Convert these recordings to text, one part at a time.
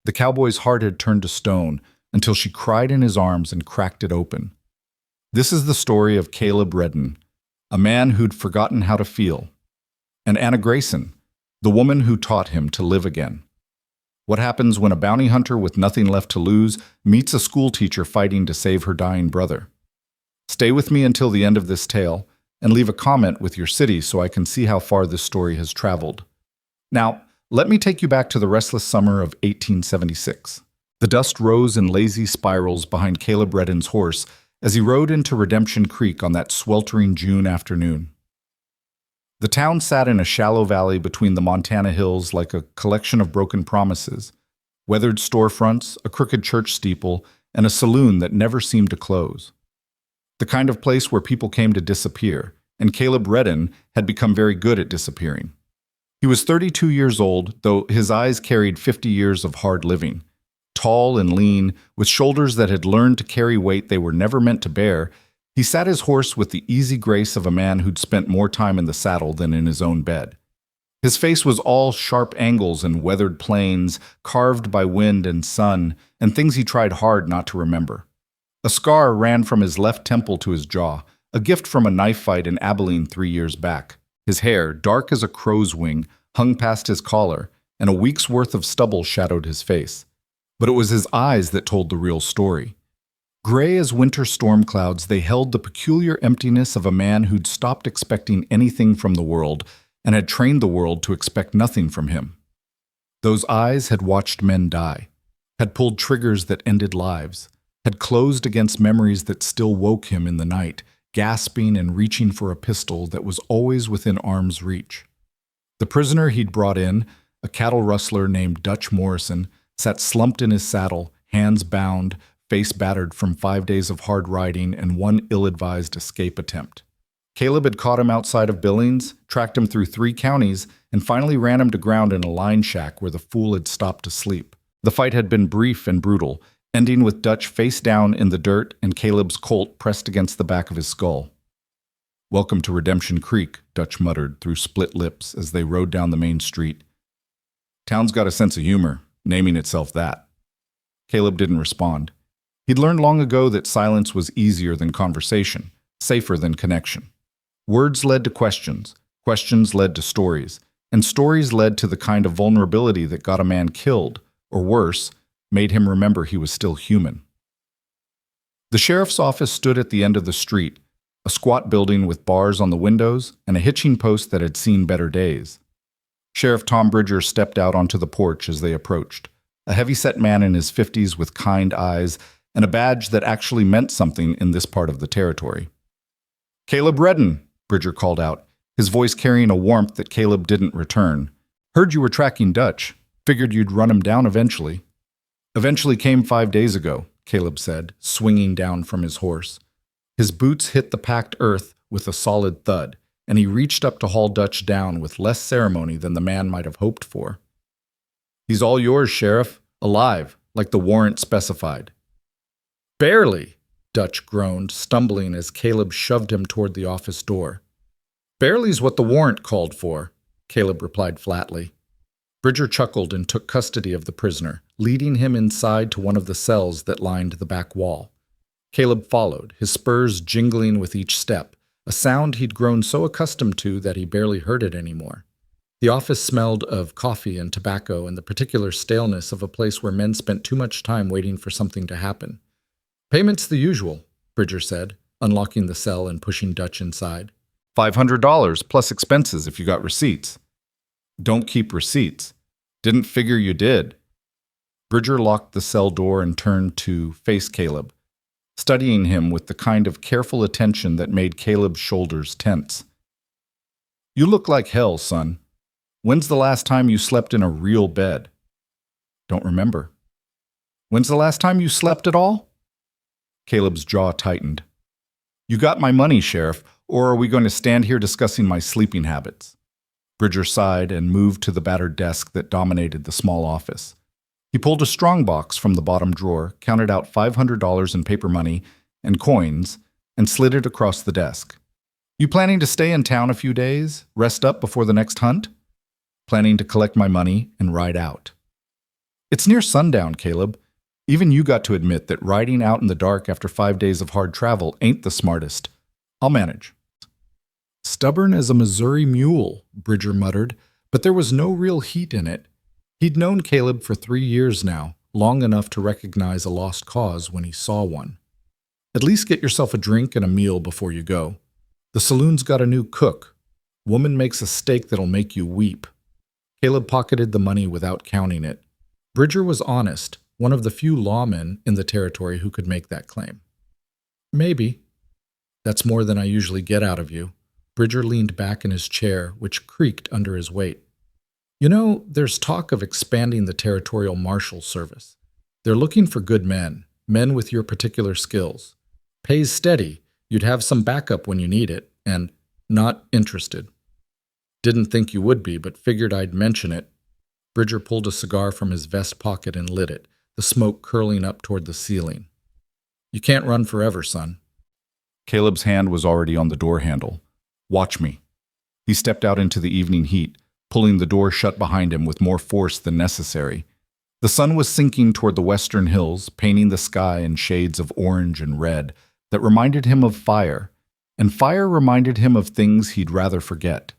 The cowboy's heart had turned to stone until she cried in his arms and cracked it open. This is the story of Caleb Redden, a man who'd forgotten how to feel, and Anna Grayson, the woman who taught him to live again. What happens when a bounty hunter with nothing left to lose meets a schoolteacher fighting to save her dying brother? Stay with me until the end of this tale, and leave a comment with your city so I can see how far this story has traveled. Now, let me take you back to the restless summer of 1876. The dust rose in lazy spirals behind Caleb Redden's horse as he rode into Redemption Creek on that sweltering June afternoon. The town sat in a shallow valley between the Montana hills like a collection of broken promises, weathered storefronts, a crooked church steeple, and a saloon that never seemed to close. The kind of place where people came to disappear, and Caleb Redden had become very good at disappearing. He was 32 years old, though his eyes carried 50 years of hard living. Tall and lean, with shoulders that had learned to carry weight they were never meant to bear, he sat his horse with the easy grace of a man who'd spent more time in the saddle than in his own bed. His face was all sharp angles and weathered planes, carved by wind and sun, and things he tried hard not to remember. A scar ran from his left temple to his jaw, a gift from a knife fight in Abilene 3 years back. His hair, dark as a crow's wing, hung past his collar, and a week's worth of stubble shadowed his face. But it was his eyes that told the real story. Gray as winter storm clouds, they held the peculiar emptiness of a man who'd stopped expecting anything from the world and had trained the world to expect nothing from him. Those eyes had watched men die, had pulled triggers that ended lives, had closed against memories that still woke him in the night, gasping and reaching for a pistol that was always within arm's reach. The prisoner he'd brought in, a cattle rustler named Dutch Morrison, sat slumped in his saddle, hands bound, face battered from 5 days of hard riding and one ill-advised escape attempt. Caleb had caught him outside of Billings, tracked him through 3 counties, and finally ran him to ground in a line shack where the fool had stopped to sleep. The fight had been brief and brutal, ending with Dutch face down in the dirt and Caleb's Colt pressed against the back of his skull. "Welcome to Redemption Creek," Dutch muttered through split lips as they rode down the main street. "Town's got a sense of humor, naming itself that." Caleb didn't respond. He'd learned long ago that silence was easier than conversation, safer than connection. Words led to questions, questions led to stories, and stories led to the kind of vulnerability that got a man killed, or worse, made him remember he was still human. The sheriff's office stood at the end of the street, a squat building with bars on the windows and a hitching post that had seen better days. Sheriff Tom Bridger stepped out onto the porch as they approached, a heavy-set man in his 50s with kind eyes and a badge that actually meant something in this part of the territory. "Caleb Redden," Bridger called out, his voice carrying a warmth that Caleb didn't return. "Heard you were tracking Dutch. Figured you'd run him down eventually." "Eventually came 5 days ago," Caleb said, swinging down from his horse. His boots hit the packed earth with a solid thud, and he reached up to haul Dutch down with less ceremony than the man might have hoped for. "He's all yours, Sheriff. Alive, like the warrant specified." "Barely," Dutch groaned, stumbling as Caleb shoved him toward the office door. "Barely's what the warrant called for," Caleb replied flatly. Bridger chuckled and took custody of the prisoner, leading him inside to one of the cells that lined the back wall. Caleb followed, his spurs jingling with each step, a sound he'd grown so accustomed to that he barely heard it anymore. The office smelled of coffee and tobacco and the particular staleness of a place where men spent too much time waiting for something to happen. "Payment's the usual," Bridger said, unlocking the cell and pushing Dutch inside. $500 plus expenses if you got receipts." "Don't keep receipts. Didn't figure you did." Bridger locked the cell door and turned to face Caleb, studying him with the kind of careful attention that made Caleb's shoulders tense. "You look like hell, son. When's the last time you slept in a real bed?" "Don't remember." "When's the last time you slept at all?" Caleb's jaw tightened. "You got my money, Sheriff, or are we going to stand here discussing my sleeping habits?" Bridger sighed and moved to the battered desk that dominated the small office. He pulled a strongbox from the bottom drawer, counted out $500 in paper money and coins, and slid it across the desk. "You planning to stay in town a few days, rest up before the next hunt?" "Planning to collect my money and ride out." It's near sundown, Caleb. Even you got to admit that riding out in the dark after 5 days of hard travel ain't the smartest. I'll manage. Stubborn as a Missouri mule, Bridger muttered, but there was no real heat in it. He'd known Caleb for 3 years now, long enough to recognize a lost cause when he saw one. At least get yourself a drink and a meal before you go. The saloon's got a new cook. Woman makes a steak that'll make you weep. Caleb pocketed the money without counting it. Bridger was honest, one of the few lawmen in the territory who could make that claim. Maybe. That's more than I usually get out of you. Bridger leaned back in his chair, which creaked under his weight. You know, there's talk of expanding the territorial marshal service. They're looking for good men with your particular skills. Pays steady, you'd have some backup when you need it, and not interested. Didn't think you would be, but figured I'd mention it. Bridger pulled a cigar from his vest pocket and lit it, the smoke curling up toward the ceiling. You can't run forever, son. Caleb's hand was already on the door handle. Watch me. He stepped out into the evening heat, pulling the door shut behind him with more force than necessary. The sun was sinking toward the western hills, painting the sky in shades of orange and red that reminded him of fire, and fire reminded him of things he'd rather forget.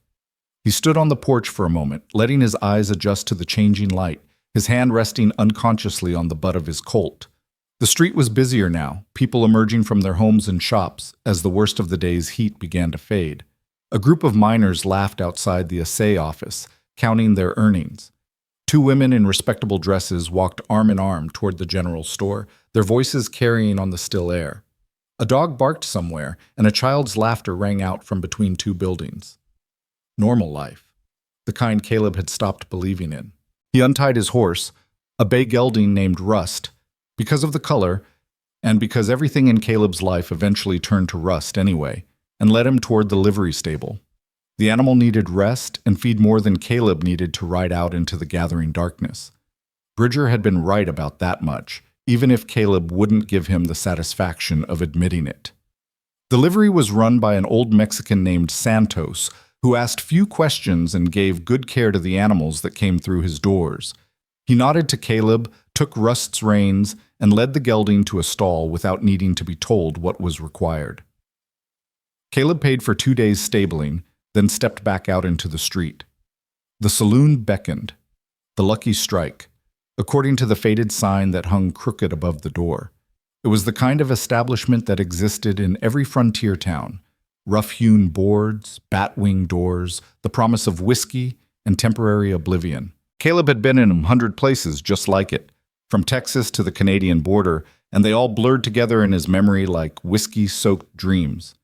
He stood on the porch for a moment, letting his eyes adjust to the changing light, his hand resting unconsciously on the butt of his Colt. The street was busier now, people emerging from their homes and shops as the worst of the day's heat began to fade. A group of miners laughed outside the assay office, counting their earnings. 2 women in respectable dresses walked arm in arm toward the general store, their voices carrying on the still air. A dog barked somewhere, and a child's laughter rang out from between 2 buildings. Normal life, the kind Caleb had stopped believing in. He untied his horse, a bay gelding named Rust, because of the color, and because everything in Caleb's life eventually turned to rust anyway, and led him toward the livery stable. The animal needed rest and feed more than Caleb needed to ride out into the gathering darkness. Bridger had been right about that much, even if Caleb wouldn't give him the satisfaction of admitting it. The livery was run by an old Mexican named Santos, who asked few questions and gave good care to the animals that came through his doors. He nodded to Caleb, took Rust's reins, and led the gelding to a stall without needing to be told what was required. Caleb paid for 2 days' stabling, then stepped back out into the street. The saloon beckoned. The lucky strike, according to the faded sign that hung crooked above the door. It was the kind of establishment that existed in every frontier town. Rough-hewn boards, bat-wing doors, the promise of whiskey, and temporary oblivion. Caleb had been in 100 places just like it, from Texas to the Canadian border, and they all blurred together in his memory like whiskey-soaked dreams.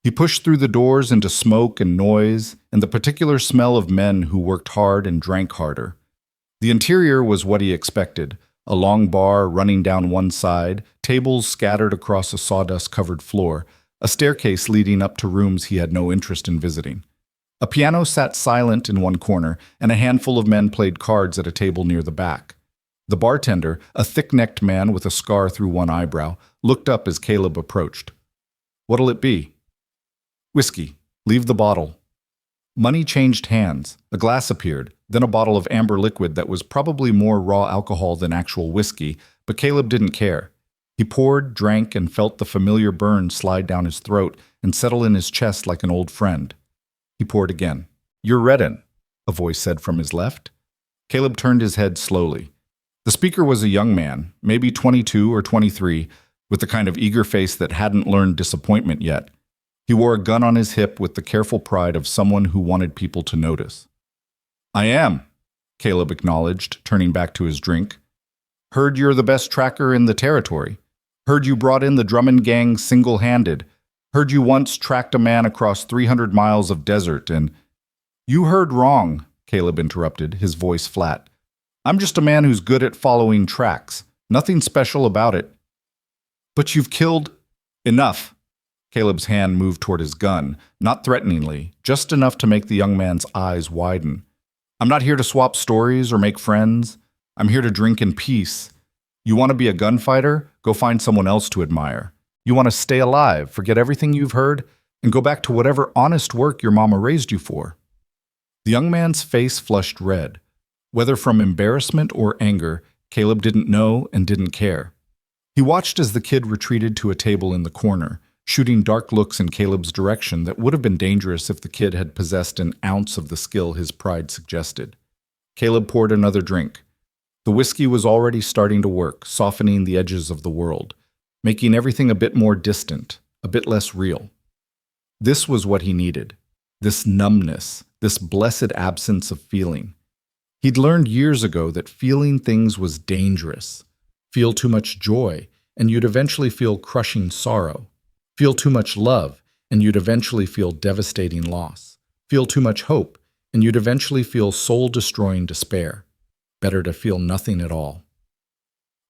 He pushed through the doors into smoke and noise and the particular smell of men who worked hard and drank harder. The interior was what he expected, a long bar running down one side, tables scattered across a sawdust-covered floor, a staircase leading up to rooms he had no interest in visiting. A piano sat silent in one corner, and a handful of men played cards at a table near the back. The bartender, a thick-necked man with a scar through one eyebrow, looked up as Caleb approached. "What'll it be?" "Whiskey. Leave the bottle." Money changed hands. A glass appeared, then a bottle of amber liquid that was probably more raw alcohol than actual whiskey, but Caleb didn't care. He poured, drank, and felt the familiar burn slide down his throat and settle in his chest like an old friend. He poured again. "You're reddin'," a voice said from his left. Caleb turned his head slowly. The speaker was a young man, maybe 22 or 23, with the kind of eager face that hadn't learned disappointment yet. He wore a gun on his hip with the careful pride of someone who wanted people to notice. "I am," Caleb acknowledged, turning back to his drink. "Heard you're the best tracker in the territory. Heard you brought in the Drummond gang single-handed. Heard you once tracked a man across 300 miles of desert and—" "You heard wrong," Caleb interrupted, his voice flat. "I'm just a man who's good at following tracks. Nothing special about it." "But you've killed—" "Enough." Caleb's hand moved toward his gun, not threateningly, just enough to make the young man's eyes widen. "I'm not here to swap stories or make friends. I'm here to drink in peace. You want to be a gunfighter? Go find someone else to admire. You want to stay alive, forget everything you've heard, and go back to whatever honest work your mama raised you for." The young man's face flushed red. Whether from embarrassment or anger, Caleb didn't know and didn't care. He watched as the kid retreated to a table in the corner, shooting dark looks in Caleb's direction that would have been dangerous if the kid had possessed an ounce of the skill his pride suggested. Caleb poured another drink. The whiskey was already starting to work, softening the edges of the world, making everything a bit more distant, a bit less real. This was what he needed. This numbness, this blessed absence of feeling. He'd learned years ago that feeling things was dangerous. Feel too much joy, and you'd eventually feel crushing sorrow. Feel too much love, and you'd eventually feel devastating loss. Feel too much hope, and you'd eventually feel soul-destroying despair. Better to feel nothing at all.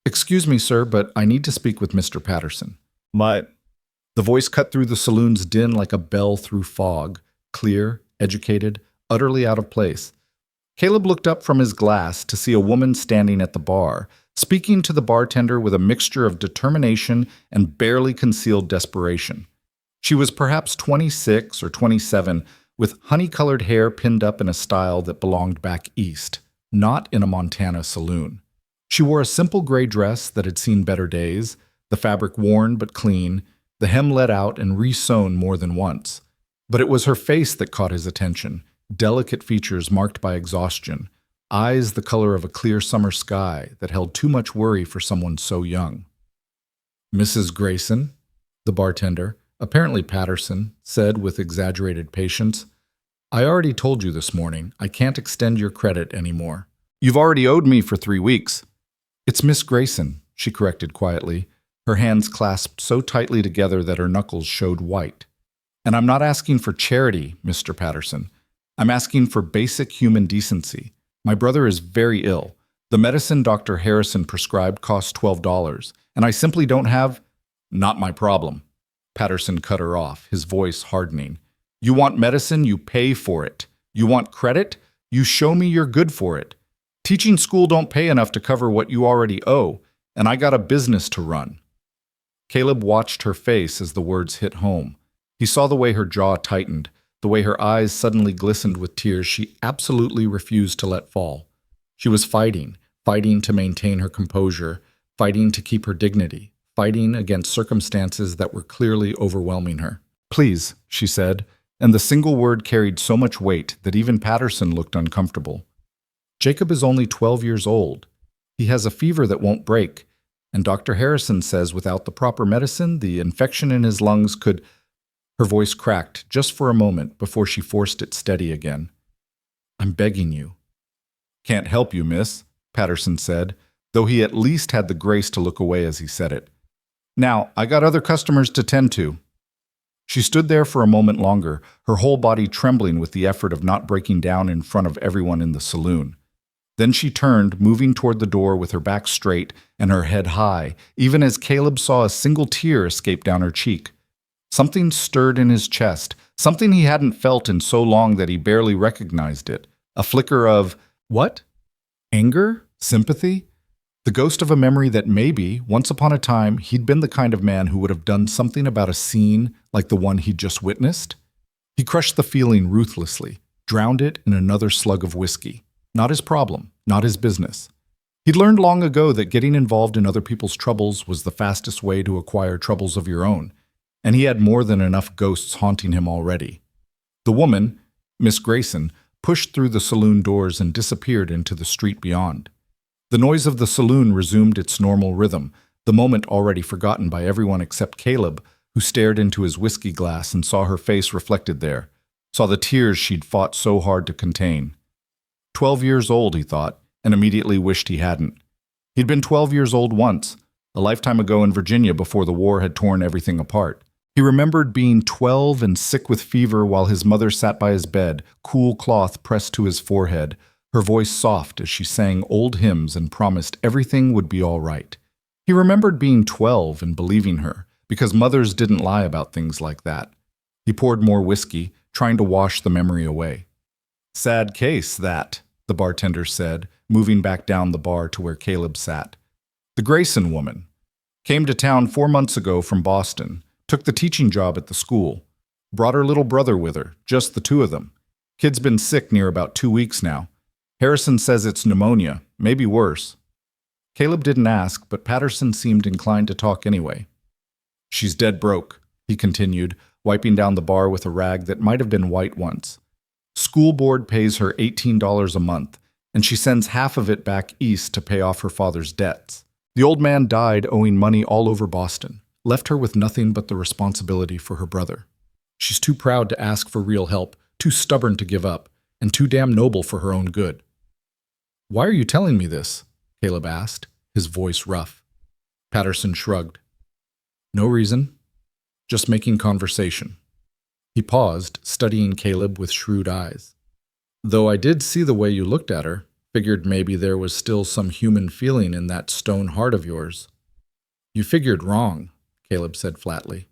"Excuse me, sir, but I need to speak with Mr. Patterson." The voice cut through the saloon's din like a bell through fog, clear, educated, utterly out of place. Caleb looked up from his glass to see a woman standing at the bar, speaking to the bartender with a mixture of determination and barely concealed desperation. She was perhaps 26 or 27, with honey-colored hair pinned up in a style that belonged back east, not in a Montana saloon. She wore a simple gray dress that had seen better days, the fabric worn but clean, the hem let out and re-sewn more than once. But it was her face that caught his attention, delicate features marked by exhaustion, eyes the color of a clear summer sky that held too much worry for someone so young. "Mrs. Grayson," the bartender, apparently Patterson, said with exaggerated patience, "I already told you this morning I can't extend your credit anymore. You've already owed me for 3 weeks." "It's Miss Grayson," she corrected quietly, her hands clasped so tightly together that her knuckles showed white. "And I'm not asking for charity, Mr. Patterson. I'm asking for basic human decency. My brother is very ill. The medicine Dr. Harrison prescribed costs $12, and I simply don't have—" "Not my problem." Patterson cut her off, his voice hardening. "You want medicine, you pay for it. You want credit, you show me you're good for it. Teaching school don't pay enough to cover what you already owe, and I got a business to run." Caleb watched her face as the words hit home. He saw the way her jaw tightened, the way her eyes suddenly glistened with tears she absolutely refused to let fall. She was fighting to maintain her composure, fighting to keep her dignity, fighting against circumstances that were clearly overwhelming her. "Please," she said, and the single word carried so much weight that even Patterson looked uncomfortable. "Jacob is only 12 years old. He has a fever that won't break, and Dr. Harrison says without the proper medicine, the infection in his lungs could—" Her voice cracked just for a moment before she forced it steady again. "I'm begging you." "Can't help you, miss," Patterson said, though he at least had the grace to look away as he said it. "Now, I got other customers to tend to." She stood there for a moment longer, her whole body trembling with the effort of not breaking down in front of everyone in the saloon. Then she turned, moving toward the door with her back straight and her head high, even as Caleb saw a single tear escape down her cheek. Something stirred in his chest, something he hadn't felt in so long that he barely recognized it. A flicker of, what? Anger? Sympathy? The ghost of a memory that maybe, once upon a time, he'd been the kind of man who would have done something about a scene like the one he'd just witnessed. He crushed the feeling ruthlessly, drowned it in another slug of whiskey. Not his problem, not his business. He'd learned long ago that getting involved in other people's troubles was the fastest way to acquire troubles of your own, and he had more than enough ghosts haunting him already. The woman, Miss Grayson, pushed through the saloon doors and disappeared into the street beyond. The noise of the saloon resumed its normal rhythm, the moment already forgotten by everyone except Caleb, who stared into his whiskey glass and saw her face reflected there, saw the tears she'd fought so hard to contain. 12 years old, he thought, and immediately wished he hadn't. He'd been 12 years old once, a lifetime ago in Virginia before the war had torn everything apart. He remembered being 12 and sick with fever while his mother sat by his bed, cool cloth pressed to his forehead, her voice soft as she sang old hymns and promised everything would be all right. He remembered being 12 and believing her, because mothers didn't lie about things like that. He poured more whiskey, trying to wash the memory away. "Sad case, that," the bartender said, moving back down the bar to where Caleb sat. "The Grayson woman. Came to town 4 months ago from Boston, took the teaching job at the school. Brought her little brother with her, just the two of them. Kid's been sick near about 2 weeks now. Harrison says it's pneumonia, maybe worse." Caleb didn't ask, but Patterson seemed inclined to talk anyway. "She's dead broke," he continued, wiping down the bar with a rag that might have been white once. "School board pays her $18 a month, and she sends half of it back east to pay off her father's debts. The old man died owing money all over Boston, left her with nothing but the responsibility for her brother. She's too proud to ask for real help, too stubborn to give up, and too damn noble for her own good." "Why are you telling me this?" Caleb asked, his voice rough. Patterson shrugged. "No reason. Just making conversation." He paused, studying Caleb with shrewd eyes. "Though I did see the way you looked at her, figured maybe there was still some human feeling in that stone heart of yours." "You figured wrong," Caleb said flatly.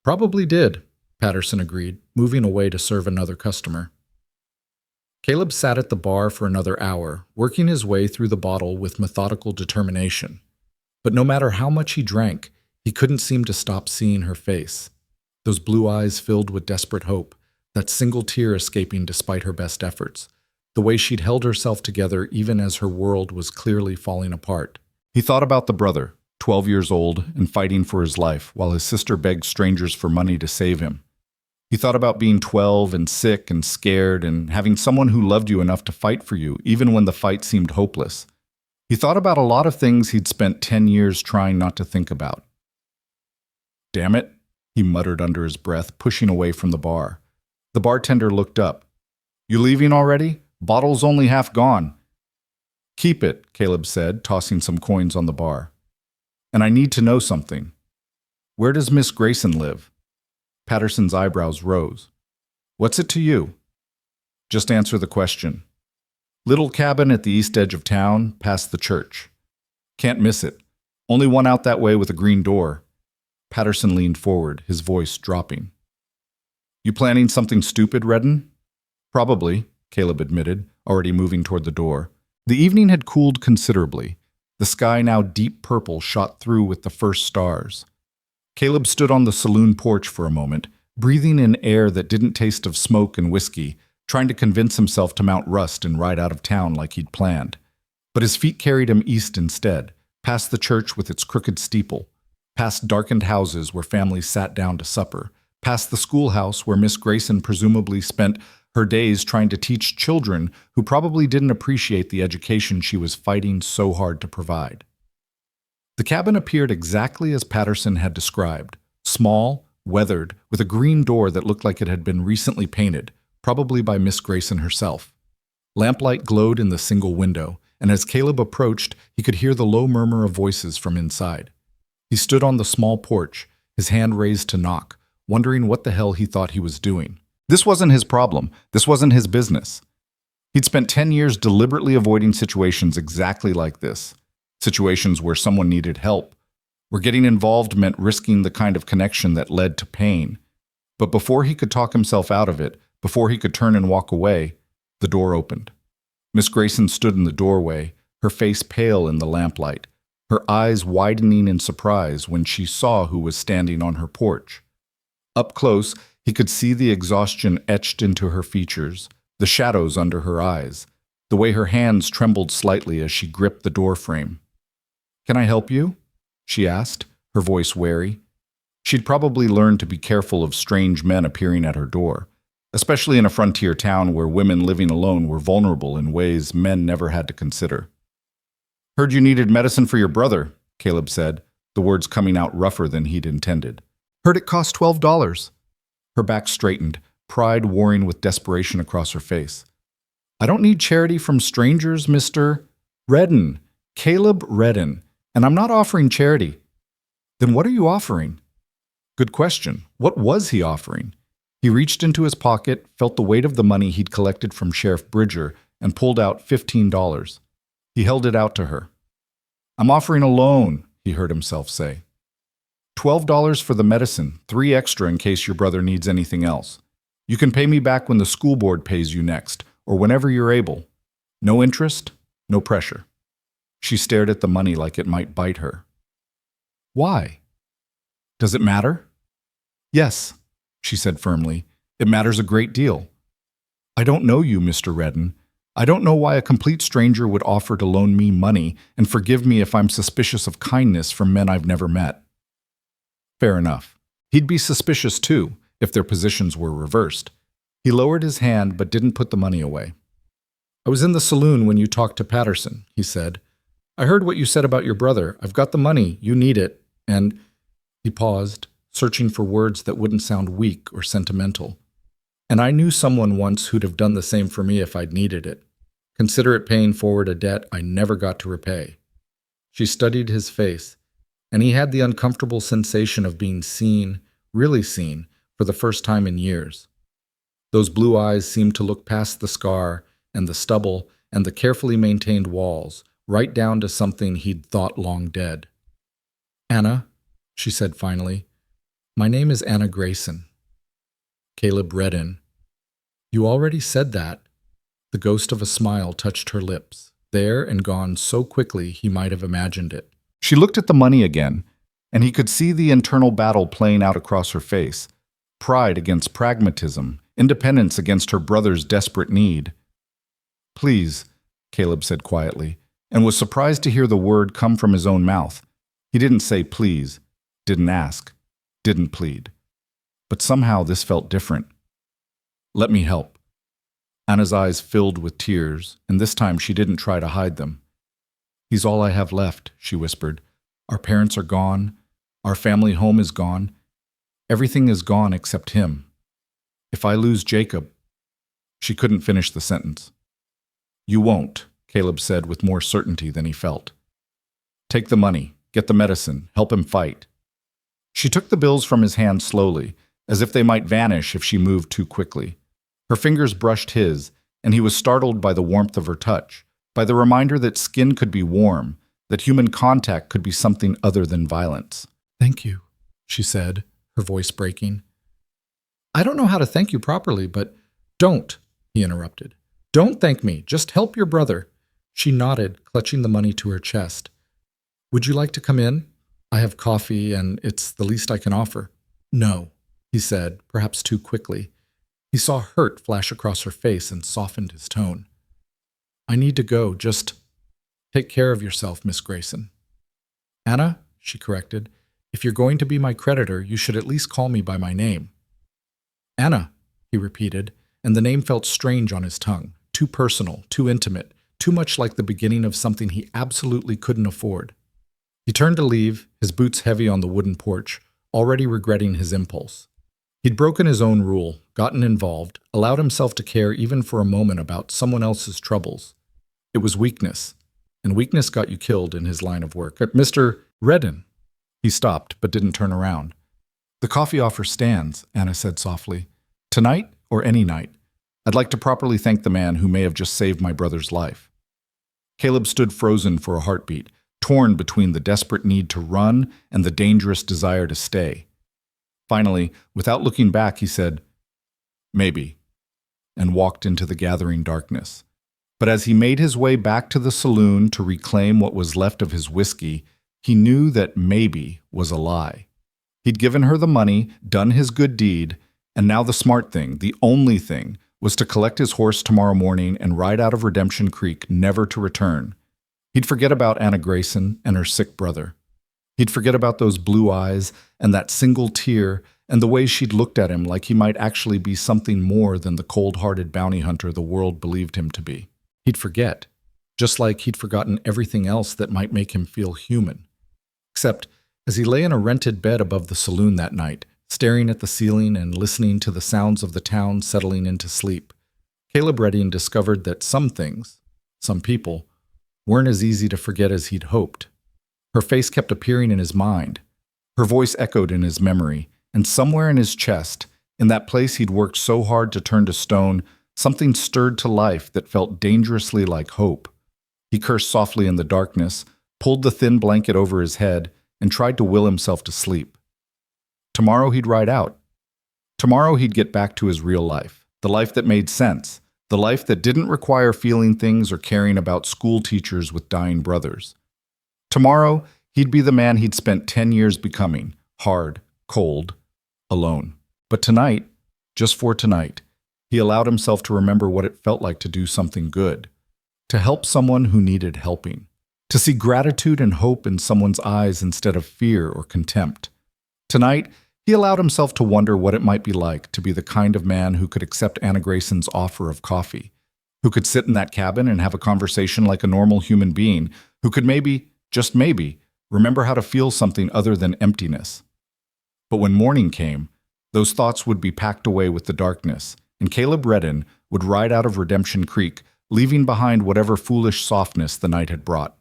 "Probably did," Patterson agreed, moving away to serve another customer. Caleb sat at the bar for another hour, working his way through the bottle with methodical determination. But no matter how much he drank, he couldn't seem to stop seeing her face. Those blue eyes filled with desperate hope, that single tear escaping despite her best efforts, the way she'd held herself together even as her world was clearly falling apart. He thought about the brother, 12 years old and fighting for his life, while his sister begged strangers for money to save him. He thought about being 12 and sick and scared and having someone who loved you enough to fight for you, even when the fight seemed hopeless. He thought about a lot of things he'd spent 10 years trying not to think about. "Damn it," he muttered under his breath, pushing away from the bar. The bartender looked up. "You leaving already? Bottle's only half gone." "Keep it," Caleb said, tossing some coins on the bar. "And I need to know something. Where does Miss Grayson live?" Patterson's eyebrows rose. "What's it to you?" "Just answer the question." "Little cabin at the east edge of town, past the church. Can't miss it. Only one out that way with a green door." Patterson leaned forward, his voice dropping. "You planning something stupid, Redden?" "Probably," Caleb admitted, already moving toward the door. The evening had cooled considerably. The sky, now deep purple, shot through with the first stars. Caleb stood on the saloon porch for a moment, breathing in air that didn't taste of smoke and whiskey, trying to convince himself to mount Rust and ride out of town like he'd planned. But his feet carried him east instead, past the church with its crooked steeple, past darkened houses where families sat down to supper, past the schoolhouse where Miss Grayson presumably spent her days trying to teach children who probably didn't appreciate the education she was fighting so hard to provide. The cabin appeared exactly as Patterson had described, small, weathered, with a green door that looked like it had been recently painted, probably by Miss Grayson herself. Lamplight glowed in the single window, and as Caleb approached, he could hear the low murmur of voices from inside. He stood on the small porch, his hand raised to knock, wondering what the hell he thought he was doing. This wasn't his problem. This wasn't his business. He'd spent 10 years deliberately avoiding situations exactly like this. Situations where someone needed help, where getting involved meant risking the kind of connection that led to pain. But before he could talk himself out of it, before he could turn and walk away, the door opened. Miss Grayson stood in the doorway, her face pale in the lamplight, her eyes widening in surprise when she saw who was standing on her porch. Up close, he could see the exhaustion etched into her features, the shadows under her eyes, the way her hands trembled slightly as she gripped the doorframe. "Can I help you?" she asked, her voice wary. She'd probably learned to be careful of strange men appearing at her door, especially in a frontier town where women living alone were vulnerable in ways men never had to consider. "Heard you needed medicine for your brother," Caleb said, the words coming out rougher than he'd intended. "Heard it cost $12. Her back straightened, pride warring with desperation across her face. "I don't need charity from strangers, Mr. Redden, Caleb Redden, and I'm not offering charity." "Then what are you offering?" Good question. What was he offering? He reached into his pocket, felt the weight of the money he'd collected from Sheriff Bridger, and pulled out $15. He held it out to her. "I'm offering a loan," he heard himself say. $12 for the medicine, 3 extra in case your brother needs anything else. You can pay me back when the school board pays you next, or whenever you're able. No interest, no pressure. She stared at the money like it might bite her. "Why?" "Does it matter?" "Yes," she said firmly. "It matters a great deal." "I don't know you, Mr. Redden. I don't know why a complete stranger would offer to loan me money and forgive me if I'm suspicious of kindness from men I've never met. Fair enough. He'd be suspicious too, if their positions were reversed. He lowered his hand but didn't put the money away. I was in the saloon when you talked to Patterson, he said. I heard what you said about your brother. I've got the money. You need it. And he paused, searching for words that wouldn't sound weak or sentimental. And I knew someone once who'd have done the same for me if I'd needed it. Consider it paying forward a debt I never got to repay. She studied his face, and he had the uncomfortable sensation of being seen, really seen, for the first time in years. Those blue eyes seemed to look past the scar and the stubble and the carefully maintained walls, right down to something he'd thought long dead. Anna, she said finally, my name is Anna Grayson. Caleb read in. You already said that. The ghost of a smile touched her lips, there and gone so quickly he might have imagined it. She looked at the money again, and he could see the internal battle playing out across her face. Pride against pragmatism, independence against her brother's desperate need. Please, Caleb said quietly, and was surprised to hear the word come from his own mouth. He didn't say please, didn't ask, didn't plead. But somehow this felt different. Let me help. Anna's eyes filled with tears, and this time she didn't try to hide them. He's all I have left, she whispered. Our parents are gone. Our family home is gone. Everything is gone except him. If I lose Jacob... She couldn't finish the sentence. You won't, Caleb said with more certainty than he felt. Take the money, get the medicine, help him fight. She took the bills from his hand slowly, as if they might vanish if she moved too quickly. Her fingers brushed his, and he was startled by the warmth of her touch, by the reminder that skin could be warm, that human contact could be something other than violence. Thank you, she said, her voice breaking. I don't know how to thank you properly, but don't, he interrupted. Don't thank me, just help your brother. She nodded, clutching the money to her chest. Would you like to come in? I have coffee, and it's the least I can offer. No, he said, perhaps too quickly. He saw hurt flash across her face and softened his tone. I need to go. Just take care of yourself, Miss Grayson. Anna, she corrected, if you're going to be my creditor, you should at least call me by my name. Anna, he repeated, and the name felt strange on his tongue, too personal, too intimate, too much like the beginning of something he absolutely couldn't afford. He turned to leave, his boots heavy on the wooden porch, already regretting his impulse. He'd broken his own rule, gotten involved, allowed himself to care even for a moment about someone else's troubles. It was weakness, and weakness got you killed in his line of work. Mr. Redden. He stopped, but didn't turn around. The coffee offer stands, Anna said softly. Tonight or any night. I'd like to properly thank the man who may have just saved my brother's life. Caleb stood frozen for a heartbeat, torn between the desperate need to run and the dangerous desire to stay. Finally, without looking back, he said, Maybe, and walked into the gathering darkness. But as he made his way back to the saloon to reclaim what was left of his whiskey, he knew that maybe was a lie. He'd given her the money, done his good deed, and now the smart thing, the only thing, was to collect his horse tomorrow morning and ride out of Redemption Creek, never to return. He'd forget about Anna Grayson and her sick brother. He'd forget about those blue eyes and that single tear and the way she'd looked at him like he might actually be something more than the cold-hearted bounty hunter the world believed him to be. He'd forget, just like he'd forgotten everything else that might make him feel human. Except, as he lay in a rented bed above the saloon that night, staring at the ceiling and listening to the sounds of the town settling into sleep, Caleb Redding discovered that some things, some people, weren't as easy to forget as he'd hoped. Her face kept appearing in his mind. Her voice echoed in his memory, and somewhere in his chest, in that place he'd worked so hard to turn to stone, something stirred to life that felt dangerously like hope. He cursed softly in the darkness, pulled the thin blanket over his head, and tried to will himself to sleep. Tomorrow he'd ride out. Tomorrow he'd get back to his real life, the life that made sense, the life that didn't require feeling things or caring about school teachers with dying brothers. Tomorrow, he'd be the man he'd spent 10 years becoming, hard, cold, alone. But tonight, just for tonight, He allowed himself to remember what it felt like to do something good, to help someone who needed helping, to see gratitude and hope in someone's eyes instead of fear or contempt. Tonight, he allowed himself to wonder what it might be like to be the kind of man who could accept Anna Grayson's offer of coffee, who could sit in that cabin and have a conversation like a normal human being, who could maybe, just maybe, remember how to feel something other than emptiness. But when morning came, those thoughts would be packed away with the darkness, and Caleb Redden would ride out of Redemption Creek, leaving behind whatever foolish softness the night had brought.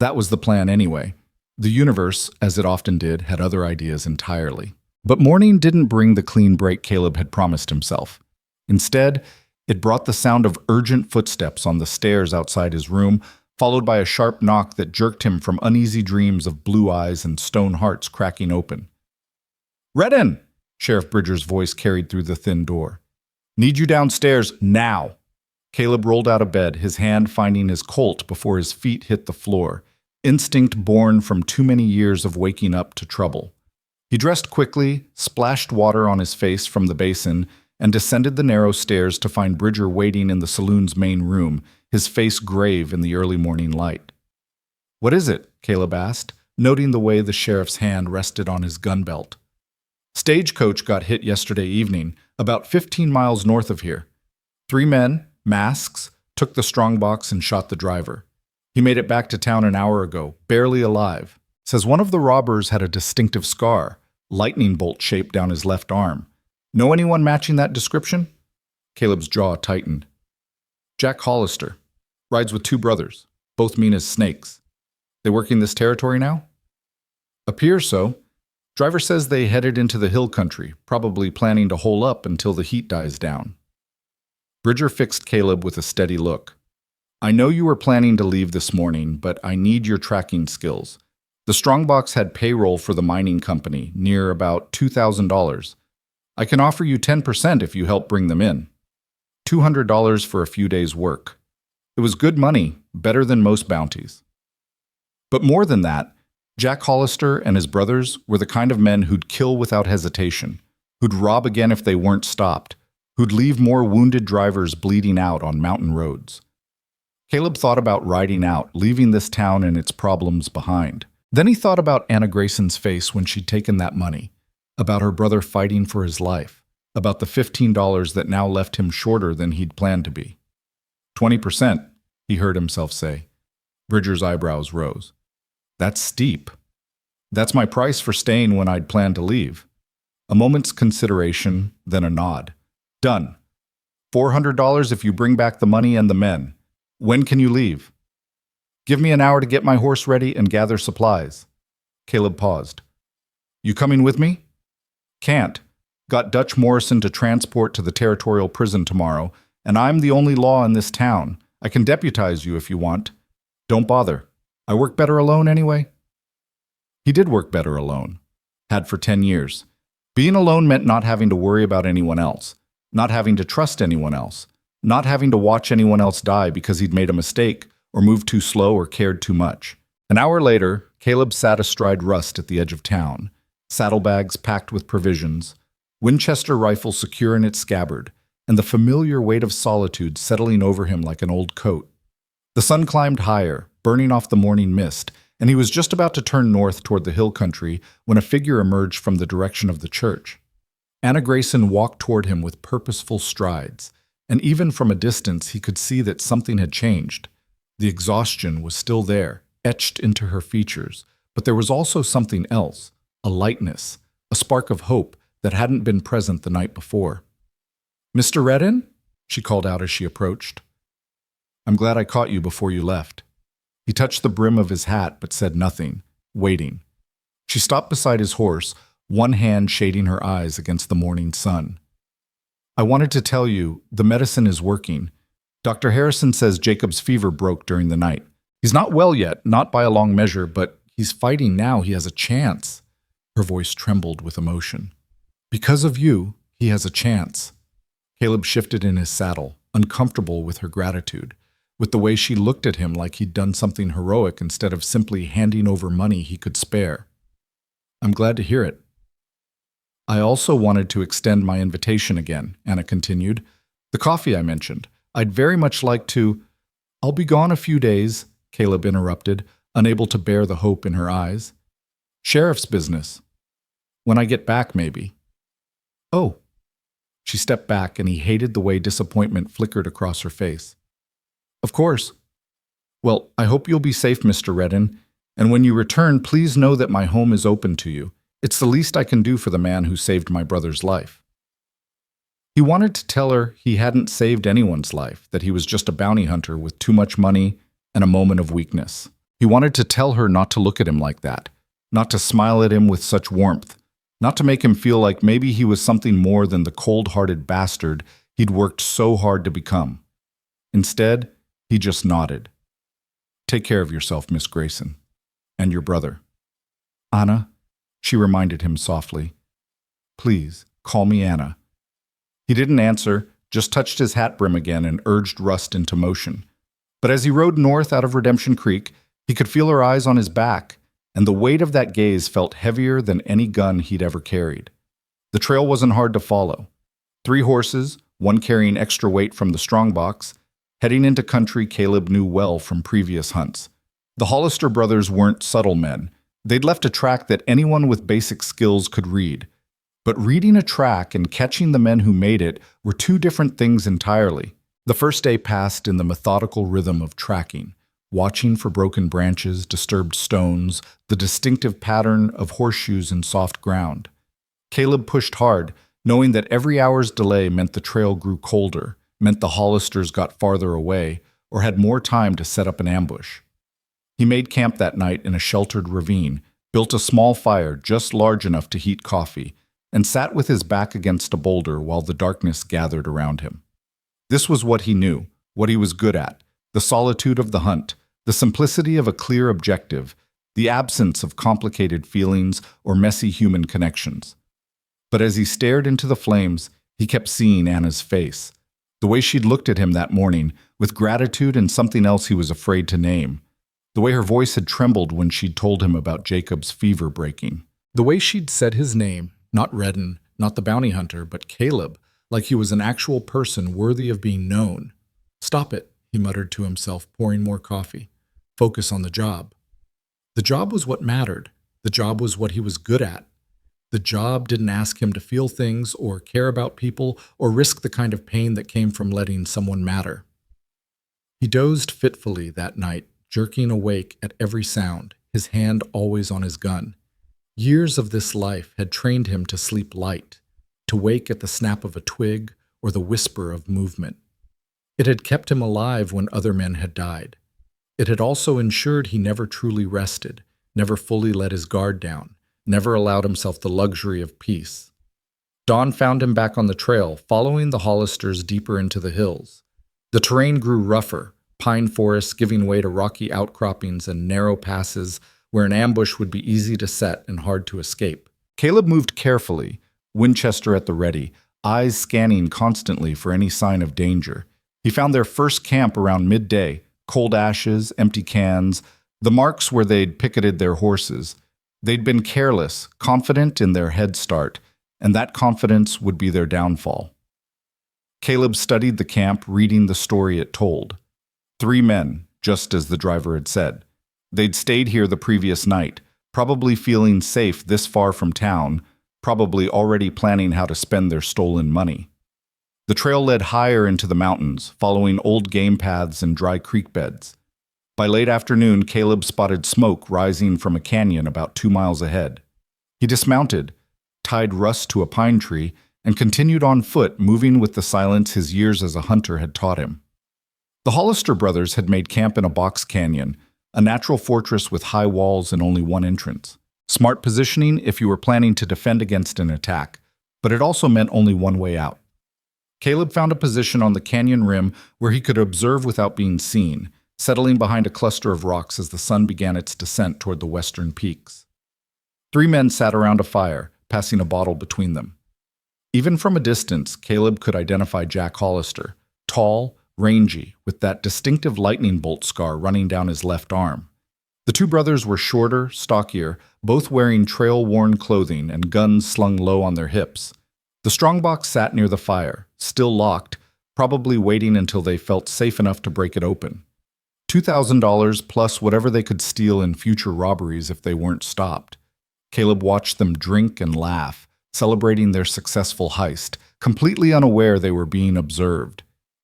That was the plan anyway. The universe, as it often did, had other ideas entirely. But morning didn't bring the clean break Caleb had promised himself. Instead, it brought the sound of urgent footsteps on the stairs outside his room, followed by a sharp knock that jerked him from uneasy dreams of blue eyes and stone hearts cracking open. "Redden!" Sheriff Bridger's voice carried through the thin door. "Need you downstairs now." Caleb rolled out of bed, his hand finding his Colt before his feet hit the floor, instinct born from too many years of waking up to trouble. He dressed quickly, splashed water on his face from the basin, and descended the narrow stairs to find Bridger waiting in the saloon's main room, his face grave in the early morning light. "What is it?" Caleb asked, noting the way the sheriff's hand rested on his gun belt. "Stagecoach got hit yesterday evening, about 15 miles north of here. 3 men, masks, took the strongbox and shot the driver. He made it back to town an hour ago, barely alive. Says one of the robbers had a distinctive scar, lightning bolt shaped down his left arm. Know anyone matching that description?" Caleb's jaw tightened. "Jack Hollister. Rides with 2 brothers, both mean as snakes. They working this territory now?" "Appears so. Driver says they headed into the hill country, probably planning to hole up until the heat dies down." Bridger fixed Caleb with a steady look. "I know you were planning to leave this morning, but I need your tracking skills. The strongbox had payroll for the mining company, near about $2,000. I can offer you 10% if you help bring them in. $200 for a few days' work. It was good money, better than most bounties." But more than that, Jack Hollister and his brothers were the kind of men who'd kill without hesitation, who'd rob again if they weren't stopped, who'd leave more wounded drivers bleeding out on mountain roads. Caleb thought about riding out, leaving this town and its problems behind. Then he thought about Anna Grayson's face when she'd taken that money, about her brother fighting for his life, about the $15 that now left him shorter than he'd planned to be. 20%, he heard himself say. Bridger's eyebrows rose. "That's steep. That's my price for staying when I'd planned to leave." A moment's consideration, then a nod. "Done. $400 if you bring back the money and the men. When can you leave?" "Give me an hour to get my horse ready and gather supplies." Caleb paused. "You coming with me?" "Can't. Got Dutch Morrison to transport to the territorial prison tomorrow, and I'm the only law in this town. I can deputize you if you want. Don't bother. I work better alone anyway." He did work better alone. Had for 10 years. Being alone meant not having to worry about anyone else, not having to trust anyone else, not having to watch anyone else die because he'd made a mistake or moved too slow or cared too much. An hour later, Caleb sat astride Rust at the edge of town, saddlebags packed with provisions, Winchester rifle secure in its scabbard, and the familiar weight of solitude settling over him like an old coat. The sun climbed higher, burning off the morning mist, and he was just about to turn north toward the hill country when a figure emerged from the direction of the church. Anna Grayson walked toward him with purposeful strides, and even from a distance he could see that something had changed. The exhaustion was still there, etched into her features, but there was also something else, a lightness, a spark of hope that hadn't been present the night before. "Mr. Redden?" she called out as she approached. "I'm glad I caught you before you left." He touched the brim of his hat but said nothing, waiting. She stopped beside his horse, one hand shading her eyes against the morning sun. "I wanted to tell you, the medicine is working. Dr. Harrison says Jacob's fever broke during the night. He's not well yet, not by a long measure, but he's fighting now. He has a chance." Her voice trembled with emotion. "Because of you, he has a chance." Caleb shifted in his saddle, uncomfortable with her gratitude, with the way she looked at him like he'd done something heroic instead of simply handing over money he could spare. "I'm glad to hear it." I also wanted to extend my invitation again, Anna continued. The coffee I mentioned. I'd very much like to— I'll be gone a few days, Caleb interrupted, unable to bear the hope in her eyes. Sheriff's business. When I get back, maybe. Oh. She stepped back, and he hated the way disappointment flickered across her face. Of course. Well, I hope you'll be safe, Mr. Redden, and when you return, please know that my home is open to you. It's the least I can do for the man who saved my brother's life. He wanted to tell her he hadn't saved anyone's life, that he was just a bounty hunter with too much money and a moment of weakness. He wanted to tell her not to look at him like that, not to smile at him with such warmth, not to make him feel like maybe he was something more than the cold-hearted bastard he'd worked so hard to become. Instead, he just nodded. Take care of yourself, Miss Grayson. And your brother. Anna, she reminded him softly. Please, call me Anna. He didn't answer, just touched his hat brim again and urged Rust into motion. But as he rode north out of Redemption Creek, he could feel her eyes on his back, and the weight of that gaze felt heavier than any gun he'd ever carried. The trail wasn't hard to follow. 3 horses, one carrying extra weight from the strongbox, heading into country Caleb knew well from previous hunts. The Hollister brothers weren't subtle men. They'd left a track that anyone with basic skills could read. But reading a track and catching the men who made it were 2 different things entirely. The first day passed in the methodical rhythm of tracking, watching for broken branches, disturbed stones, the distinctive pattern of horseshoes in soft ground. Caleb pushed hard, knowing that every hour's delay meant the trail grew colder, meant the Hollisters got farther away, or had more time to set up an ambush. He made camp that night in a sheltered ravine, built a small fire just large enough to heat coffee, and sat with his back against a boulder while the darkness gathered around him. This was what he knew, what he was good at, the solitude of the hunt, the simplicity of a clear objective, the absence of complicated feelings or messy human connections. But as he stared into the flames, he kept seeing Anna's face, the way she'd looked at him that morning, with gratitude and something else he was afraid to name, the way her voice had trembled when she'd told him about Jacob's fever breaking, the way she'd said his name, not Redden, not the bounty hunter, but Caleb, like he was an actual person worthy of being known. Stop it, he muttered to himself, pouring more coffee. Focus on the job. The job was what mattered. The job was what he was good at. The job didn't ask him to feel things or care about people or risk the kind of pain that came from letting someone matter. He dozed fitfully that night, jerking awake at every sound, his hand always on his gun. Years of this life had trained him to sleep light, to wake at the snap of a twig or the whisper of movement. It had kept him alive when other men had died. It had also ensured he never truly rested, never fully let his guard down, never allowed himself the luxury of peace. Dawn found him back on the trail, following the Hollisters deeper into the hills. The terrain grew rougher, pine forests giving way to rocky outcroppings and narrow passes where an ambush would be easy to set and hard to escape. Caleb moved carefully, Winchester at the ready, eyes scanning constantly for any sign of danger. He found their first camp around midday, cold ashes, empty cans, the marks where they'd picketed their horses. They'd been careless, confident in their head start, and that confidence would be their downfall. Caleb studied the camp, reading the story it told. 3 men, just as the driver had said. They'd stayed here the previous night, probably feeling safe this far from town, probably already planning how to spend their stolen money. The trail led higher into the mountains, following old game paths and dry creek beds. By late afternoon, Caleb spotted smoke rising from a canyon about 2 miles ahead. He dismounted, tied Rust to a pine tree, and continued on foot, moving with the silence his years as a hunter had taught him. The Hollister brothers had made camp in a box canyon, a natural fortress with high walls and only one entrance. Smart positioning if you were planning to defend against an attack, but it also meant only one way out. Caleb found a position on the canyon rim where he could observe without being seen, settling behind a cluster of rocks as the sun began its descent toward the western peaks. 3 men sat around a fire, passing a bottle between them. Even from a distance, Caleb could identify Jack Hollister, tall, rangy, with that distinctive lightning bolt scar running down his left arm. The two brothers were shorter, stockier, both wearing trail-worn clothing and guns slung low on their hips. The strongbox sat near the fire, still locked, probably waiting until they felt safe enough to break it open. $2,000 plus whatever they could steal in future robberies if they weren't stopped. Caleb watched them drink and laugh, celebrating their successful heist, completely unaware they were being observed.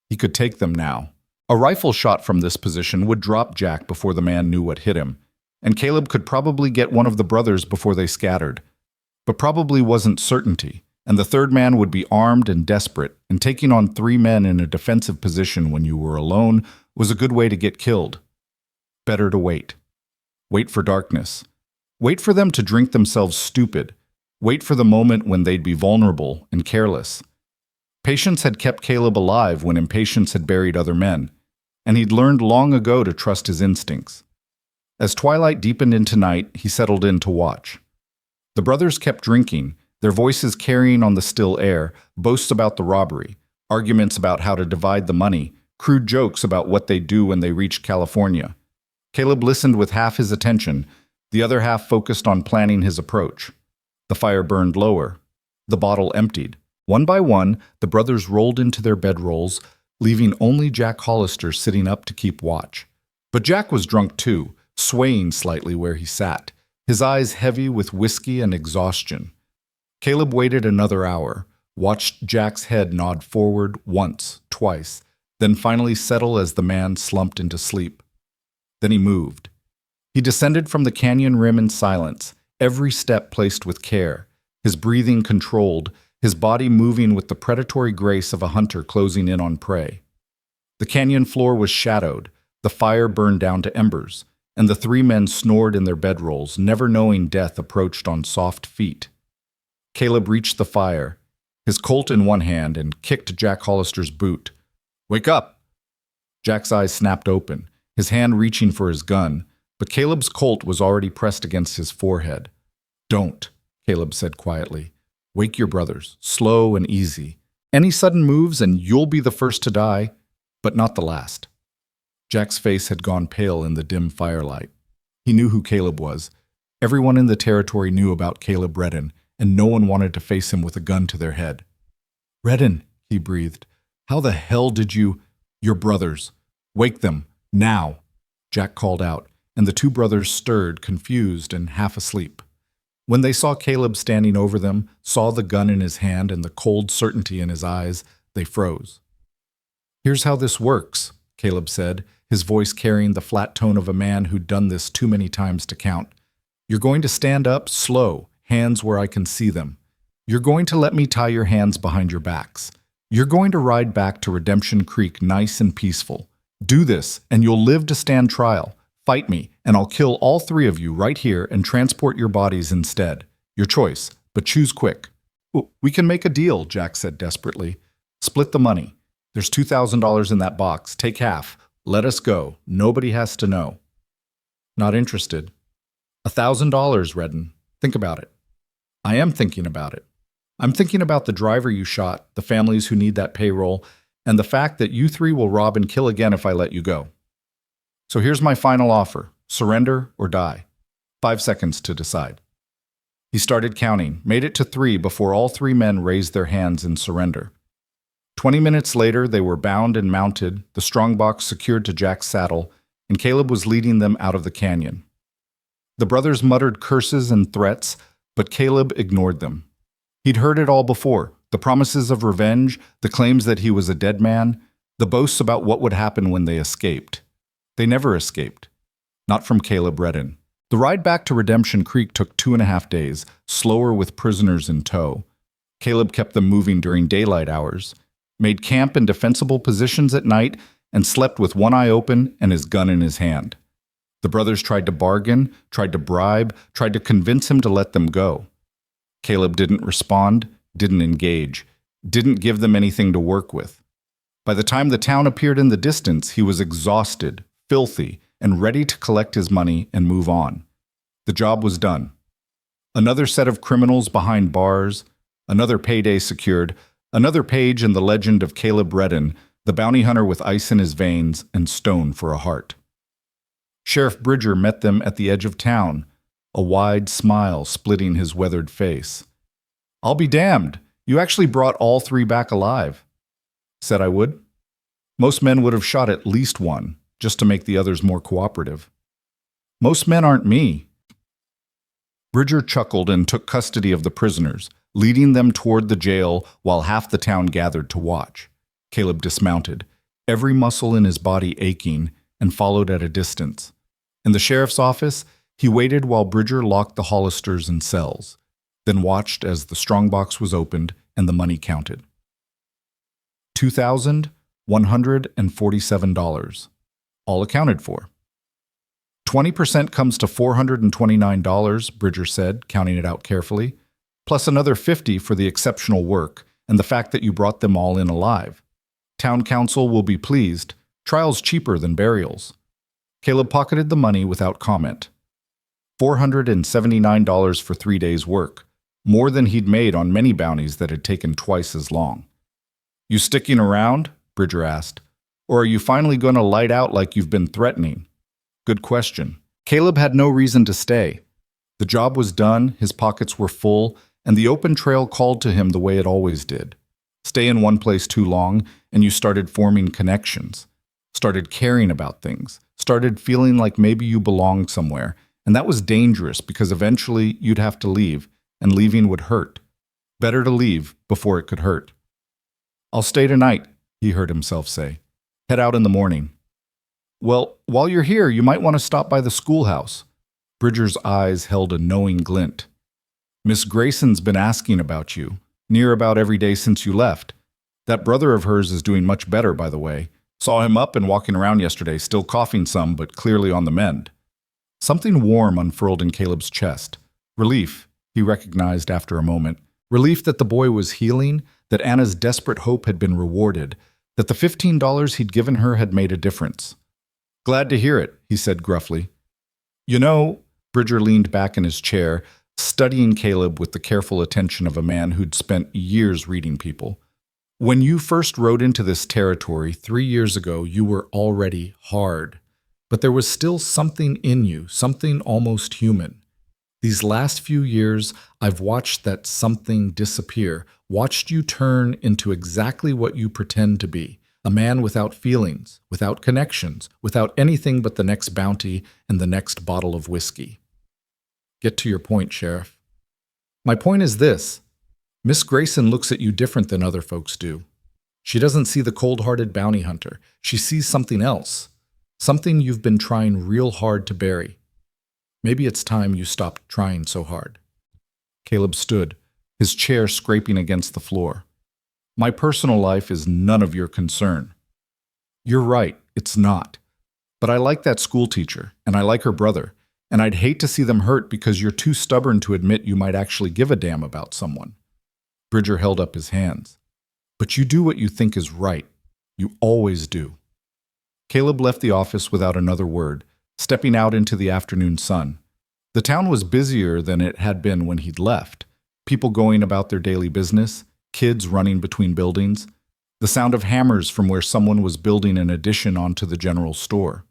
He could take them now. A rifle shot from this position would drop Jack before the man knew what hit him, and Caleb could probably get one of the brothers before they scattered. But probably wasn't certainty, and the third man would be armed and desperate, and taking on three men in a defensive position when you were alone was a good way to get killed. Better to wait. Wait for darkness. Wait for them to drink themselves stupid. Wait for the moment when they'd be vulnerable and careless. Patience had kept Caleb alive when impatience had buried other men, and he'd learned long ago to trust his instincts. As twilight deepened into night, he settled in to watch. The brothers kept drinking, their voices carrying on the still air, boasts about the robbery, arguments about how to divide the money, crude jokes about what they'd do when they reached California. Caleb listened with half his attention, the other half focused on planning his approach. The fire burned lower. The bottle emptied. One by one, the brothers rolled into their bedrolls, leaving only Jack Hollister sitting up to keep watch. But Jack was drunk too, swaying slightly where he sat, his eyes heavy with whiskey and exhaustion. Caleb waited another hour, watched Jack's head nod forward once, twice, then finally settle as the man slumped into sleep. Then he moved. He descended from the canyon rim in silence, every step placed with care, his breathing controlled, his body moving with the predatory grace of a hunter closing in on prey. The canyon floor was shadowed, the fire burned down to embers, and the three men snored in their bedrolls, never knowing death approached on soft feet. Caleb reached the fire, his Colt in one hand, and kicked Jack Hollister's boot. "Wake up!" Jack's eyes snapped open, his hand reaching for his gun, but Caleb's Colt was already pressed against his forehead. "Don't," Caleb said quietly. "Wake your brothers, slow and easy. Any sudden moves and you'll be the first to die, but not the last." Jack's face had gone pale in the dim firelight. He knew who Caleb was. Everyone in the territory knew about Caleb Redden, and no one wanted to face him with a gun to their head. "Redden," he breathed. "How the hell did you—" "Your brothers. Wake them, now," Jack called out, and the two brothers stirred, confused and half asleep. When they saw Caleb standing over them, saw the gun in his hand and the cold certainty in his eyes, they froze. "Here's how this works," Caleb said, his voice carrying the flat tone of a man who'd done this too many times to count. "You're going to stand up, slow, hands where I can see them. You're going to let me tie your hands behind your backs. You're going to ride back to Redemption Creek nice and peaceful. Do this, and you'll live to stand trial. Fight me, and I'll kill all three of you right here and transport your bodies instead. Your choice, but choose quick." "We can make a deal," Jack said desperately. "Split the money. There's $2,000 in that box. Take half. Let us go. Nobody has to know." "Not interested." $1,000, Redden. Think about it." "I am thinking about it. I'm thinking about the driver you shot, the families who need that payroll, and the fact that you three will rob and kill again if I let you go. So here's my final offer. Surrender or die. 5 seconds to decide." He started counting, made it to 3 before all three men raised their hands in surrender. 20 minutes later, they were bound and mounted, the strongbox secured to Jack's saddle, and Caleb was leading them out of the canyon. The brothers muttered curses and threats, but Caleb ignored them. He'd heard it all before, the promises of revenge, the claims that he was a dead man, the boasts about what would happen when they escaped. They never escaped. Not from Caleb Redden. The ride back to Redemption Creek took 2.5 days, slower with prisoners in tow. Caleb kept them moving during daylight hours, made camp in defensible positions at night, and slept with one eye open and his gun in his hand. The brothers tried to bargain, tried to bribe, tried to convince him to let them go. Caleb didn't respond, didn't engage, didn't give them anything to work with. By the time the town appeared in the distance, he was exhausted, filthy, and ready to collect his money and move on. The job was done. Another set of criminals behind bars, another payday secured, another page in the legend of Caleb Redden, the bounty hunter with ice in his veins and stone for a heart. Sheriff Bridger met them at the edge of town, a wide smile splitting his weathered face. "I'll be damned, you actually brought all three back alive." "Said I would." Most men would have shot at least one, just to make the others more cooperative. "Most men aren't me." Bridger chuckled and took custody of the prisoners, leading them toward the jail while half the town gathered to watch. Caleb dismounted, every muscle in his body aching, and followed at a distance. In the sheriff's office, he waited while Bridger locked the Hollisters in cells, then watched as the strongbox was opened and the money counted. $2,147, all accounted for. 20% comes to $429, Bridger said, counting it out carefully, plus another $50 for the exceptional work and the fact that you brought them all in alive. Town council will be pleased. Trial's cheaper than burials. Caleb pocketed the money without comment. $479 for 3 days' work, more than he'd made on many bounties that had taken twice as long. "You sticking around?" Bridger asked. "Or are you finally going to light out like you've been threatening?" Good question. Caleb had no reason to stay. The job was done, his pockets were full, and the open trail called to him the way it always did. Stay in one place too long, and you started forming connections, started caring about things, started feeling like maybe you belonged somewhere, and that was dangerous because eventually you'd have to leave, and leaving would hurt. Better to leave before it could hurt. "I'll stay tonight," he heard himself say. "Head out in the morning." "Well, while you're here, you might want to stop by the schoolhouse." Bridger's eyes held a knowing glint. "Miss Grayson's been asking about you, near about every day since you left. That brother of hers is doing much better, by the way. Saw him up and walking around yesterday, still coughing some, but clearly on the mend." Something warm unfurled in Caleb's chest. Relief, he recognized after a moment. Relief that the boy was healing, that Anna's desperate hope had been rewarded, that the $15 he'd given her had made a difference. "Glad to hear it," he said gruffly. "You know," Bridger leaned back in his chair, studying Caleb with the careful attention of a man who'd spent years reading people. "When you first rode into this territory 3 years ago, you were already hard. But there was still something in you, something almost human. These last few years, I've watched that something disappear, watched you turn into exactly what you pretend to be. A man without feelings, without connections, without anything but the next bounty and the next bottle of whiskey." "Get to your point, Sheriff." "My point is this. Miss Grayson looks at you different than other folks do. She doesn't see the cold-hearted bounty hunter. She sees something else, something you've been trying real hard to bury. Maybe it's time you stopped trying so hard." Caleb stood, his chair scraping against the floor. "My personal life is none of your concern." "You're right, it's not. But I like that schoolteacher, and I like her brother, and I'd hate to see them hurt because you're too stubborn to admit you might actually give a damn about someone." Bridger held up his hands. "But you do what you think is right. You always do." Caleb left the office without another word, stepping out into the afternoon sun. The town was busier than it had been when he'd left. People going about their daily business, kids running between buildings, the sound of hammers from where someone was building an addition onto the general store.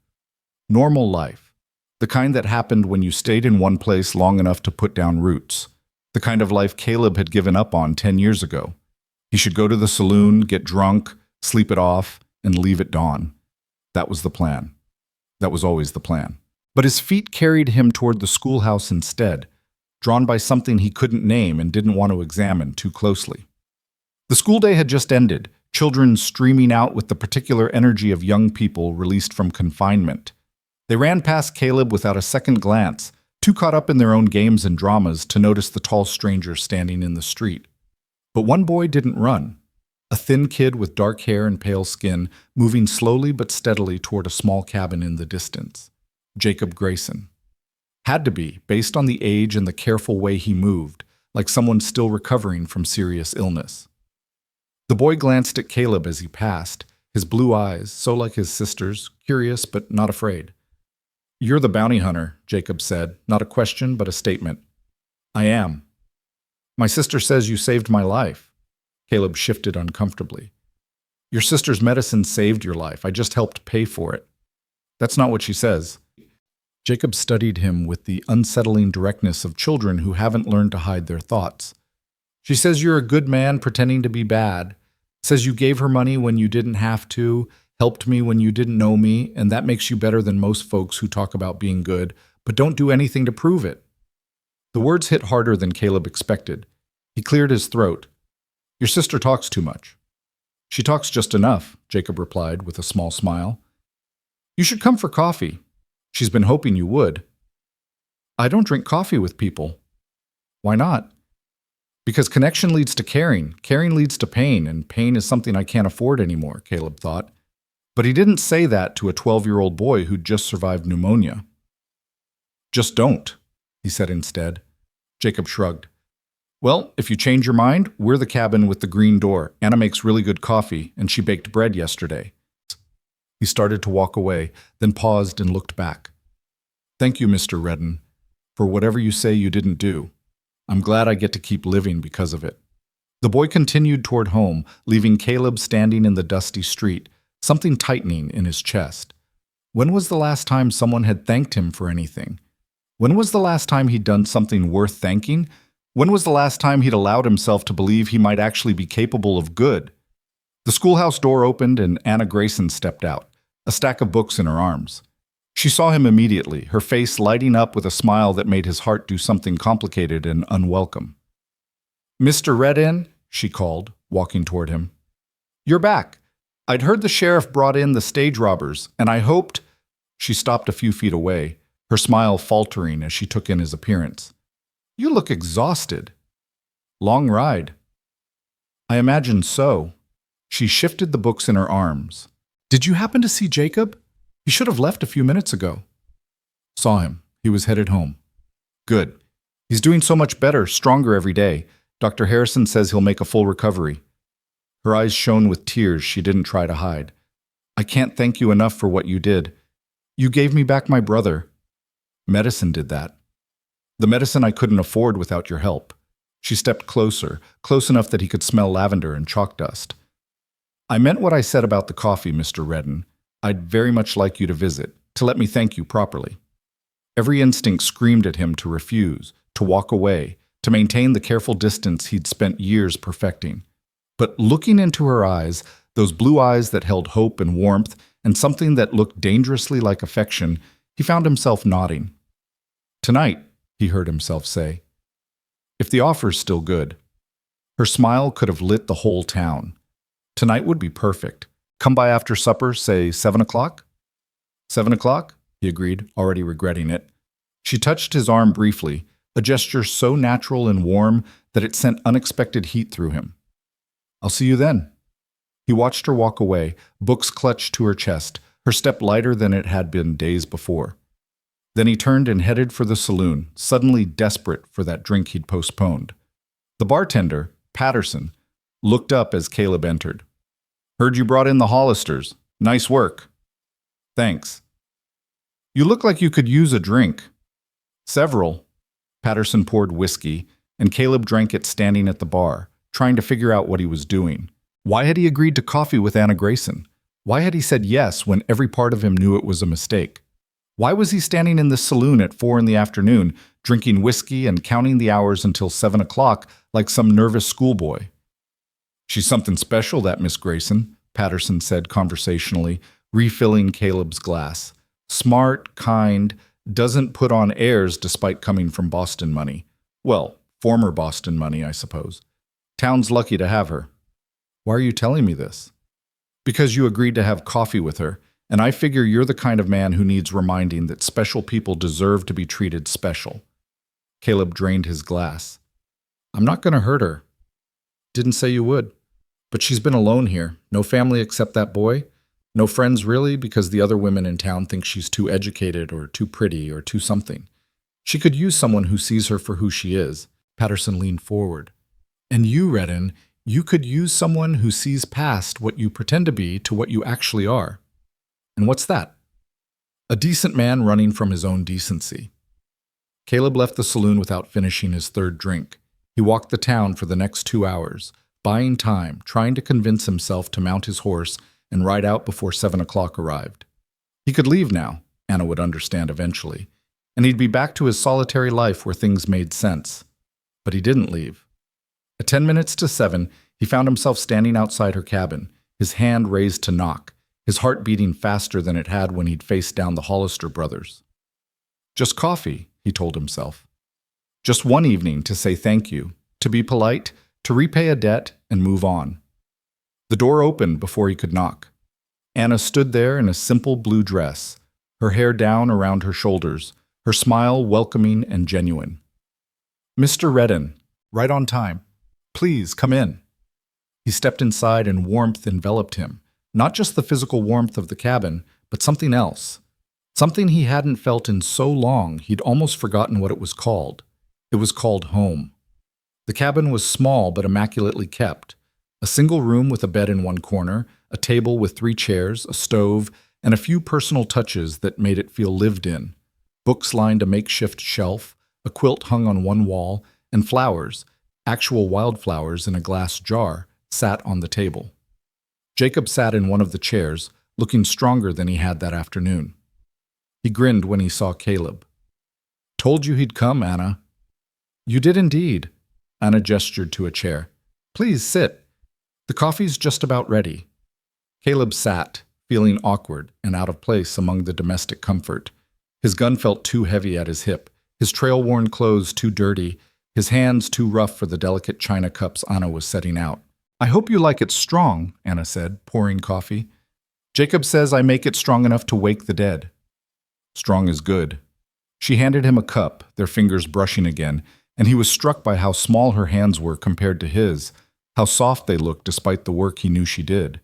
Normal life. The kind that happened when you stayed in one place long enough to put down roots. The kind of life Caleb had given up on 10 years ago. He should go to the saloon, get drunk, sleep it off, and leave at dawn. That was the plan. That was always the plan. But his feet carried him toward the schoolhouse instead, drawn by something he couldn't name and didn't want to examine too closely. The school day had just ended, children streaming out with the particular energy of young people released from confinement. They ran past Caleb without a second glance, too caught up in their own games and dramas to notice the tall stranger standing in the street. But one boy didn't run. A thin kid with dark hair and pale skin, moving slowly but steadily toward a small cabin in the distance. Jacob Grayson. Had to be, based on the age and the careful way he moved, like someone still recovering from serious illness. The boy glanced at Caleb as he passed, his blue eyes, so like his sister's, curious but not afraid. "You're the bounty hunter," Jacob said, not a question but a statement. "I am." "My sister says you saved my life." Caleb shifted uncomfortably. "Your sister's medicine saved your life. I just helped pay for it." "That's not what she says." Jacob studied him with the unsettling directness of children who haven't learned to hide their thoughts. She says you're a good man pretending to be bad, says you gave her money when you didn't have to, helped me when you didn't know me, and that makes you better than most folks who talk about being good, but don't do anything to prove it. The words hit harder than Caleb expected. He cleared his throat. Your sister talks too much. She talks just enough, Jacob replied with a small smile. You should come for coffee. She's been hoping you would. I don't drink coffee with people. Why not? Because connection leads to caring. Caring leads to pain, and pain is something I can't afford anymore, Caleb thought. But he didn't say that to a 12-year-old boy who'd just survived pneumonia. Just don't, he said instead. Jacob shrugged. Well, if you change your mind, we're the cabin with the green door. Anna makes really good coffee, and she baked bread yesterday. He started to walk away, then paused and looked back. Thank you, Mr. Redden, for whatever you say you didn't do. I'm glad I get to keep living because of it. The boy continued toward home, leaving Caleb standing in the dusty street, something tightening in his chest. When was the last time someone had thanked him for anything? When was the last time he'd done something worth thanking? When was the last time he'd allowed himself to believe he might actually be capable of good? The schoolhouse door opened and Anna Grayson stepped out, a stack of books in her arms. She saw him immediately, her face lighting up with a smile that made his heart do something complicated and unwelcome. Mr. Redden, she called, walking toward him. You're back. I'd heard the sheriff brought in the stage robbers, and I hoped— She stopped a few feet away, her smile faltering as she took in his appearance. You look exhausted. Long ride. I imagine so. She shifted the books in her arms. Did you happen to see Jacob? He should have left a few minutes ago. Saw him. He was headed home. Good. He's doing so much better, stronger every day. Dr. Harrison says he'll make a full recovery. Her eyes shone with tears she didn't try to hide. I can't thank you enough for what you did. You gave me back my brother. Medicine did that. The medicine I couldn't afford without your help. She stepped closer, close enough that he could smell lavender and chalk dust. I meant what I said about the coffee, Mr. Redden. I'd very much like you to visit, to let me thank you properly. Every instinct screamed at him to refuse, to walk away, to maintain the careful distance he'd spent years perfecting. But looking into her eyes, those blue eyes that held hope and warmth, and something that looked dangerously like affection, he found himself nodding. Tonight, he heard himself say. If the offer's still good. Her smile could have lit the whole town. Tonight would be perfect. Come by after supper, say 7 o'clock? 7 o'clock? He agreed, already regretting it. She touched his arm briefly, a gesture so natural and warm that it sent unexpected heat through him. I'll see you then. He watched her walk away, books clutched to her chest, her step lighter than it had been days before. Then he turned and headed for the saloon, suddenly desperate for that drink he'd postponed. The bartender, Patterson, looked up as Caleb entered. Heard you brought in the Hollisters. Nice work. Thanks. You look like you could use a drink. Several. Patterson poured whiskey, and Caleb drank it standing at the bar, trying to figure out what he was doing. Why had he agreed to coffee with Anna Grayson? Why had he said yes when every part of him knew it was a mistake? Why was he standing in the saloon at 4 p.m, drinking whiskey and counting the hours until 7 o'clock like some nervous schoolboy? She's something special, that Miss Grayson, Patterson said conversationally, refilling Caleb's glass. Smart, kind, doesn't put on airs despite coming from Boston money. Well, former Boston money, I suppose. Town's lucky to have her. Why are you telling me this? Because you agreed to have coffee with her, and I figure you're the kind of man who needs reminding that special people deserve to be treated special. Caleb drained his glass. I'm not going to hurt her. Didn't say you would. But she's been alone here. No family except that boy. No friends really, because the other women in town think she's too educated or too pretty or too something. She could use someone who sees her for who she is. Patterson leaned forward. And you, Redden, you could use someone who sees past what you pretend to be to what you actually are. And what's that? A decent man running from his own decency. Caleb left the saloon without finishing his third drink. He walked the town for the next 2 hours, buying time, trying to convince himself to mount his horse and ride out before 7 o'clock arrived. He could leave now, Anna would understand eventually, and he'd be back to his solitary life where things made sense. But he didn't leave. At 10 minutes to 7, he found himself standing outside her cabin, his hand raised to knock, his heart beating faster than it had when he'd faced down the Hollister brothers. Just coffee, he told himself. Just one evening to say thank you, to be polite, to repay a debt, and move on. The door opened before he could knock. Anna stood there in a simple blue dress, her hair down around her shoulders, her smile welcoming and genuine. "Mr. Redden, right on time. Please, come in." He stepped inside and warmth enveloped him, not just the physical warmth of the cabin, but something else. Something he hadn't felt in so long he'd almost forgotten what it was called. It was called home. The cabin was small but immaculately kept. A single room with a bed in one corner, a table with 3 chairs, a stove, and a few personal touches that made it feel lived in. Books lined a makeshift shelf, a quilt hung on one wall, and flowers, actual wildflowers in a glass jar, sat on the table. Jacob sat in one of the chairs, looking stronger than he had that afternoon. He grinned when he saw Caleb. "Told you he'd come, Anna." "You did indeed." Anna gestured to a chair. "Please sit. The coffee's just about ready." Caleb sat, feeling awkward and out of place among the domestic comfort. His gun felt too heavy at his hip, his trail-worn clothes too dirty, his hands too rough for the delicate china cups Anna was setting out. "I hope you like it strong," Anna said, pouring coffee. "Jacob says I make it strong enough to wake the dead." "Strong is good." She handed him a cup, their fingers brushing again, and he was struck by how small her hands were compared to his, how soft they looked despite the work he knew she did.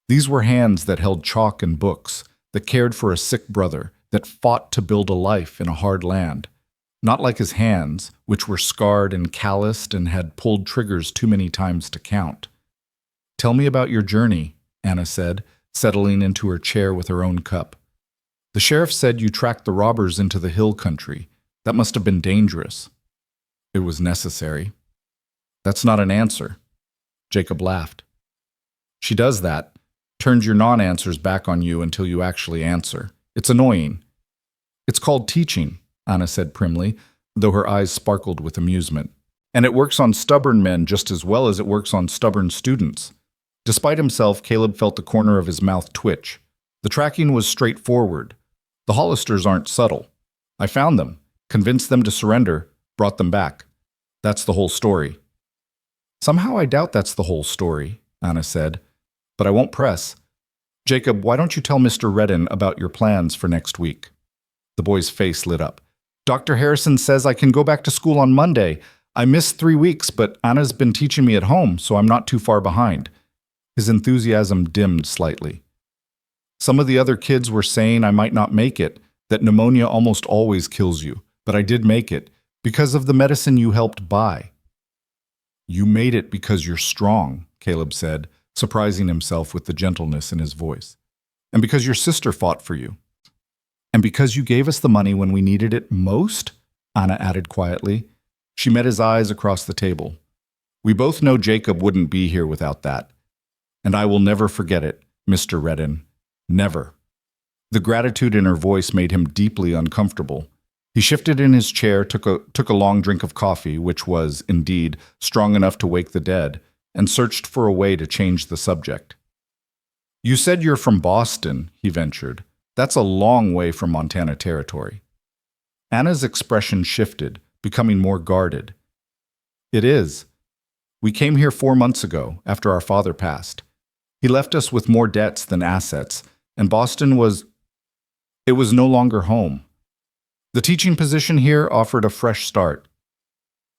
These were hands that held chalk and books, that cared for a sick brother, that fought to build a life in a hard land. Not like his hands, which were scarred and calloused and had pulled triggers too many times to count. "Tell me about your journey," Anna said, settling into her chair with her own cup. "The sheriff said you tracked the robbers into the hill country. That must have been dangerous." "It was necessary." "That's not an answer." Jacob laughed. "She does that, turns your non-answers back on you until you actually answer. It's annoying." "It's called teaching," Anna said primly, though her eyes sparkled with amusement. "And it works on stubborn men just as well as it works on stubborn students." Despite himself, Caleb felt the corner of his mouth twitch. The tracking was straightforward. The Hollisters aren't subtle. I found them, convinced them to surrender, brought them back. That's the whole story. "Somehow I doubt that's the whole story," Anna said, "but I won't press. Jacob, why don't you tell Mr. Redden about your plans for next week?" The boy's face lit up. "Dr. Harrison says I can go back to school on Monday. I missed 3 weeks, but Anna's been teaching me at home, so I'm not too far behind." His enthusiasm dimmed slightly. "Some of the other kids were saying I might not make it, that pneumonia almost always kills you, but I did make it, because of the medicine you helped buy." "You made it because you're strong," Caleb said, surprising himself with the gentleness in his voice. "And because your sister fought for you." "And because you gave us the money when we needed it most?" Anna added quietly. She met his eyes across the table. "We both know Jacob wouldn't be here without that. And I will never forget it, Mr. Redden. Never." The gratitude in her voice made him deeply uncomfortable. He shifted in his chair, took a long drink of coffee, which was, indeed, strong enough to wake the dead, and searched for a way to change the subject. "You said you're from Boston," he ventured. "That's a long way from Montana Territory." Anna's expression shifted, becoming more guarded. "It is. We came here 4 months ago, after our father passed. He left us with more debts than assets, and Boston was no longer home. The teaching position here offered a fresh start."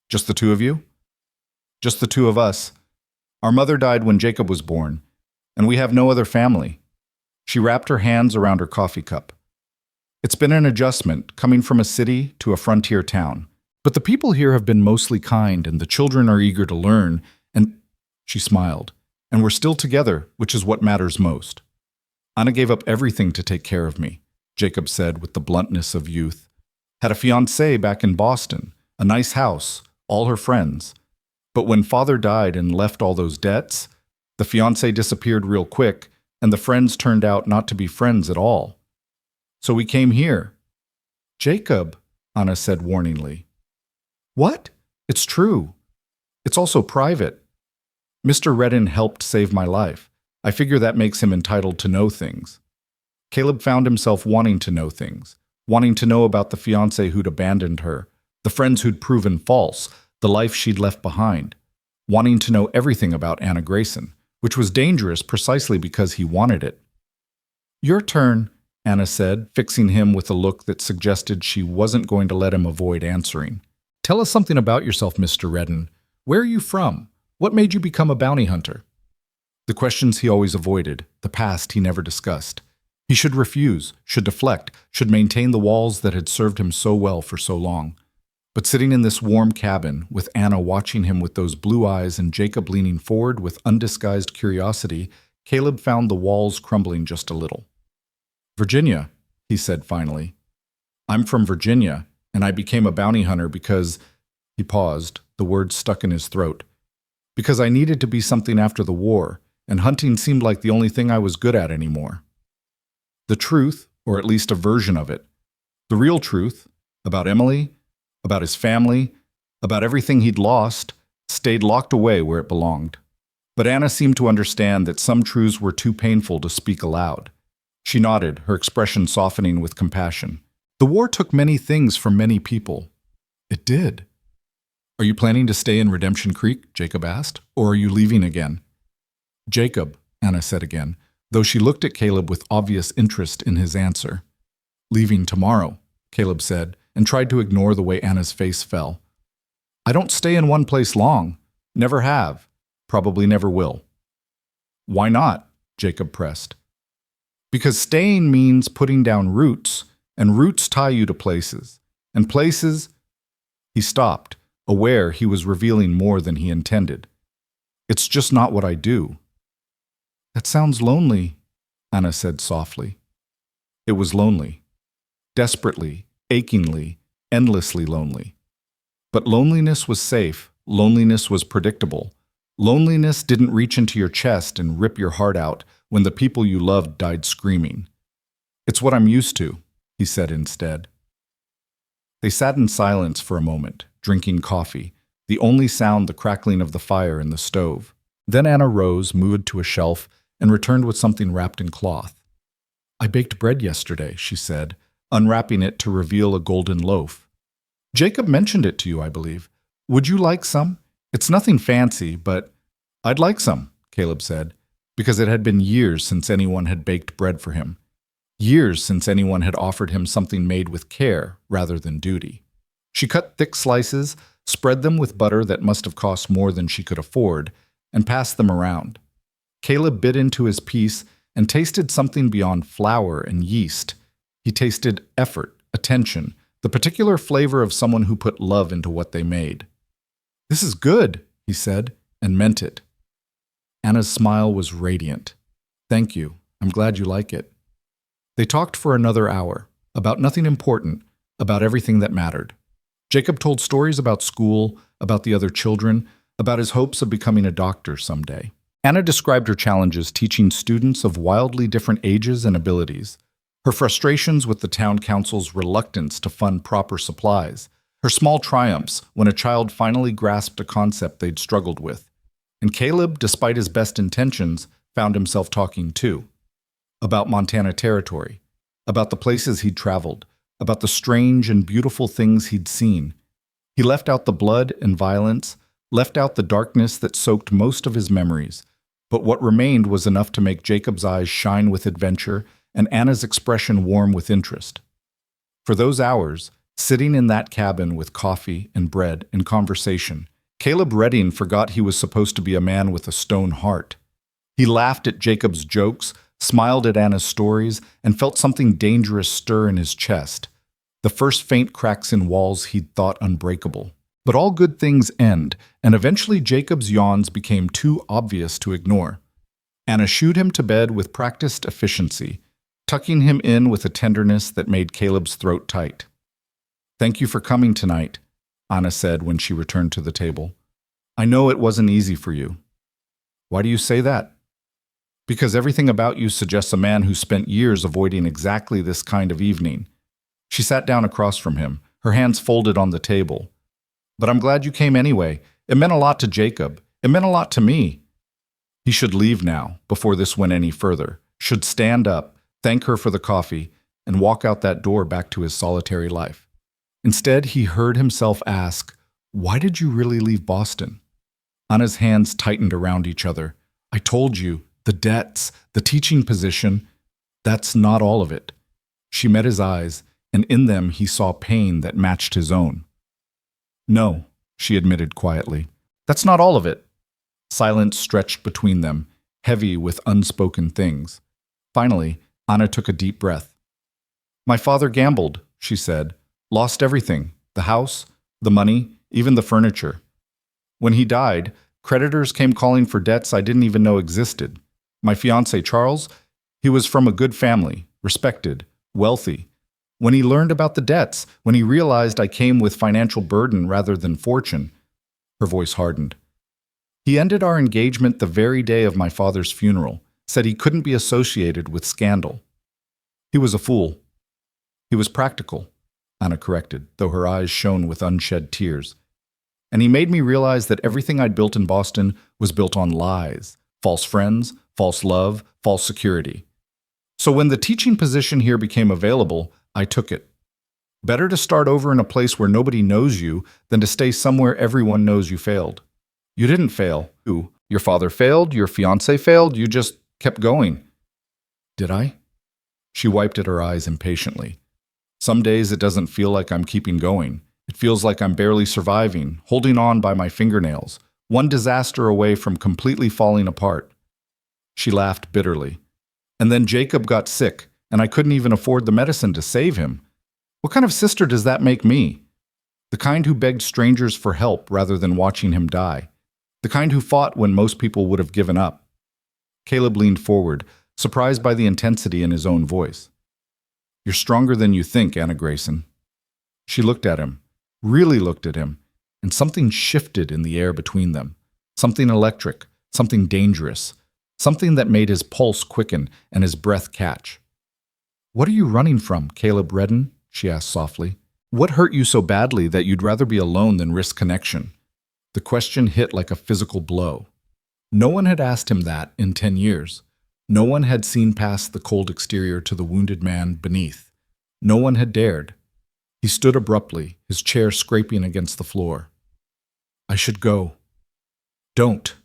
"Just the two of you?" "Just the two of us. Our mother died when Jacob was born, and we have no other family." She wrapped her hands around her coffee cup. "It's been an adjustment, coming from a city to a frontier town. But the people here have been mostly kind, and the children are eager to learn, and—" She smiled. "And we're still together, which is what matters most." "Anna gave up everything to take care of me," Jacob said with the bluntness of youth. "Had a fiancé back in Boston, a nice house, all her friends. But when father died and left all those debts, the fiancé disappeared real quick, and the friends turned out not to be friends at all. So we came here." "Jacob," Anna said warningly. "What? It's true. It's also private. Mr. Redden helped save my life. I figure that makes him entitled to know things." Caleb found himself wanting to know things, wanting to know about the fiancé who'd abandoned her, the friends who'd proven false, the life she'd left behind, wanting to know everything about Anna Grayson, which was dangerous precisely because he wanted it. "Your turn," Anna said, fixing him with a look that suggested she wasn't going to let him avoid answering. "Tell us something about yourself, Mr. Redden. Where are you from? What made you become a bounty hunter?" The questions he always avoided, the past he never discussed. He should refuse, should deflect, should maintain the walls that had served him so well for so long. But sitting in this warm cabin, with Anna watching him with those blue eyes and Jacob leaning forward with undisguised curiosity, Caleb found the walls crumbling just a little. "Virginia," he said finally. "I'm from Virginia, and I became a bounty hunter because—" He paused, the words stuck in his throat. "Because I needed to be something after the war, and hunting seemed like the only thing I was good at anymore." The truth, or at least a version of it, the real truth, about Emily, about his family, about everything he'd lost, stayed locked away where it belonged. But Anna seemed to understand that some truths were too painful to speak aloud. She nodded, her expression softening with compassion. "The war took many things from many people." "It did." "Are you planning to stay in Redemption Creek?" Jacob asked. "Or are you leaving again?" "Jacob," Anna said again, though she looked at Caleb with obvious interest in his answer. "Leaving tomorrow," Caleb said, and tried to ignore the way Anna's face fell. "I don't stay in one place long. Never have. Probably never will." "Why not?" Jacob pressed. "Because staying means putting down roots, and roots tie you to places. And places—" He stopped, aware he was revealing more than he intended. "It's just not what I do." "That sounds lonely," Anna said softly. It was lonely. Desperately, achingly, endlessly lonely. But loneliness was safe. Loneliness was predictable. Loneliness didn't reach into your chest and rip your heart out when the people you loved died screaming. "It's what I'm used to," he said instead. They sat in silence for a moment, drinking coffee, the only sound the crackling of the fire in the stove. Then Anna rose, moved to a shelf, and returned with something wrapped in cloth. "I baked bread yesterday," she said, unwrapping it to reveal a golden loaf. "Jacob mentioned it to you, I believe. Would you like some? It's nothing fancy, but—" "I'd like some," Caleb said, because it had been years since anyone had baked bread for him. Years since anyone had offered him something made with care rather than duty. She cut thick slices, spread them with butter that must have cost more than she could afford, and passed them around. Caleb bit into his piece and tasted something beyond flour and yeast. He tasted effort, attention, the particular flavor of someone who put love into what they made. "This is good," he said, and meant it. Anna's smile was radiant. "Thank you. I'm glad you like it." They talked for another hour, about nothing important, about everything that mattered. Jacob told stories about school, about the other children, about his hopes of becoming a doctor someday. Anna described her challenges teaching students of wildly different ages and abilities, her frustrations with the town council's reluctance to fund proper supplies, her small triumphs when a child finally grasped a concept they'd struggled with. And Caleb, despite his best intentions, found himself talking too. About Montana Territory, about the places he'd traveled, about the strange and beautiful things he'd seen. He left out the blood and violence, left out the darkness that soaked most of his memories, but what remained was enough to make Jacob's eyes shine with adventure and Anna's expression warm with interest. For those hours, sitting in that cabin with coffee and bread and conversation, Caleb Redding forgot he was supposed to be a man with a stone heart. He laughed at Jacob's jokes, smiled at Anna's stories, and felt something dangerous stir in his chest, the first faint cracks in walls he'd thought unbreakable. But all good things end, and eventually Jacob's yawns became too obvious to ignore. Anna shooed him to bed with practiced efficiency, tucking him in with a tenderness that made Caleb's throat tight. "Thank you for coming tonight," Anna said when she returned to the table. "I know it wasn't easy for you." "Why do you say that?" Because everything about you suggests a man who spent years avoiding exactly this kind of evening. She sat down across from him, her hands folded on the table. But I'm glad you came anyway. It meant a lot to Jacob. It meant a lot to me. He should leave now, before this went any further, should stand up, thank her for the coffee, and walk out that door back to his solitary life. Instead, he heard himself ask, "Why did you really leave Boston?" Anna's hands tightened around each other. "I told you, the debts, the teaching position, that's not all of it." She met his eyes, and in them he saw pain that matched his own. "No," she admitted quietly, "that's not all of it." Silence stretched between them, heavy with unspoken things. Finally, Anna took a deep breath. "My father gambled," she said, "lost everything, the house, the money, even the furniture. When he died, creditors came calling for debts I didn't even know existed. My fiancé, Charles, he was from a good family, respected, wealthy. When he learned about the debts, when he realized I came with financial burden rather than fortune," her voice hardened. "He ended our engagement the very day of my father's funeral, said he couldn't be associated with scandal. He was a fool. He was practical," Anna corrected, though her eyes shone with unshed tears. "And he made me realize that everything I'd built in Boston was built on lies, false friends, false love, false security. So when the teaching position here became available, I took it. Better to start over in a place where nobody knows you than to stay somewhere everyone knows you failed. You didn't fail. Your father failed, your fiancé failed, you just kept going." "Did I?" She wiped at her eyes impatiently. "Some days it doesn't feel like I'm keeping going. It feels like I'm barely surviving, holding on by my fingernails, one disaster away from completely falling apart." She laughed bitterly. "And then Jacob got sick, and I couldn't even afford the medicine to save him. What kind of sister does that make me? The kind who begged strangers for help rather than watching him die. The kind who fought when most people would have given up." Caleb leaned forward, surprised by the intensity in his own voice. "You're stronger than you think, Anna Grayson." She looked at him, really looked at him, and something shifted in the air between them. Something electric, something dangerous, something that made his pulse quicken and his breath catch. "What are you running from, Caleb Redden?" she asked softly. "What hurt you so badly that you'd rather be alone than risk connection?" The question hit like a physical blow. No one had asked him that in 10 years. No one had seen past the cold exterior to the wounded man beneath. No one had dared. He stood abruptly, his chair scraping against the floor. "I should go." "Don't."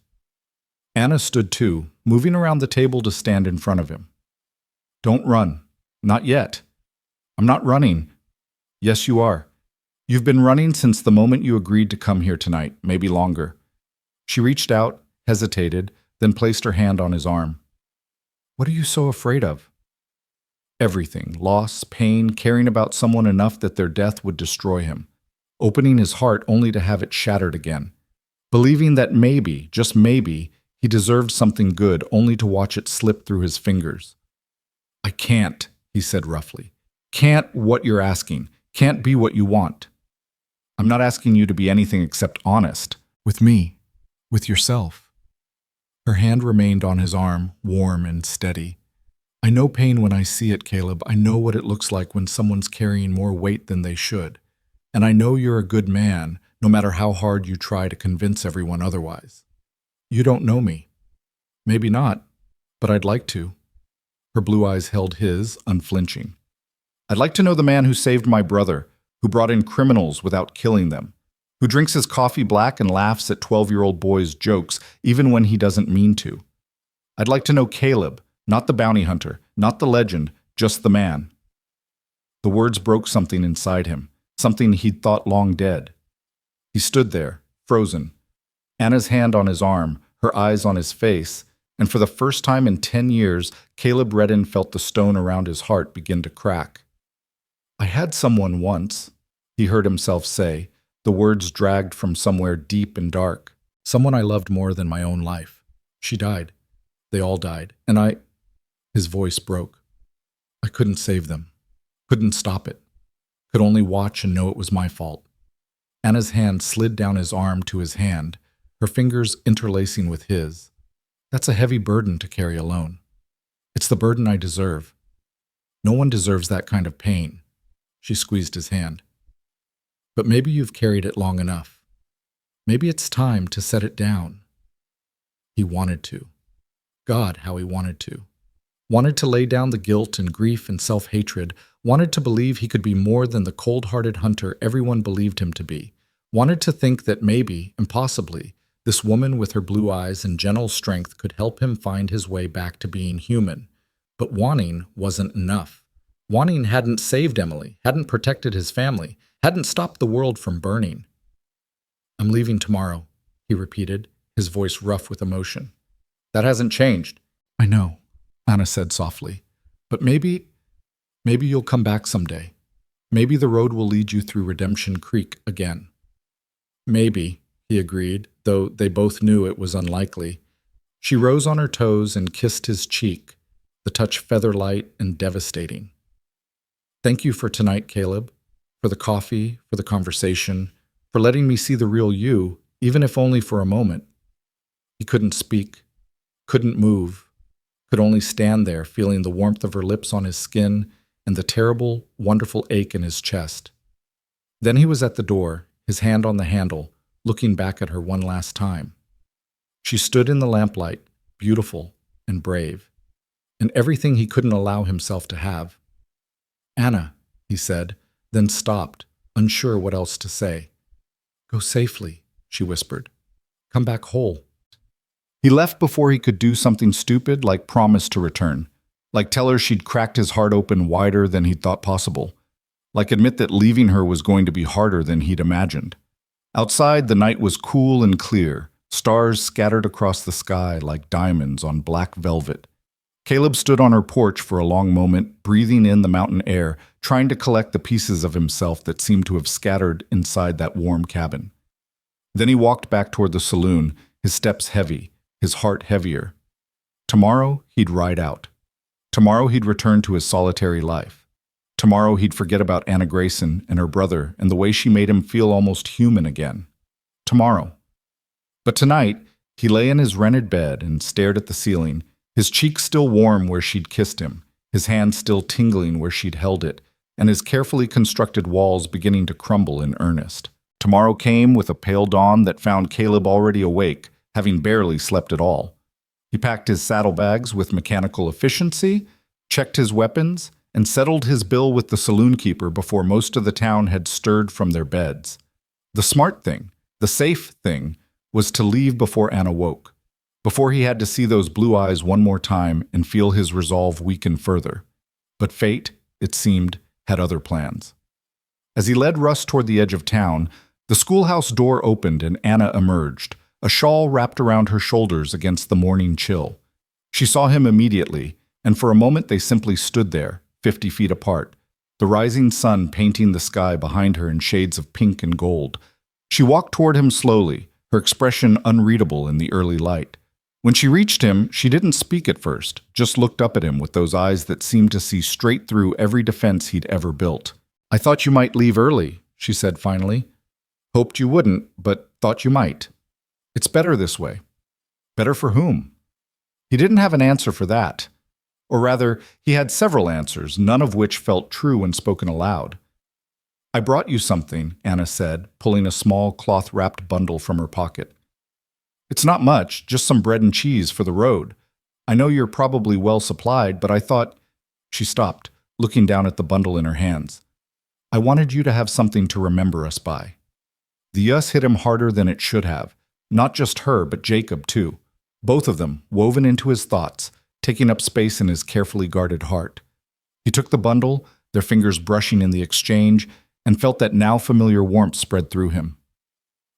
Anna stood too, moving around the table to stand in front of him. "Don't run. Not yet." "I'm not running." "Yes, you are. You've been running since the moment you agreed to come here tonight, maybe longer." She reached out, hesitated, then placed her hand on his arm. "What are you so afraid of?" "Everything. Loss, pain, caring about someone enough that their death would destroy him. Opening his heart only to have it shattered again. Believing that maybe, just maybe, he deserved something good only to watch it slip through his fingers." "I can't," he said roughly. "Can't what you're asking. Can't be what you want." "I'm not asking you to be anything except honest. With me. With yourself." Her hand remained on his arm, warm and steady. "I know pain when I see it, Caleb. I know what it looks like when someone's carrying more weight than they should. And I know you're a good man, no matter how hard you try to convince everyone otherwise. You don't know me. Maybe not, but I'd like to." Her blue eyes held his, unflinching. "I'd like to know the man who saved my brother, who brought in criminals without killing them, who drinks his coffee black and laughs at 12-year-old boys' jokes even when he doesn't mean to. I'd like to know Caleb, not the bounty hunter, not the legend, just the man." The words broke something inside him, something he'd thought long dead. He stood there, frozen, Anna's hand on his arm, her eyes on his face, and for the first time in 10 years, Caleb Redden felt the stone around his heart begin to crack. "I had someone once," he heard himself say, the words dragged from somewhere deep and dark. "Someone I loved more than my own life. She died. They all died. And I—" His voice broke. "I couldn't save them. Couldn't stop it. Could only watch and know it was my fault." Anna's hand slid down his arm to his hand, her fingers interlacing with his. That's a heavy burden to carry alone. It's the burden I deserve. No one deserves that kind of pain. She squeezed his hand. But maybe you've carried it long enough. Maybe it's time to set it down. He wanted to. God, how he wanted to. Wanted to lay down the guilt and grief and self-hatred, wanted to believe he could be more than the cold-hearted hunter everyone believed him to be, wanted to think that maybe, impossibly, this woman with her blue eyes and gentle strength could help him find his way back to being human. But wanting wasn't enough. Wanting hadn't saved Emily, hadn't protected his family, hadn't stopped the world from burning. I'm leaving tomorrow, he repeated, his voice rough with emotion. That hasn't changed. I know, Anna said softly. But maybe you'll come back someday. Maybe the road will lead you through Redemption Creek again. Maybe, he agreed, though they both knew it was unlikely. She rose on her toes and kissed his cheek, the touch feather-light and devastating. Thank you for tonight, Caleb, for the coffee, for the conversation, for letting me see the real you, even if only for a moment. He couldn't speak, couldn't move, could only stand there feeling the warmth of her lips on his skin and the terrible, wonderful ache in his chest. Then he was at the door, his hand on the handle, looking back at her one last time. She stood in the lamplight, beautiful and brave, and everything he couldn't allow himself to have. Anna, he said, then stopped, unsure what else to say. Go safely, she whispered. Come back whole. He left before he could do something stupid like promise to return, like tell her she'd cracked his heart open wider than he'd thought possible, like admit that leaving her was going to be harder than he'd imagined. Outside, the night was cool and clear, stars scattered across the sky like diamonds on black velvet. Caleb stood on her porch for a long moment, breathing in the mountain air, trying to collect the pieces of himself that seemed to have scattered inside that warm cabin. Then he walked back toward the saloon, his steps heavy, his heart heavier. Tomorrow, he'd ride out. Tomorrow, he'd return to his solitary life. Tomorrow, he'd forget about Anna Grayson and her brother and the way she made him feel almost human again. Tomorrow. But tonight, he lay in his rented bed and stared at the ceiling, his cheek still warm where she'd kissed him, his hand still tingling where she'd held it, and his carefully constructed walls beginning to crumble in earnest. Tomorrow came with a pale dawn that found Caleb already awake, having barely slept at all. He packed his saddlebags with mechanical efficiency, checked his weapons, and settled his bill with the saloon keeper before most of the town had stirred from their beds. The smart thing, the safe thing, was to leave before Anna woke, before he had to see those blue eyes one more time and feel his resolve weaken further. But fate, it seemed, had other plans. As he led Russ toward the edge of town, the schoolhouse door opened and Anna emerged, a shawl wrapped around her shoulders against the morning chill. She saw him immediately, and for a moment they simply stood there, 50 feet apart, the rising sun painting the sky behind her in shades of pink and gold. She walked toward him slowly, her expression unreadable in the early light. When she reached him, she didn't speak at first, just looked up at him with those eyes that seemed to see straight through every defense he'd ever built. I thought you might leave early, she said finally. Hoped you wouldn't, but thought you might. It's better this way. Better for whom? He didn't have an answer for that. Or rather, he had several answers, none of which felt true when spoken aloud. I brought you something, Anna said, pulling a small cloth-wrapped bundle from her pocket. It's not much, just some bread and cheese for the road. I know you're probably well supplied, but I thought... She stopped, looking down at the bundle in her hands. I wanted you to have something to remember us by. The yes hit him harder than it should have. Not just her, but Jacob, too. Both of them, woven into his thoughts, taking up space in his carefully guarded heart. He took the bundle, their fingers brushing in the exchange, and felt that now familiar warmth spread through him.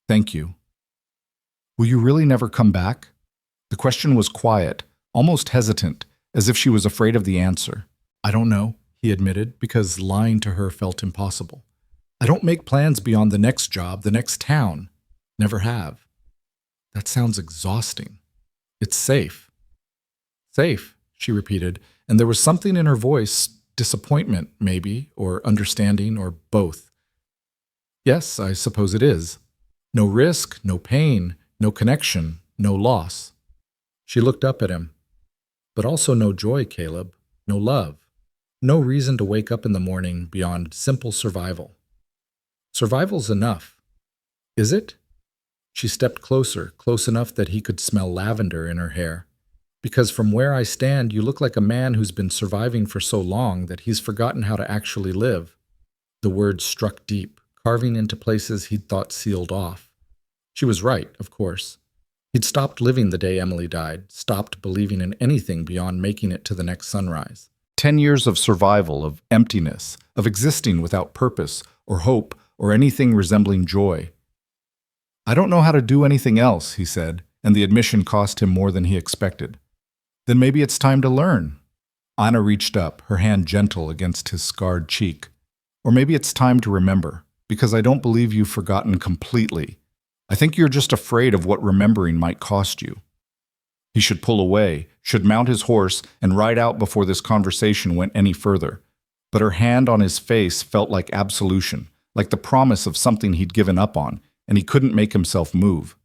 Thank you. Will you really never come back? The question was quiet, almost hesitant, as if she was afraid of the answer. I don't know, he admitted, because lying to her felt impossible. I don't make plans beyond the next job, the next town. Never have. That sounds exhausting. It's safe. Safe, she repeated, and there was something in her voice, disappointment, maybe, or understanding, or both. Yes, I suppose it is. No risk, no pain, no connection, no loss. She looked up at him. But also no joy, Caleb. No love. No reason to wake up in the morning beyond simple survival. Survival's enough. Is it? She stepped closer, close enough that he could smell lavender in her hair. Because from where I stand, you look like a man who's been surviving for so long that he's forgotten how to actually live. The words struck deep, carving into places he'd thought sealed off. She was right, of course. He'd stopped living the day Emily died, stopped believing in anything beyond making it to the next sunrise. 10 years of survival, of emptiness, of existing without purpose or hope or anything resembling joy. I don't know how to do anything else, he said, and the admission cost him more than he expected. Then maybe it's time to learn. Anna reached up, her hand gentle against his scarred cheek. Or maybe it's time to remember, because I don't believe you've forgotten completely. I think you're just afraid of what remembering might cost you. He should pull away, should mount his horse, and ride out before this conversation went any further. But her hand on his face felt like absolution, like the promise of something he'd given up on, and he couldn't make himself move.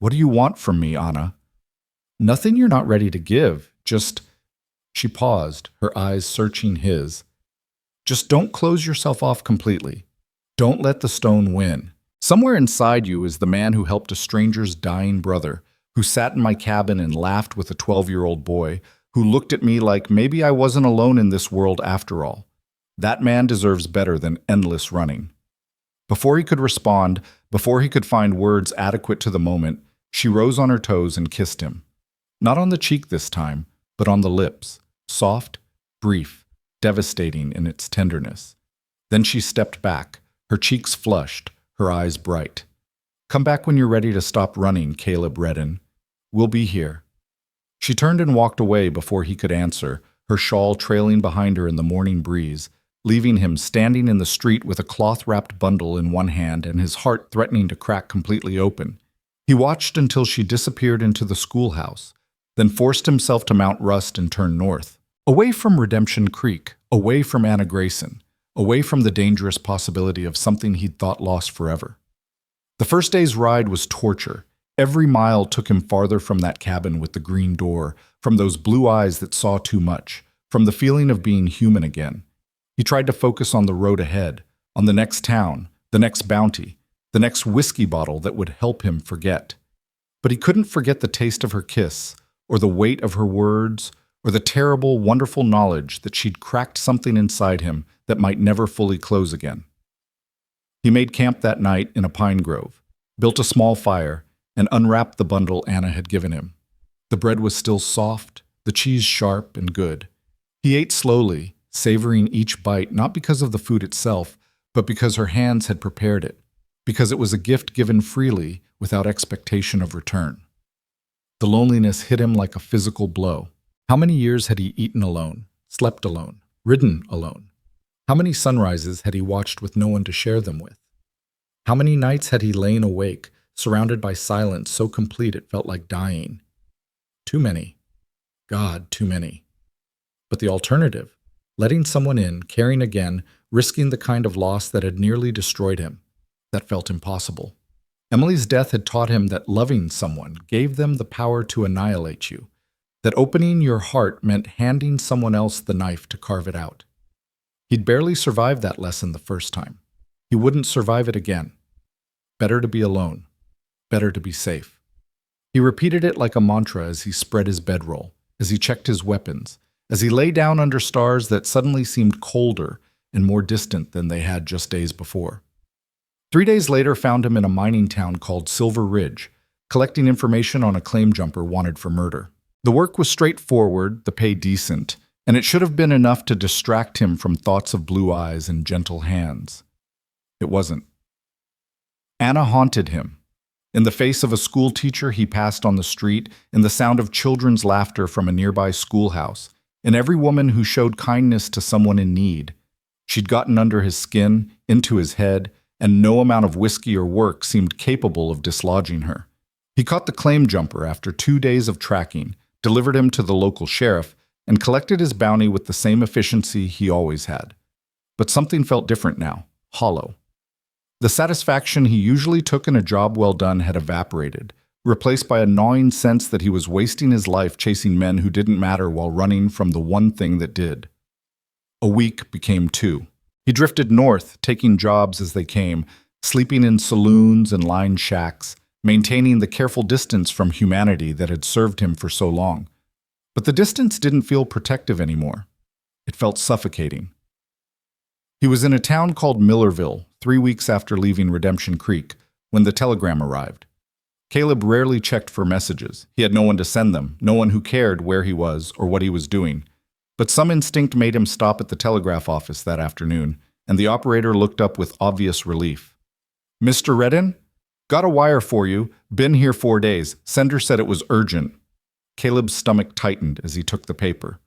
What do you want from me, Anna? Nothing you're not ready to give, just... She paused, her eyes searching his. Just don't close yourself off completely. Don't let the stone win. Somewhere inside you is the man who helped a stranger's dying brother, who sat in my cabin and laughed with a 12-year-old boy, who looked at me like maybe I wasn't alone in this world after all. That man deserves better than endless running. Before he could respond, before he could find words adequate to the moment, she rose on her toes and kissed him. Not on the cheek this time, but on the lips, soft, brief, devastating in its tenderness. Then she stepped back, her cheeks flushed, her eyes bright. Come back when you're ready to stop running, Caleb Redden. We'll be here. She turned and walked away before he could answer, her shawl trailing behind her in the morning breeze, leaving him standing in the street with a cloth-wrapped bundle in one hand and his heart threatening to crack completely open. He watched until she disappeared into the schoolhouse, then forced himself to mount Rust and turn north. Away from Redemption Creek, away from Anna Grayson, away from the dangerous possibility of something he'd thought lost forever. The first day's ride was torture. Every mile took him farther from that cabin with the green door, from those blue eyes that saw too much, from the feeling of being human again. He tried to focus on the road ahead, on the next town, the next bounty, the next whiskey bottle that would help him forget. But he couldn't forget the taste of her kiss, or the weight of her words, or the terrible, wonderful knowledge that she'd cracked something inside him that might never fully close again. He made camp that night in a pine grove, built a small fire, and unwrapped the bundle Anna had given him. The bread was still soft, the cheese sharp and good. He ate slowly, savoring each bite not because of the food itself, but because her hands had prepared it, because it was a gift given freely without expectation of return. The loneliness hit him like a physical blow. How many years had he eaten alone, slept alone, ridden alone? How many sunrises had he watched with no one to share them with? How many nights had he lain awake, surrounded by silence so complete it felt like dying? Too many. God, too many. But the alternative, letting someone in, caring again, risking the kind of loss that had nearly destroyed him, that felt impossible. Emily's death had taught him that loving someone gave them the power to annihilate you, that opening your heart meant handing someone else the knife to carve it out. He'd barely survived that lesson the first time. He wouldn't survive it again. Better to be alone. Better to be safe. He repeated it like a mantra as he spread his bedroll, as he checked his weapons, as he lay down under stars that suddenly seemed colder and more distant than they had just days before. 3 days later found him in a mining town called Silver Ridge, collecting information on a claim jumper wanted for murder. The work was straightforward, the pay decent, and it should have been enough to distract him from thoughts of blue eyes and gentle hands. It wasn't. Anna haunted him. In the face of a school teacher he passed on the street, in the sound of children's laughter from a nearby schoolhouse, in every woman who showed kindness to someone in need. She'd gotten under his skin, into his head, and no amount of whiskey or work seemed capable of dislodging her. He caught the claim jumper after 2 days of tracking, delivered him to the local sheriff, and collected his bounty with the same efficiency he always had. But something felt different now, hollow. The satisfaction he usually took in a job well done had evaporated, replaced by a gnawing sense that he was wasting his life chasing men who didn't matter while running from the one thing that did. A week became 2. He drifted north, taking jobs as they came, sleeping in saloons and lined shacks, maintaining the careful distance from humanity that had served him for so long. But the distance didn't feel protective anymore. It felt suffocating. He was in a town called Millerville 3 weeks after leaving Redemption Creek, when the telegram arrived. Caleb rarely checked for messages. He had no one to send them, no one who cared where he was or what he was doing. But some instinct made him stop at the telegraph office that afternoon, and the operator looked up with obvious relief. "Mr. Redden? Got a wire for you. Been here 4 days. Sender said it was urgent." Caleb's stomach tightened as he took the paper.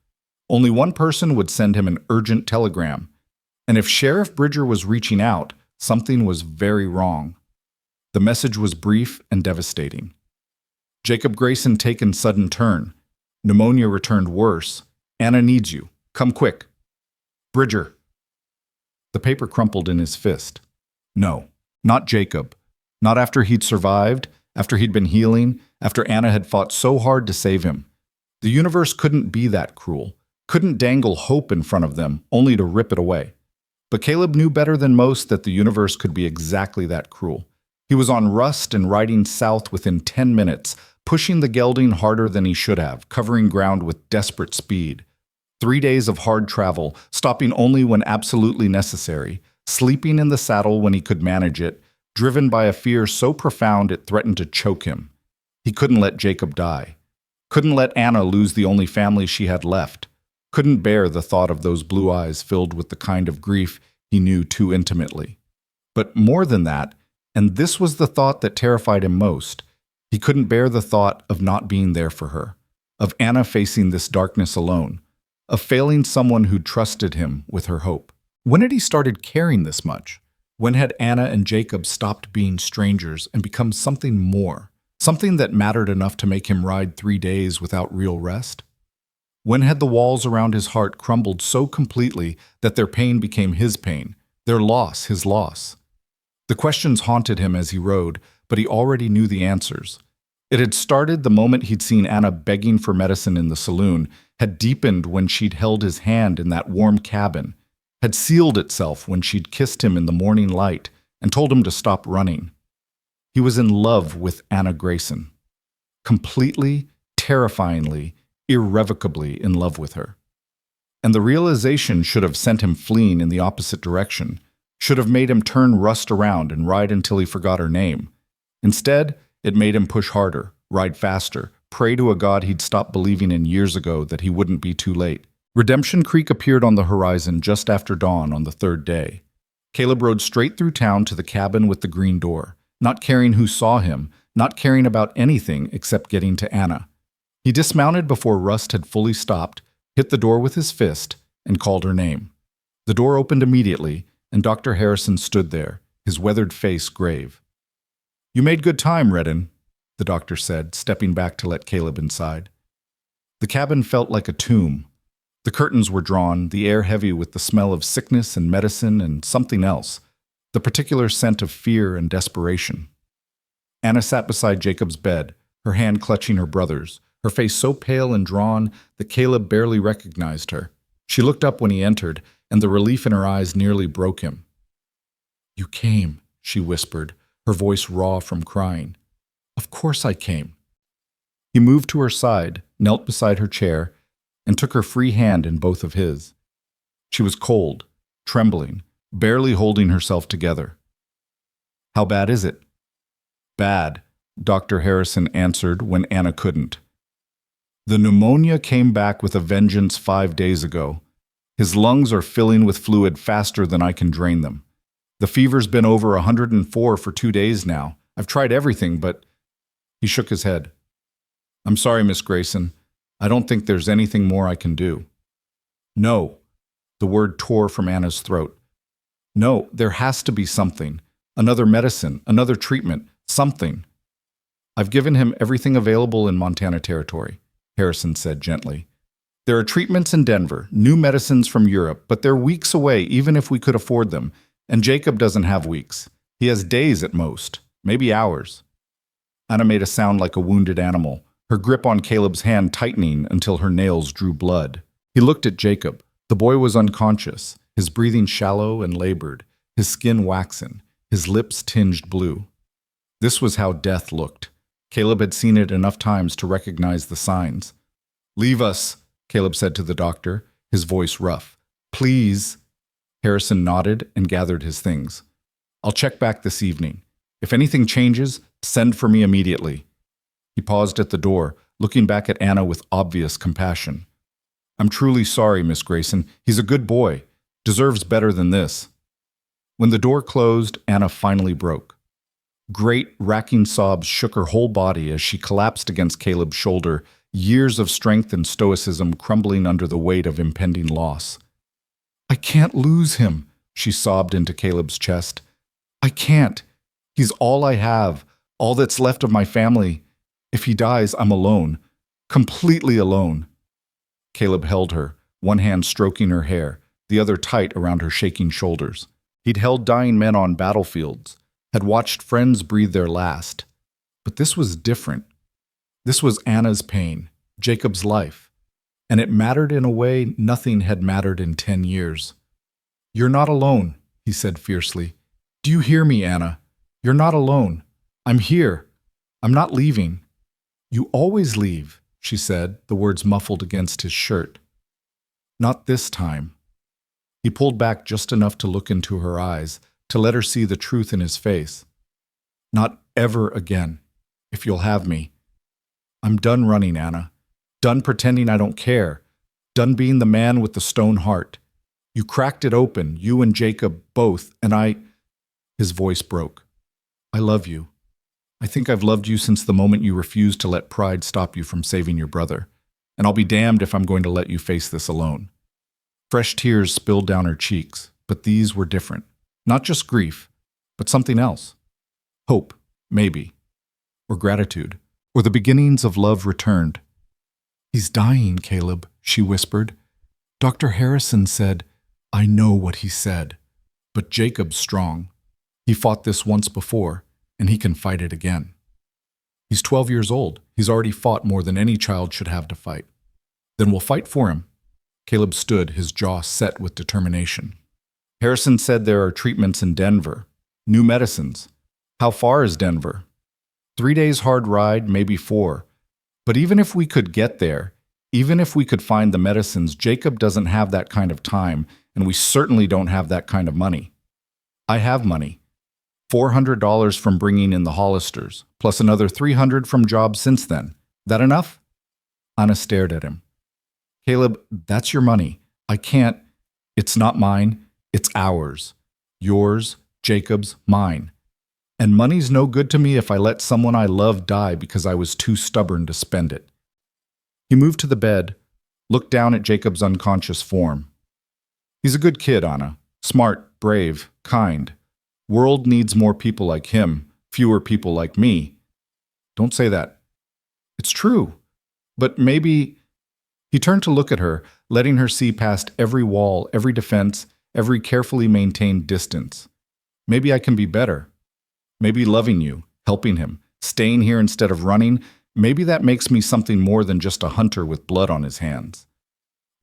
Only one person would send him an urgent telegram. And if Sheriff Bridger was reaching out, something was very wrong. The message was brief and devastating. "Jacob Grayson taken sudden turn. Pneumonia returned worse. Anna needs you. Come quick. Bridger." The paper crumpled in his fist. No, not Jacob. Not after he'd survived, after he'd been healing, after Anna had fought so hard to save him. The universe couldn't be that cruel, couldn't dangle hope in front of them, only to rip it away. But Caleb knew better than most that the universe could be exactly that cruel. He was on Rust and riding south within 10 minutes, pushing the gelding harder than he should have, covering ground with desperate speed. 3 days of hard travel, stopping only when absolutely necessary, sleeping in the saddle when he could manage it, driven by a fear so profound it threatened to choke him. He couldn't let Jacob die. Couldn't let Anna lose the only family she had left. Couldn't bear the thought of those blue eyes filled with the kind of grief he knew too intimately. But more than that, and this was the thought that terrified him most, he couldn't bear the thought of not being there for her, of Anna facing this darkness alone, of failing someone who trusted him with her hope. When had he started caring this much? When had Anna and Jacob stopped being strangers and become something more, something that mattered enough to make him ride 3 days without real rest? When had the walls around his heart crumbled so completely that their pain became his pain, their loss his loss? The questions haunted him as he rode, but he already knew the answers. It had started the moment he'd seen Anna begging for medicine in the saloon, had deepened when she'd held his hand in that warm cabin, had sealed itself when she'd kissed him in the morning light and told him to stop running. He was in love with Anna Grayson. Completely, terrifyingly, irrevocably in love with her. And the realization should have sent him fleeing in the opposite direction, should have made him turn Rust around and ride until he forgot her name. Instead, it made him push harder, ride faster, pray to a God he'd stopped believing in years ago that he wouldn't be too late. Redemption Creek appeared on the horizon just after dawn on the 3rd day. Caleb rode straight through town to the cabin with the green door, not caring who saw him, not caring about anything except getting to Anna. He dismounted before Rust had fully stopped, hit the door with his fist, and called her name. The door opened immediately, and Dr. Harrison stood there, his weathered face grave. "You made good time, Redden," the doctor said, stepping back to let Caleb inside. The cabin felt like a tomb. The curtains were drawn, the air heavy with the smell of sickness and medicine and something else, the particular scent of fear and desperation. Anna sat beside Jacob's bed, her hand clutching her brother's, her face so pale and drawn that Caleb barely recognized her. She looked up when he entered, and the relief in her eyes nearly broke him. "You came," she whispered, her voice raw from crying. "Of course I came." He moved to her side, knelt beside her chair, and took her free hand in both of his. She was cold, trembling, barely holding herself together. "How bad is it?" "Bad," Dr. Harrison answered when Anna couldn't. "The pneumonia came back with a vengeance 5 days ago. His lungs are filling with fluid faster than I can drain them. The fever's been over 104 for 2 days now. I've tried everything, but..." He shook his head. "I'm sorry, Miss Grayson. I don't think there's anything more I can do." "No." The word tore from Anna's throat. "No, there has to be something. Another medicine, another treatment, something." "I've given him everything available in Montana Territory," Harrison said gently. "There are treatments in Denver, new medicines from Europe, but they're weeks away even if we could afford them. And Jacob doesn't have weeks. He has days at most, maybe hours." Anna made a sound like a wounded animal, her grip on Caleb's hand tightening until her nails drew blood. He looked at Jacob. The boy was unconscious, his breathing shallow and labored, his skin waxen, his lips tinged blue. This was how death looked. Caleb had seen it enough times to recognize the signs. "Leave us," Caleb said to the doctor, his voice rough. "Please." Harrison nodded and gathered his things. "I'll check back this evening. If anything changes, send for me immediately." He paused at the door, looking back at Anna with obvious compassion. "I'm truly sorry, Miss Grayson. He's a good boy. Deserves better than this." When the door closed, Anna finally broke. Great, racking sobs shook her whole body as she collapsed against Caleb's shoulder, years of strength and stoicism crumbling under the weight of impending loss. "I can't lose him," she sobbed into Caleb's chest. "I can't. He's all I have, all that's left of my family. If he dies, I'm alone, completely alone." Caleb held her, one hand stroking her hair, the other tight around her shaking shoulders. He'd held dying men on battlefields, had watched friends breathe their last. But this was different. This was Anna's pain, Jacob's life, and it mattered in a way nothing had mattered in 10 years. "You're not alone," he said fiercely. "Do you hear me, Anna? You're not alone. I'm here. I'm not leaving." "You always leave," she said, the words muffled against his shirt. "Not this time." He pulled back just enough to look into her eyes, to let her see the truth in his face. "Not ever again, if you'll have me. I'm done running, Anna. Done pretending I don't care. Done being the man with the stone heart. You cracked it open, you and Jacob both, and I—" His voice broke. "I love you. I think I've loved you since the moment you refused to let pride stop you from saving your brother, and I'll be damned if I'm going to let you face this alone." Fresh tears spilled down her cheeks, but these were different. Not just grief, but something else. Hope, maybe. Or gratitude. Or the beginnings of love returned. "He's dying, Caleb," she whispered. "Dr. Harrison said—" "I know what he said. But Jacob's strong. He fought this once before, and he can fight it again. He's 12 years old. He's already fought more than any child should have to fight. Then we'll fight for him." Caleb stood, his jaw set with determination. "Harrison said there are treatments in Denver. New medicines. How far is Denver?" 3 days hard ride, maybe 4. But even if we could get there, even if we could find the medicines, Jacob doesn't have that kind of time, and we certainly don't have that kind of money. I have money. $400 from bringing in the Hollisters, plus another $300 from jobs since then. That enough? Anna stared at him. "Caleb, that's your money. I can't. It's not mine. It's ours. Yours, Jacob's, mine. And money's no good to me if I let someone I love die because I was too stubborn to spend it." He moved to the bed, looked down at Jacob's unconscious form. "He's a good kid, Anna. Smart, brave, kind. World needs more people like him, fewer people like me." "Don't say that." "It's true. But maybe—" He turned to look at her, letting her see past every wall, every defense, every carefully maintained distance. "Maybe I can be better. Maybe loving you, helping him, staying here instead of running, maybe that makes me something more than just a hunter with blood on his hands."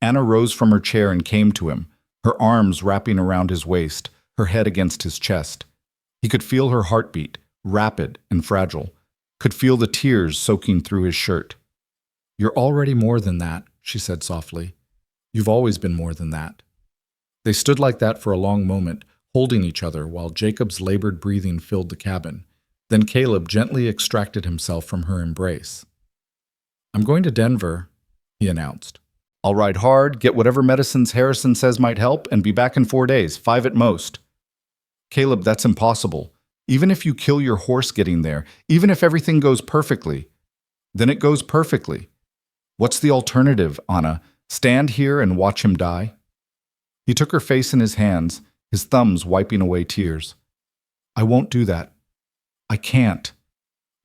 Anna rose from her chair and came to him, her arms wrapping around his waist, her head against his chest. He could feel her heartbeat, rapid and fragile, could feel the tears soaking through his shirt. "You're already more than that," she said softly. "You've always been more than that." They stood like that for a long moment, holding each other while Jacob's labored breathing filled the cabin. Then Caleb gently extracted himself from her embrace. "I'm going to Denver," he announced. "I'll ride hard, get whatever medicines Harrison says might help, and be back in 4 days, 5 at most." "Caleb, that's impossible. Even if you kill your horse getting there, even if everything goes perfectly, then it goes perfectly. What's the alternative, Anna? Stand here and watch him die?" He took her face in his hands, his thumbs wiping away tears. "I won't do that. I can't.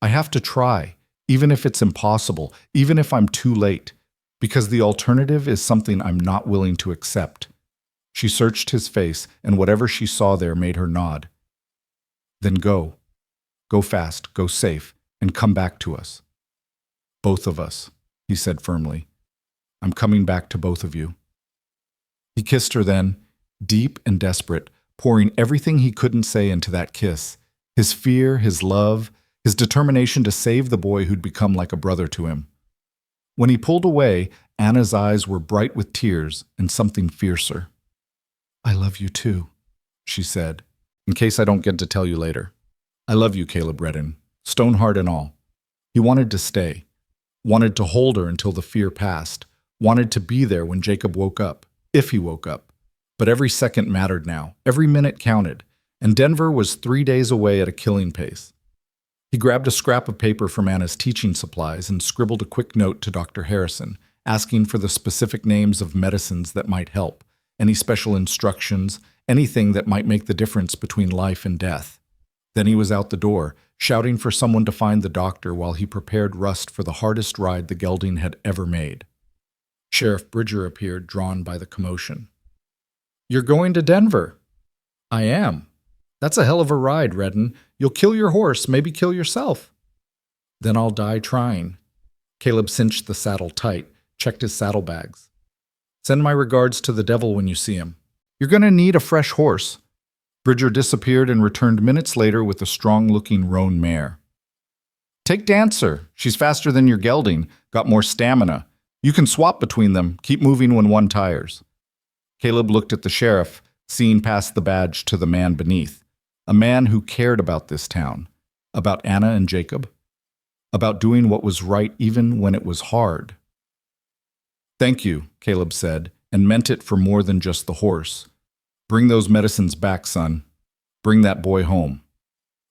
I have to try, even if it's impossible, even if I'm too late, because the alternative is something I'm not willing to accept." She searched his face, and whatever she saw there made her nod. "Then go. Go fast, go safe, and and come back to us. Both of us, he said firmly. I'm coming back to both of you. He kissed her then, deep and desperate, pouring everything he couldn't say into that kiss. His fear, his love, his determination to save the boy who'd become like a brother to him. When he pulled away, Anna's eyes were bright with tears and something fiercer. I love you too, she said, in case I don't get to tell you later. I love you, Caleb Redden, Stoneheart and all. He wanted to stay, wanted to hold her until the fear passed, wanted to be there when Jacob woke up, if he woke up. But every second mattered now, every minute counted, and Denver was 3 days away at a killing pace. He grabbed a scrap of paper from Anna's teaching supplies and scribbled a quick note to Dr. Harrison, asking for the specific names of medicines that might help, any special instructions, anything that might make the difference between life and death. Then he was out the door, shouting for someone to find the doctor while he prepared Rust for the hardest ride the gelding had ever made. Sheriff Bridger appeared, drawn by the commotion. You're going to Denver? I am. That's a hell of a ride, Redden. You'll kill your horse, maybe kill yourself. Then I'll die trying. Caleb cinched the saddle tight, checked his saddlebags. Send my regards to the devil when you see him. You're going to need a fresh horse. Bridger disappeared and returned minutes later with a strong-looking roan mare. Take Dancer. She's faster than your gelding, got more stamina. You can swap between them, keep moving when one tires. Caleb looked at the sheriff, seeing past the badge to the man beneath. A man who cared about this town, about Anna and Jacob, about doing what was right even when it was hard. Thank you, Caleb said, and meant it for more than just the horse. Bring those medicines back, son. Bring that boy home.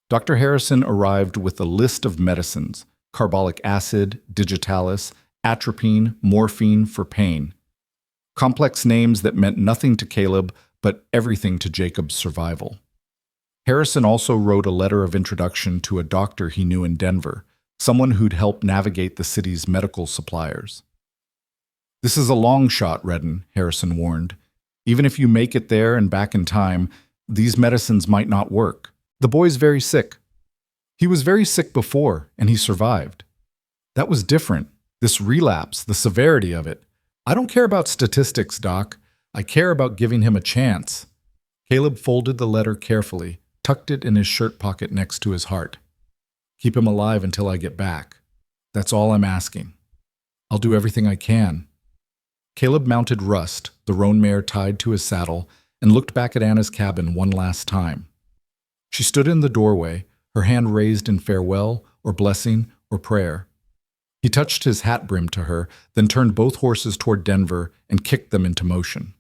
Dr. Harrison arrived with a list of medicines: carbolic acid, digitalis, atropine, morphine for pain. Complex names that meant nothing to Caleb, but everything to Jacob's survival. Harrison also wrote a letter of introduction to a doctor he knew in Denver, someone who'd help navigate the city's medical suppliers. This is a long shot, Redden, Harrison warned. Even if you make it there and back in time, these medicines might not work. The boy's very sick. He was very sick before, and he survived. That was different. This relapse, the severity of it. I don't care about statistics, Doc. I care about giving him a chance. Caleb folded the letter carefully, tucked it in his shirt pocket next to his heart. Keep him alive until I get back. That's all I'm asking. I'll do everything I can. Caleb mounted Rust, the roan mare tied to his saddle, and looked back at Anna's cabin one last time. She stood in the doorway, her hand raised in farewell or blessing or prayer. He touched his hat brim to her, then turned both horses toward Denver and kicked them into motion.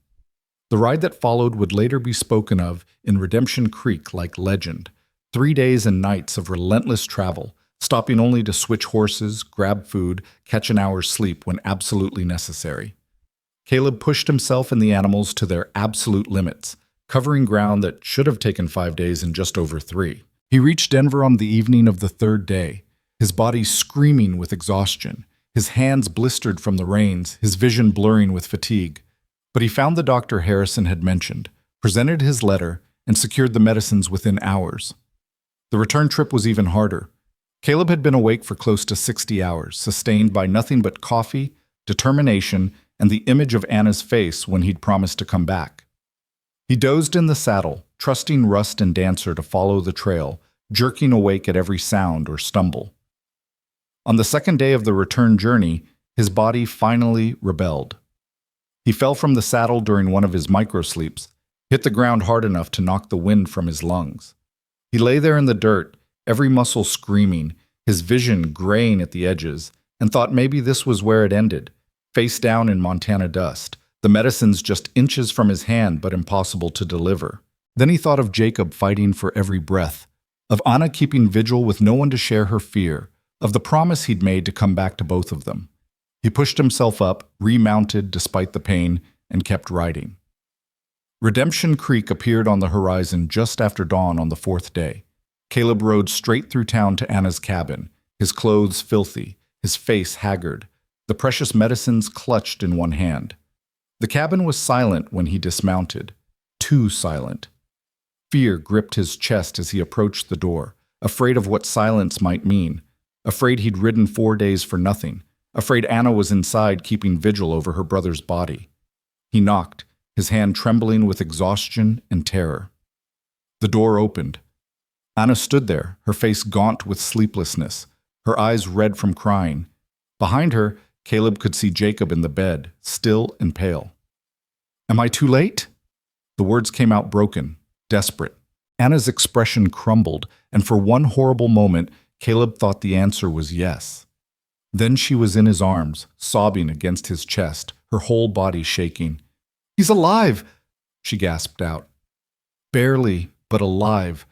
The ride that followed would later be spoken of in Redemption Creek like legend. 3 days and nights of relentless travel, stopping only to switch horses, grab food, catch an hour's sleep when absolutely necessary. Caleb pushed himself and the animals to their absolute limits, covering ground that should have taken 5 days in just over 3. He reached Denver on the evening of the 3rd day, his body screaming with exhaustion, his hands blistered from the reins, his vision blurring with fatigue. But he found the doctor Harrison had mentioned, presented his letter, and secured the medicines within hours. The return trip was even harder. Caleb had been awake for close to 60 hours, sustained by nothing but coffee, determination, and the image of Anna's face when he'd promised to come back. He dozed in the saddle, trusting Rust and Dancer to follow the trail, jerking awake at every sound or stumble. On the 2nd day of the return journey, his body finally rebelled. He fell from the saddle during one of his microsleeps, hit the ground hard enough to knock the wind from his lungs. He lay there in the dirt, every muscle screaming, his vision graying at the edges, and thought maybe this was where it ended, face down in Montana dust, the medicines just inches from his hand but impossible to deliver. Then he thought of Jacob fighting for every breath, of Anna keeping vigil with no one to share her fear, of the promise he'd made to come back to both of them. He pushed himself up, remounted despite the pain, and kept riding. Redemption Creek appeared on the horizon just after dawn on the 4th day. Caleb rode straight through town to Anna's cabin, his clothes filthy, his face haggard, the precious medicines clutched in one hand. The cabin was silent when he dismounted, too silent. Fear gripped his chest as he approached the door, afraid of what silence might mean. afraid he'd ridden 4 days for nothing, afraid Anna was inside keeping vigil over her brother's body. He knocked, his hand trembling with exhaustion and terror. The door opened. Anna stood there, her face gaunt with sleeplessness, her eyes red from crying. Behind her, Caleb could see Jacob in the bed, still and pale. "Am I too late?" The words came out broken, desperate. Anna's expression crumbled, and for one horrible moment, Caleb thought the answer was yes. Then she was in his arms, sobbing against his chest, her whole body shaking. "He's alive!" she gasped out. "Barely, but alive.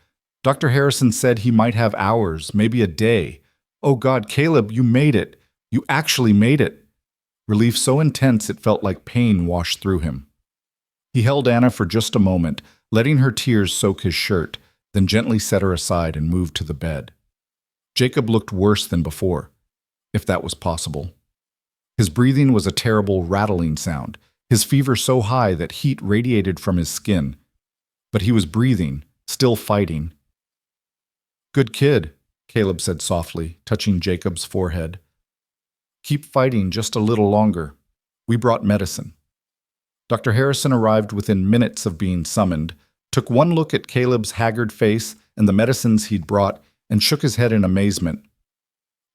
Dr. Harrison said he might have hours, maybe a day. Oh God, Caleb, you made it. You actually made it." Relief so intense it felt like pain washed through him. He held Anna for just a moment, letting her tears soak his shirt, then gently set her aside and moved to the bed. Jacob looked worse than before, if that was possible. His breathing was a terrible rattling sound, his fever so high that heat radiated from his skin. But he was breathing, still fighting. "Good kid," Caleb said softly, touching Jacob's forehead. "Keep fighting just a little longer. We brought medicine." Dr. Harrison arrived within minutes of being summoned, took one look at Caleb's haggard face and the medicines he'd brought, and shook his head in amazement.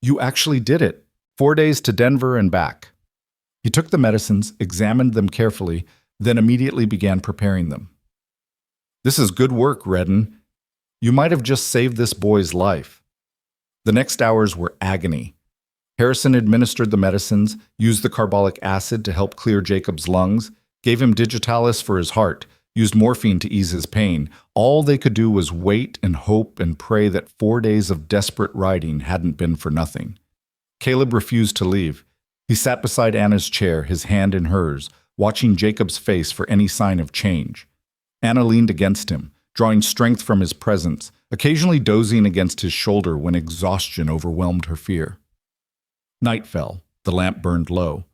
"You actually did it. 4 days to Denver and back." He took the medicines, examined them carefully, then immediately began preparing them. "This is good work, Redden. You might have just saved this boy's life." The next hours were agony. Harrison administered the medicines, used the carbolic acid to help clear Jacob's lungs, gave him digitalis for his heart, used morphine to ease his pain. All they could do was wait and hope and pray that 4 days of desperate riding hadn't been for nothing. Caleb refused to leave. He sat beside Anna's chair, his hand in hers, watching Jacob's face for any sign of change. Anna leaned against him, drawing strength from his presence, occasionally dozing against his shoulder when exhaustion overwhelmed her fear. Night fell. The lamp burned low.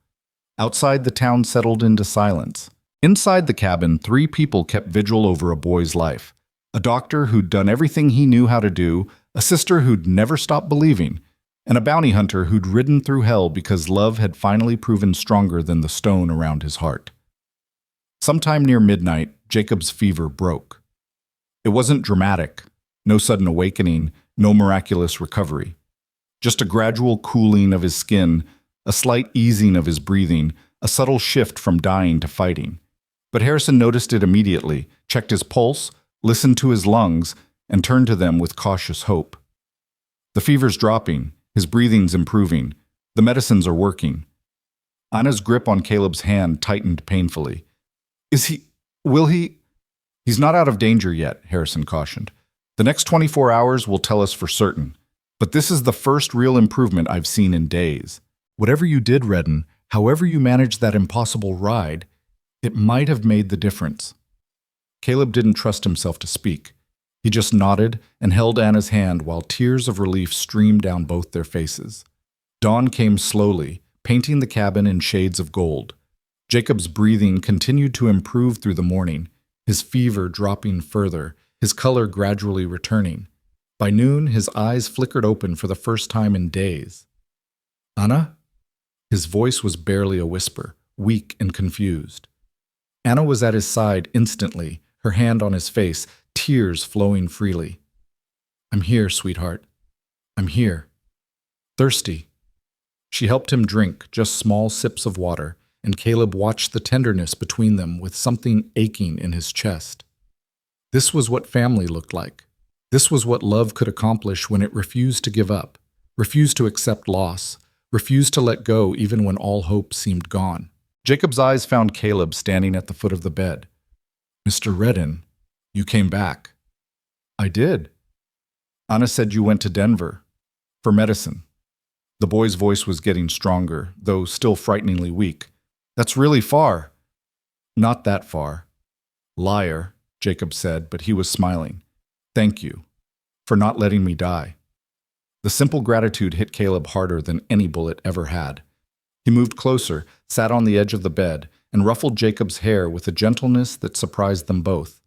Outside, the town settled into silence. Inside the cabin, 3 people kept vigil over a boy's life. A doctor who'd done everything he knew how to do, a sister who'd never stopped believing, and a bounty hunter who'd ridden through hell because love had finally proven stronger than the stone around his heart. Sometime near midnight, Jacob's fever broke. It wasn't dramatic, no sudden awakening, no miraculous recovery. Just a gradual cooling of his skin, a slight easing of his breathing, a subtle shift from dying to fighting. But Harrison noticed it immediately, checked his pulse, listened to his lungs, and turned to them with cautious hope. The fever's dropping, his breathing's improving, the medicines are working. Anna's grip on Caleb's hand tightened painfully. Will he? "He's not out of danger yet," Harrison cautioned. "The next 24 hours will tell us for certain. But this is the first real improvement I've seen in days. Whatever you did, Redden, however you managed that impossible ride, it might have made the difference." Caleb didn't trust himself to speak. He just nodded and held Anna's hand while tears of relief streamed down both their faces. Dawn came slowly, painting the cabin in shades of gold. Jacob's breathing continued to improve through the morning, his fever dropping further, his color gradually returning. By noon, his eyes flickered open for the first time in days. "Anna?" His voice was barely a whisper, weak and confused. Anna was at his side instantly, her hand on his face, tears flowing freely. "I'm here, sweetheart. I'm here. Thirsty." She helped him drink just small sips of water, and Caleb watched the tenderness between them with something aching in his chest. This was what family looked like. This was what love could accomplish when it refused to give up, refused to accept loss, refused to let go even when all hope seemed gone. Jacob's eyes found Caleb standing at the foot of the bed. "Mr. Redden, you came back." "I did." "Anna said you went to Denver. For medicine." The boy's voice was getting stronger, though still frighteningly weak. "That's really far." "Not that far." "Liar," Jacob said, but he was smiling. "Thank you for not letting me die." The simple gratitude hit Caleb harder than any bullet ever had. He moved closer, sat on the edge of the bed, and ruffled Jacob's hair with a gentleness that surprised them both.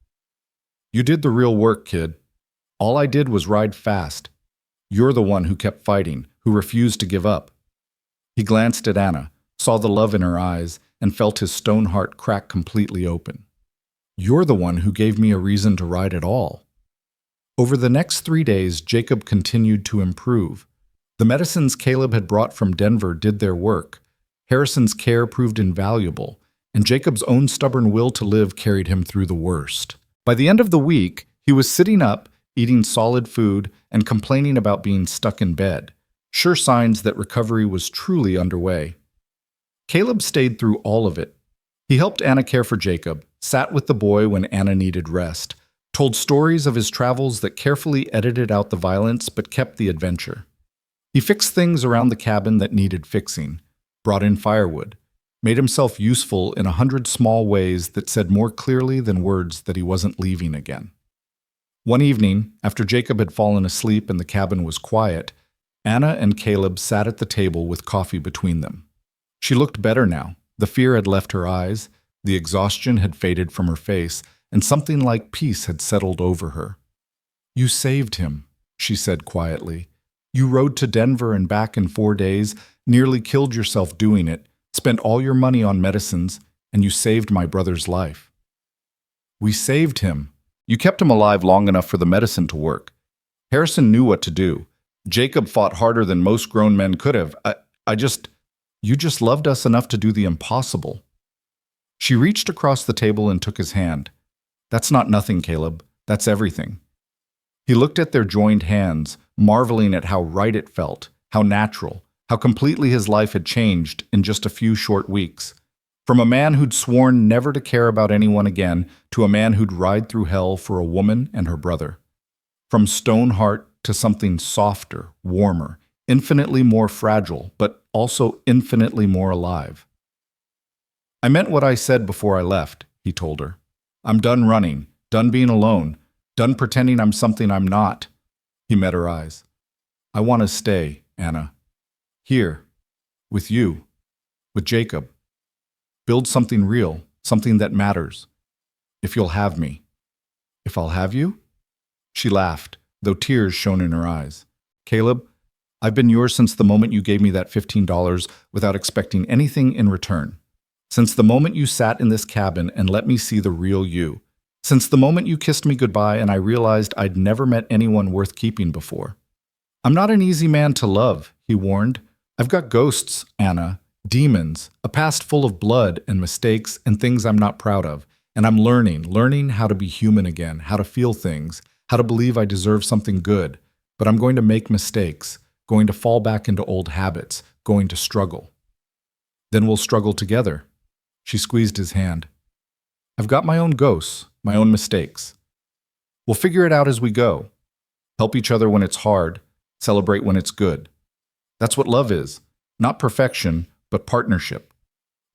"You did the real work, kid. All I did was ride fast. You're the one who kept fighting, who refused to give up. He glanced at Anna, saw the love in her eyes, and felt his stone heart crack completely open. "You're the one who gave me a reason to ride at all." Over the next 3 days, Jacob continued to improve. The medicines Caleb had brought from Denver did their work. Harrison's care proved invaluable, and Jacob's own stubborn will to live carried him through the worst. By the end of the week, he was sitting up, eating solid food, and complaining about being stuck in bed, sure signs that recovery was truly underway. Caleb stayed through all of it. He helped Anna care for Jacob, sat with the boy when Anna needed rest, told stories of his travels that carefully edited out the violence but kept the adventure. He fixed things around the cabin that needed fixing, brought in firewood, made himself useful in 100 small ways that said more clearly than words that he wasn't leaving again. One evening, after Jacob had fallen asleep and the cabin was quiet, Anna and Caleb sat at the table with coffee between them. She looked better now. The fear had left her eyes, the exhaustion had faded from her face, and something like peace had settled over her. "You saved him," she said quietly. "You rode to Denver and back in 4 days, nearly killed yourself doing it, spent all your money on medicines, and you saved my brother's life." "We saved him. You kept him alive long enough for the medicine to work. Harrison knew what to do. Jacob fought harder than most grown men could have. You just loved us enough to do the impossible." She reached across the table and took his hand. "That's not nothing, Caleb. That's everything." He looked at their joined hands, marveling at how right it felt, how natural, how completely his life had changed in just a few short weeks. From a man who'd sworn never to care about anyone again to a man who'd ride through hell for a woman and her brother. From stone heart to something softer, warmer, infinitely more fragile, but also infinitely more alive. "I meant what I said before I left," he told her. "I'm done running, done being alone, done pretending I'm something I'm not." He met her eyes. "I want to stay, Anna. Here. With you. With Jacob. Build something real, something that matters. If you'll have me." "If I'll have you?" She laughed, though tears shone in her eyes. "Caleb, I've been yours since the moment you gave me that $15 without expecting anything in return. Since the moment you sat in this cabin and let me see the real you. Since the moment you kissed me goodbye and I realized I'd never met anyone worth keeping before." "I'm not an easy man to love," he warned. "I've got ghosts, Anna, demons, a past full of blood and mistakes and things I'm not proud of. And I'm learning how to be human again, how to feel things, how to believe I deserve something good. But I'm going to make mistakes, going to fall back into old habits, going to struggle." "Then we'll struggle together." She squeezed his hand. "I've got my own ghosts, my own mistakes. We'll figure it out as we go. Help each other when it's hard, celebrate when it's good. That's what love is. Not perfection, but partnership.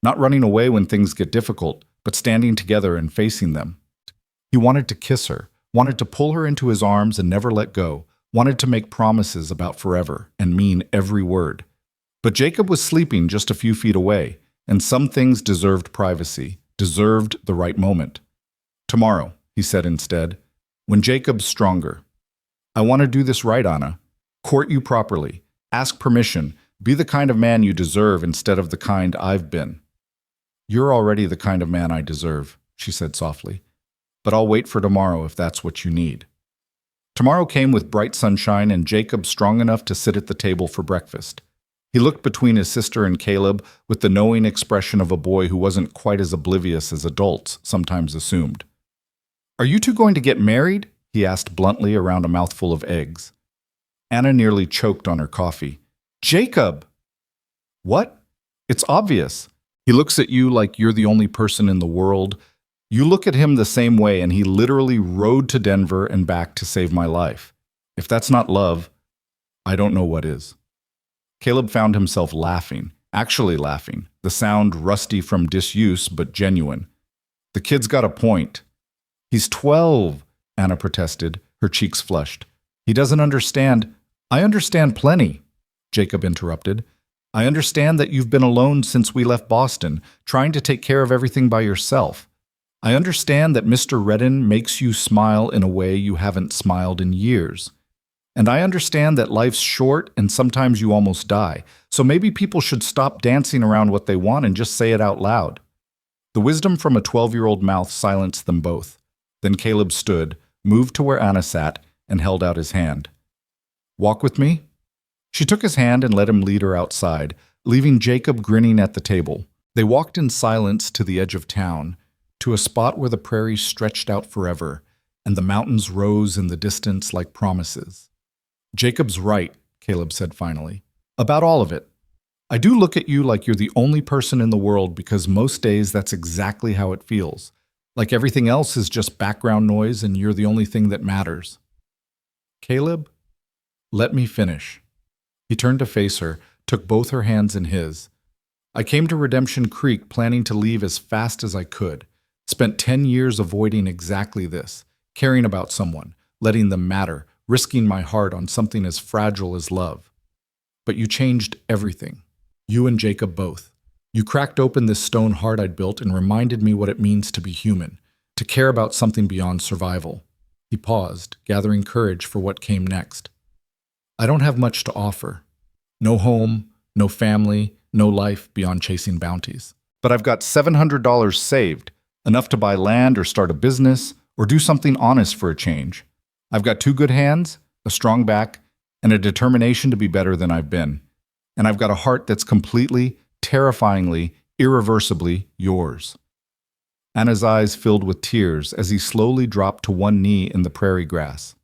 Not running away when things get difficult, but standing together and facing them." He wanted to kiss her, wanted to pull her into his arms and never let go, wanted to make promises about forever and mean every word. But Jacob was sleeping just a few feet away, and some things deserved privacy, deserved the right moment. "Tomorrow," he said instead, "when Jacob's stronger. I want to do this right, Anna. Court you properly. Ask permission. Be the kind of man you deserve instead of the kind I've been." "You're already the kind of man I deserve," she said softly. "But I'll wait for tomorrow if that's what you need." Tomorrow came with bright sunshine and Jacob strong enough to sit at the table for breakfast. He looked between his sister and Caleb with the knowing expression of a boy who wasn't quite as oblivious as adults sometimes assumed. "Are you two going to get married?" he asked bluntly around a mouthful of eggs. Anna nearly choked on her coffee. "Jacob!" "What? It's obvious. He looks at you like you're the only person in the world. You look at him the same way, and he literally rode to Denver and back to save my life. If that's not love, I don't know what is." Caleb found himself laughing, actually laughing, the sound rusty from disuse but genuine. "The kid's got a point." "He's 12, Anna protested, her cheeks flushed. "He doesn't understand." "I understand plenty," Jacob interrupted. "I understand that you've been alone since we left Boston, trying to take care of everything by yourself. I understand that Mr. Redden makes you smile in a way you haven't smiled in years. And I understand that life's short and sometimes you almost die, so maybe people should stop dancing around what they want and just say it out loud." The wisdom from a 12-year-old mouth silenced them both. Then Caleb stood, moved to where Anna sat, and held out his hand. "Walk with me?" She took his hand and let him lead her outside, leaving Jacob grinning at the table. They walked in silence to the edge of town, to a spot where the prairie stretched out forever, and the mountains rose in the distance like promises. "Jacob's right," Caleb said finally, "about all of it. I do look at you like you're the only person in the world because most days that's exactly how it feels. Like everything else is just background noise and you're the only thing that matters." "Caleb, let me finish." He turned to face her, took both her hands in his. "I came to Redemption Creek planning to leave as fast as I could. Spent 10 years avoiding exactly this, caring about someone, letting them matter, risking my heart on something as fragile as love. But you changed everything. You and Jacob both. You cracked open this stone heart I'd built and reminded me what it means to be human, to care about something beyond survival." He paused, gathering courage for what came next. "I don't have much to offer. No home, no family, no life beyond chasing bounties. But I've got $700 saved, enough to buy land or start a business or do something honest for a change. I've got 2 good hands, a strong back, and a determination to be better than I've been. And I've got a heart that's completely, terrifyingly, irreversibly yours." Anna's eyes filled with tears as he slowly dropped to one knee in the prairie grass.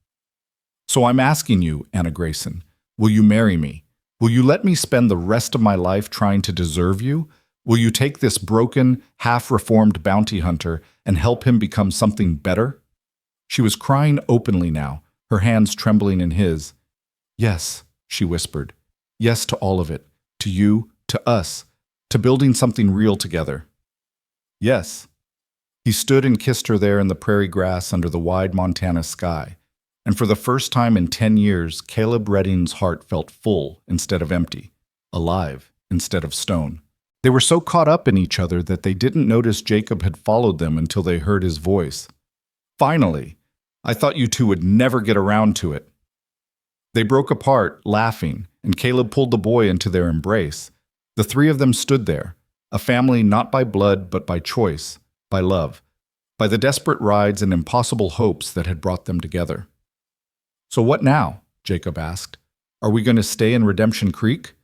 "So I'm asking you, Anna Grayson, will you marry me? Will you let me spend the rest of my life trying to deserve you? Will you take this broken, half-reformed bounty hunter and help him become something better?" She was crying openly now, her hands trembling in his. "Yes," she whispered. "Yes to all of it. To you, to us, to building something real together. Yes." He stood and kissed her there in the prairie grass under the wide Montana sky. And for the first time in 10 years, Caleb Redding's heart felt full instead of empty, alive instead of stone. They were so caught up in each other that they didn't notice Jacob had followed them until they heard his voice. "Finally! I thought you two would never get around to it." They broke apart, laughing, and Caleb pulled the boy into their embrace. The 3 of them stood there, a family not by blood but by choice, by love, by the desperate rides and impossible hopes that had brought them together. "So what now?" Jacob asked. "Are we going to stay in Redemption Creek?"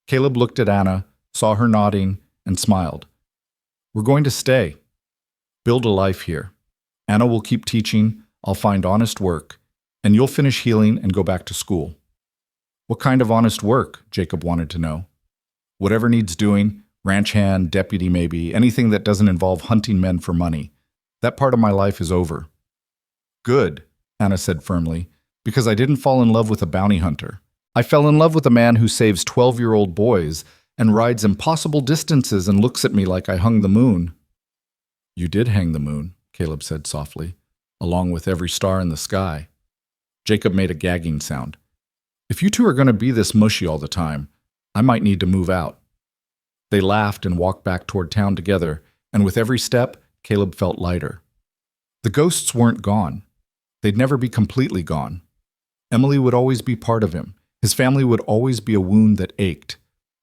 Caleb looked at Anna, saw her nodding, and smiled. "We're going to stay. Build a life here. Anna will keep teaching, I'll find honest work, and you'll finish healing and go back to school." "What kind of honest work?" Jacob wanted to know. "Whatever needs doing, ranch hand, deputy maybe, anything that doesn't involve hunting men for money. That part of my life is over." "Good," Anna said firmly, "because I didn't fall in love with a bounty hunter. I fell in love with a man who saves 12-year-old boys and rides impossible distances and looks at me like I hung the moon." "You did hang the moon," Caleb said softly, "along with every star in the sky." Jacob made a gagging sound. "If you two are going to be this mushy all the time, I might need to move out." They laughed and walked back toward town together, and with every step, Caleb felt lighter. The ghosts weren't gone. They'd never be completely gone. Emily would always be part of him. His family would always be a wound that ached.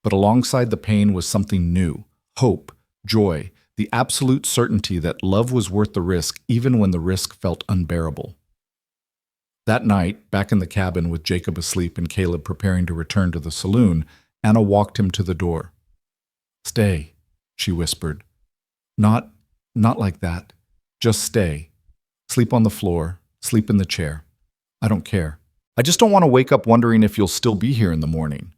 But alongside the pain was something new, hope, joy, the absolute certainty that love was worth the risk even when the risk felt unbearable. That night, back in the cabin with Jacob asleep and Caleb preparing to return to the saloon, Anna walked him to the door. "Stay," she whispered. Not like that. Just stay. Sleep on the floor, sleep in the chair. I don't care. I just don't want to wake up wondering if you'll still be here in the morning."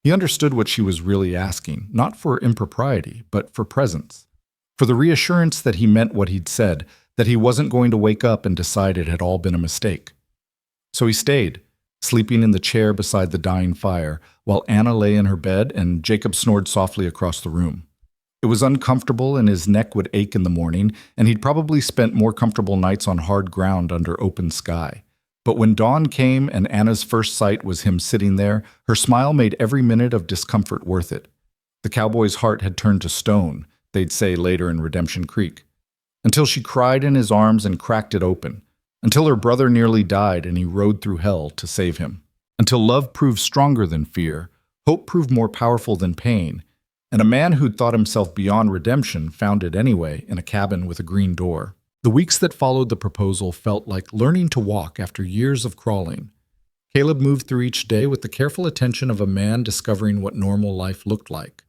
He understood what she was really asking, not for impropriety, but for presence. For the reassurance that he meant what he'd said, that he wasn't going to wake up and decide it had all been a mistake. So he stayed, sleeping in the chair beside the dying fire, while Anna lay in her bed and Jacob snored softly across the room. It was uncomfortable and his neck would ache in the morning, and he'd probably spent more comfortable nights on hard ground under open sky. But when dawn came and Anna's first sight was him sitting there, her smile made every minute of discomfort worth it. The cowboy's heart had turned to stone, they'd say later in Redemption Creek, until she cried in his arms and cracked it open, until her brother nearly died and he rode through hell to save him, until love proved stronger than fear, hope proved more powerful than pain, and a man who'd thought himself beyond redemption found it anyway in a cabin with a green door. The weeks that followed the proposal felt like learning to walk after years of crawling. Caleb moved through each day with the careful attention of a man discovering what normal life looked like,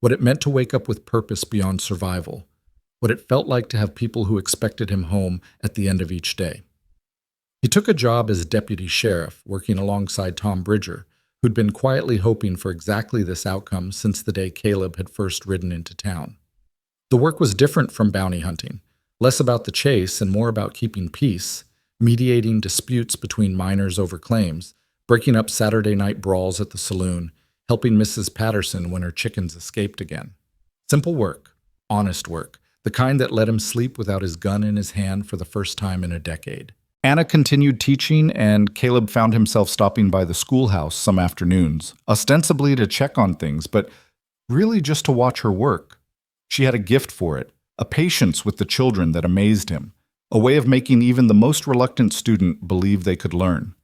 what it meant to wake up with purpose beyond survival, what it felt like to have people who expected him home at the end of each day. He took a job as deputy sheriff, working alongside Tom Bridger, who'd been quietly hoping for exactly this outcome since the day Caleb had first ridden into town. The work was different from bounty hunting, less about the chase and more about keeping peace, mediating disputes between miners over claims, breaking up Saturday night brawls at the saloon, helping Mrs. Patterson when her chickens escaped again. Simple work, honest work, the kind that let him sleep without his gun in his hand for the first time in a decade. Anna continued teaching, and Caleb found himself stopping by the schoolhouse some afternoons, ostensibly to check on things, but really just to watch her work. She had a gift for it, a patience with the children that amazed him, a way of making even the most reluctant student believe they could learn.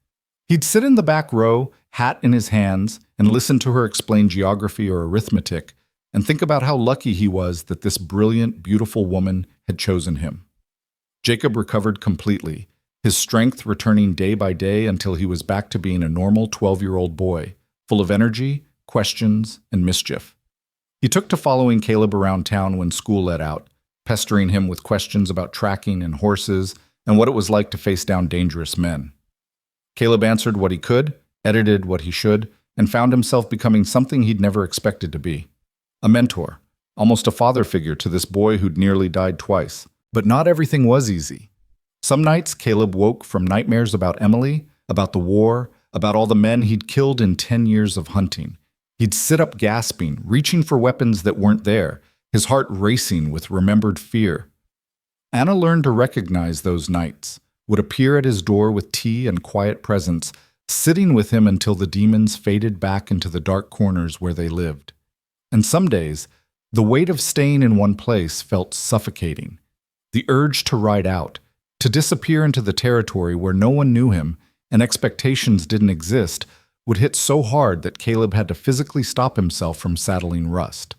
He'd sit in the back row, hat in his hands, and listen to her explain geography or arithmetic, and think about how lucky he was that this brilliant, beautiful woman had chosen him. Jacob recovered completely, his strength returning day by day until he was back to being a normal 12-year-old boy, full of energy, questions, and mischief. He took to following Caleb around town when school let out, pestering him with questions about tracking and horses and what it was like to face down dangerous men. Caleb answered what he could, edited what he should, and found himself becoming something he'd never expected to be. A mentor, almost a father figure to this boy who'd nearly died twice. But not everything was easy. Some nights, Caleb woke from nightmares about Emily, about the war, about all the men he'd killed in 10 years of hunting. He'd sit up gasping, reaching for weapons that weren't there, his heart racing with remembered fear. Anna learned to recognize those nights, would appear at his door with tea and quiet presence, sitting with him until the demons faded back into the dark corners where they lived. And some days, the weight of staying in one place felt suffocating. The urge to ride out, to disappear into the territory where no one knew him and expectations didn't exist, would hit so hard that Caleb had to physically stop himself from saddling Rust.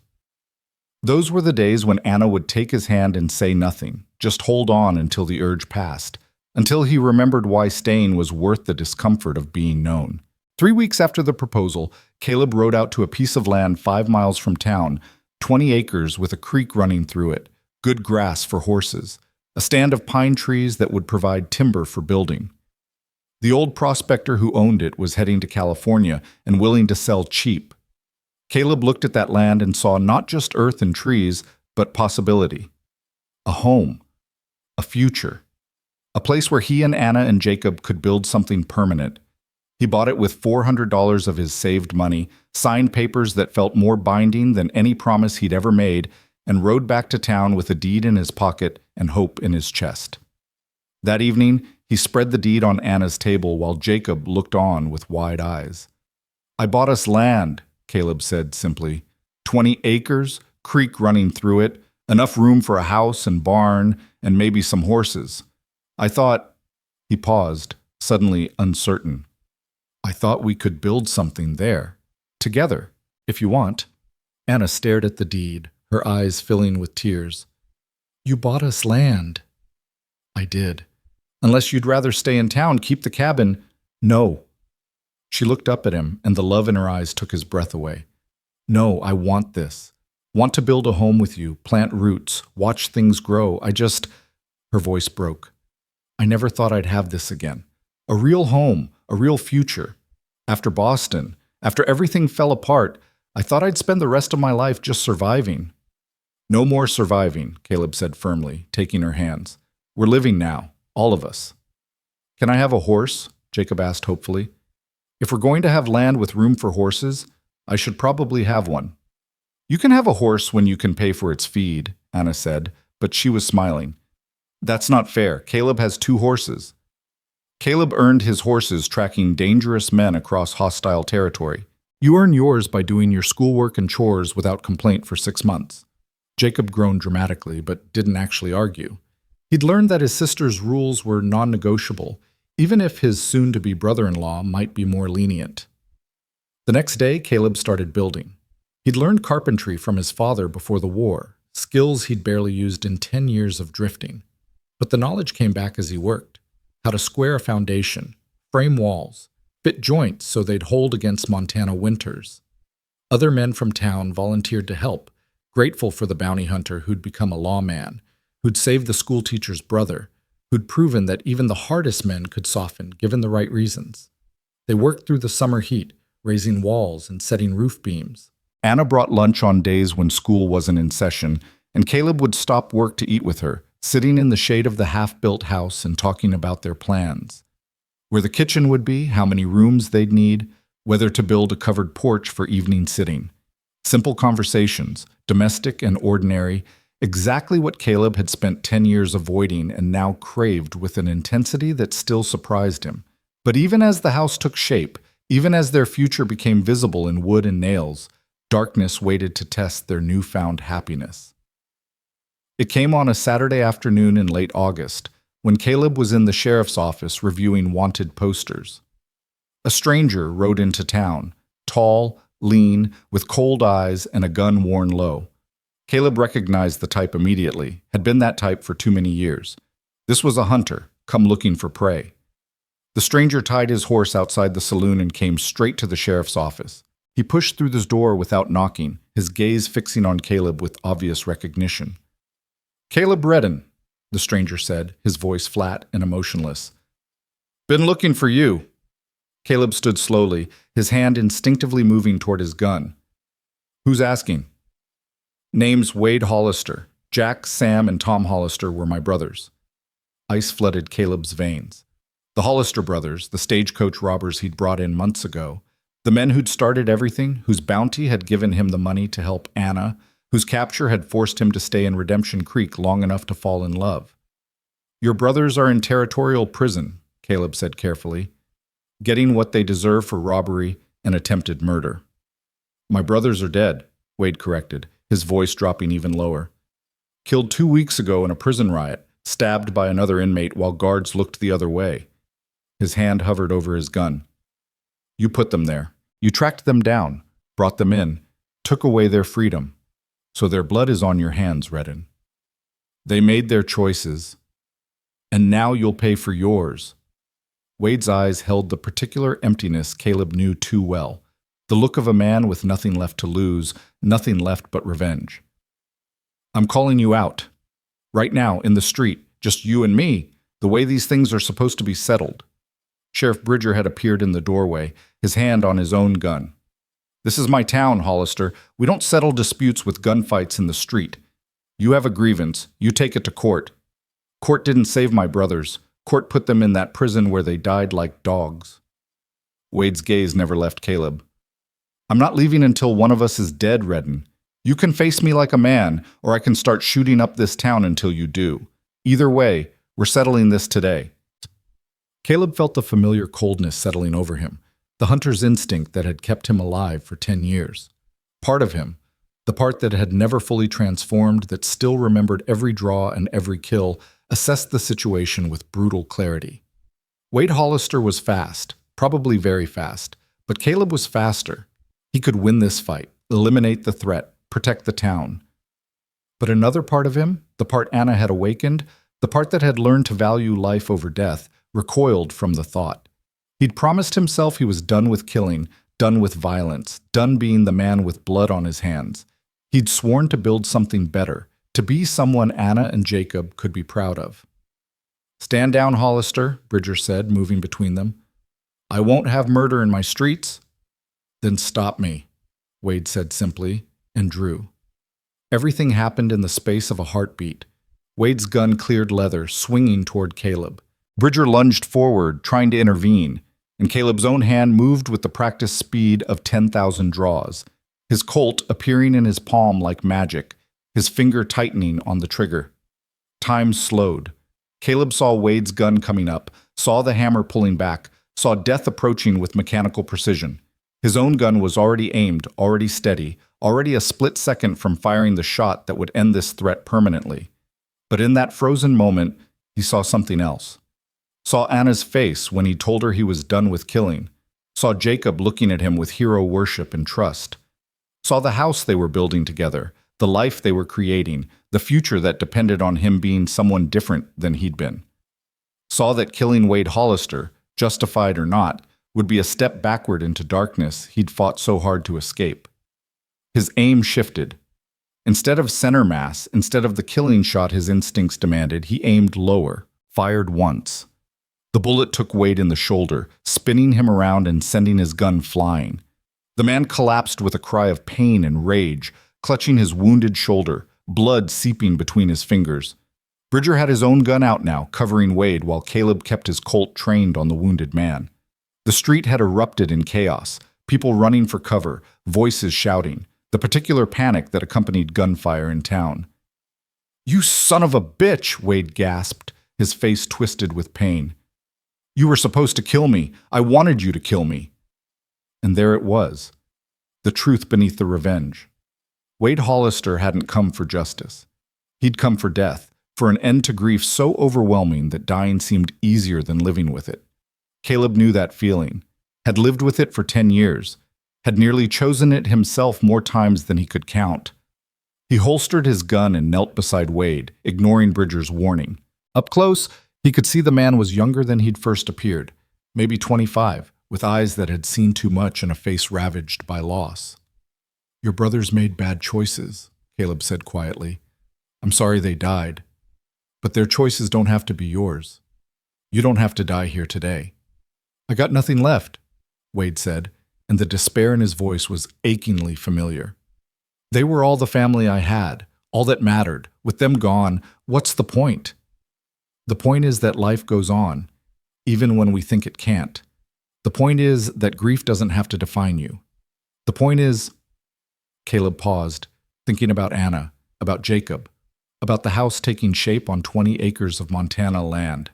Those were the days when Anna would take his hand and say nothing, just hold on until the urge passed, until he remembered why staying was worth the discomfort of being known. 3 weeks after the proposal, Caleb rode out to a piece of land 5 miles from town, 20 acres with a creek running through it, good grass for horses, a stand of pine trees that would provide timber for building. The old prospector who owned it was heading to California and willing to sell cheap. Caleb looked at that land and saw not just earth and trees, but possibility. A home. A future. A place where he and Anna and Jacob could build something permanent. He bought it with $400 of his saved money, signed papers that felt more binding than any promise he'd ever made, and rode back to town with a deed in his pocket and hope in his chest. That evening, he spread the deed on Anna's table while Jacob looked on with wide eyes. "I bought us land," Caleb said simply. 20 acres, creek running through it, enough room for a house and barn, and maybe some horses. I thought—" He paused, suddenly uncertain. "I thought we could build something there. Together, if you want." Anna stared at the deed, her eyes filling with tears. "You bought us land." "I did. Unless you'd rather stay in town, keep the cabin." "No." She looked up at him, and the love in her eyes took his breath away. "No, I want this. Want to build a home with you, plant roots, watch things grow. Her voice broke. "I never thought I'd have this again. A real home, a real future. After Boston, after everything fell apart, I thought I'd spend the rest of my life just surviving." "No more surviving," Caleb said firmly, taking her hands. "We're living now, all of us." "Can I have a horse?" Jacob asked hopefully. "If we're going to have land with room for horses, I should probably have one." "You can have a horse when you can pay for its feed," Anna said, but she was smiling. "That's not fair. Caleb has 2 horses." Caleb earned his horses tracking dangerous men across hostile territory. "You earn yours by doing your schoolwork and chores without complaint for 6 months." Jacob groaned dramatically, but didn't actually argue. He'd learned that his sister's rules were non-negotiable, even if his soon-to-be brother-in-law might be more lenient. The next day, Caleb started building. He'd learned carpentry from his father before the war, skills he'd barely used in 10 years of drifting. But the knowledge came back as he worked: how to square a foundation, frame walls, fit joints so they'd hold against Montana winters. Other men from town volunteered to help, grateful for the bounty hunter who'd become a lawman, who'd saved the schoolteacher's brother, who'd proven that even the hardest men could soften given the right reasons. They worked through the summer heat, raising walls and setting roof beams. Anna brought lunch on days when school wasn't in session, and Caleb would stop work to eat with her, sitting in the shade of the half-built house and talking about their plans. Where the kitchen would be, how many rooms they'd need, whether to build a covered porch for evening sitting. Simple conversations, domestic and ordinary, exactly what Caleb had spent 10 years avoiding and now craved with an intensity that still surprised him. But even as the house took shape, even as their future became visible in wood and nails, darkness waited to test their newfound happiness. It came on a Saturday afternoon in late August, when Caleb was in the sheriff's office reviewing wanted posters. A stranger rode into town, tall, lean, with cold eyes and a gun worn low. Caleb recognized the type immediately, had been that type for too many years. This was a hunter, come looking for prey. The stranger tied his horse outside the saloon and came straight to the sheriff's office. He pushed through the door without knocking, his gaze fixing on Caleb with obvious recognition. "Caleb Redden," the stranger said, his voice flat and emotionless. "Been looking for you." Caleb stood slowly, his hand instinctively moving toward his gun. "Who's asking?" "Name's Wade Hollister. Jack, Sam, and Tom Hollister were my brothers." Ice flooded Caleb's veins. The Hollister brothers, the stagecoach robbers he'd brought in months ago, the men who'd started everything, whose bounty had given him the money to help Anna, whose capture had forced him to stay in Redemption Creek long enough to fall in love. "Your brothers are in territorial prison," Caleb said carefully, "getting what they deserve for robbery and attempted murder." "My brothers are dead," Wade corrected, his voice dropping even lower. "Killed 2 weeks ago in a prison riot, stabbed by another inmate while guards looked the other way." His hand hovered over his gun. "You put them there. You tracked them down, brought them in, took away their freedom. So their blood is on your hands, Redden. They made their choices, and now you'll pay for yours." Wade's eyes held the particular emptiness Caleb knew too well, the look of a man with nothing left to lose, nothing left but revenge. "I'm calling you out. Right now, in the street, just you and me, the way these things are supposed to be settled." Sheriff Bridger had appeared in the doorway, his hand on his own gun. "This is my town, Hollister. We don't settle disputes with gunfights in the street. You have a grievance. You take it to court. Court didn't save my brothers. Court put them in that prison where they died like dogs." Wade's gaze never left Caleb. "I'm not leaving until one of us is dead, Redden. You can face me like a man, or I can start shooting up this town until you do. Either way, we're settling this today." Caleb felt the familiar coldness settling over him, the hunter's instinct that had kept him alive for 10 years. Part of him, the part that had never fully transformed, that still remembered every draw and every kill, assessed the situation with brutal clarity. Wade Hollister was fast, probably very fast, but Caleb was faster. He could win this fight, eliminate the threat, protect the town. But another part of him, the part Anna had awakened, the part that had learned to value life over death, recoiled from the thought. He'd promised himself he was done with killing, done with violence, done being the man with blood on his hands. He'd sworn to build something better, to be someone Anna and Jacob could be proud of. "Stand down, Hollister," Bridger said, moving between them. "I won't have murder in my streets." "Then stop me," Wade said simply, and drew. Everything happened in the space of a heartbeat. Wade's gun cleared leather, swinging toward Caleb. Bridger lunged forward, trying to intervene, and Caleb's own hand moved with the practiced speed of 10,000 draws, his Colt appearing in his palm like magic, his finger tightening on the trigger. Time slowed. Caleb saw Wade's gun coming up, saw the hammer pulling back, saw death approaching with mechanical precision. His own gun was already aimed, already steady, already a split second from firing the shot that would end this threat permanently. But in that frozen moment, he saw something else. Saw Anna's face when he told her he was done with killing. Saw Jacob looking at him with hero worship and trust. Saw the house they were building together, the life they were creating, the future that depended on him being someone different than he'd been. Saw that killing Wade Hollister, justified or not, would be a step backward into darkness he'd fought so hard to escape. His aim shifted. Instead of center mass, instead of the killing shot his instincts demanded, he aimed lower, fired once. The bullet took Wade in the shoulder, spinning him around and sending his gun flying. The man collapsed with a cry of pain and rage, clutching his wounded shoulder, blood seeping between his fingers. Bridger had his own gun out now, covering Wade, while Caleb kept his Colt trained on the wounded man. The street had erupted in chaos, people running for cover, voices shouting, the particular panic that accompanied gunfire in town. "You son of a bitch!" Wade gasped, his face twisted with pain. "You were supposed to kill me. I wanted you to kill me." And there it was, the truth beneath the revenge. Wade Hollister hadn't come for justice. He'd come for death, for an end to grief so overwhelming that dying seemed easier than living with it. Caleb knew that feeling, had lived with it for 10 years, had nearly chosen it himself more times than he could count. He holstered his gun and knelt beside Wade, ignoring Bridger's warning. Up close, he could see the man was younger than he'd first appeared, maybe 25, with eyes that had seen too much and a face ravaged by loss. "Your brothers made bad choices," Caleb said quietly. "I'm sorry they died. But their choices don't have to be yours. You don't have to die here today." "I got nothing left," Wade said, and the despair in his voice was achingly familiar. "They were all the family I had, all that mattered. With them gone, what's the point?" "The point is that life goes on, even when we think it can't. The point is that grief doesn't have to define you. The point is—" Caleb paused, thinking about Anna, about Jacob, about the house taking shape on 20 acres of Montana land.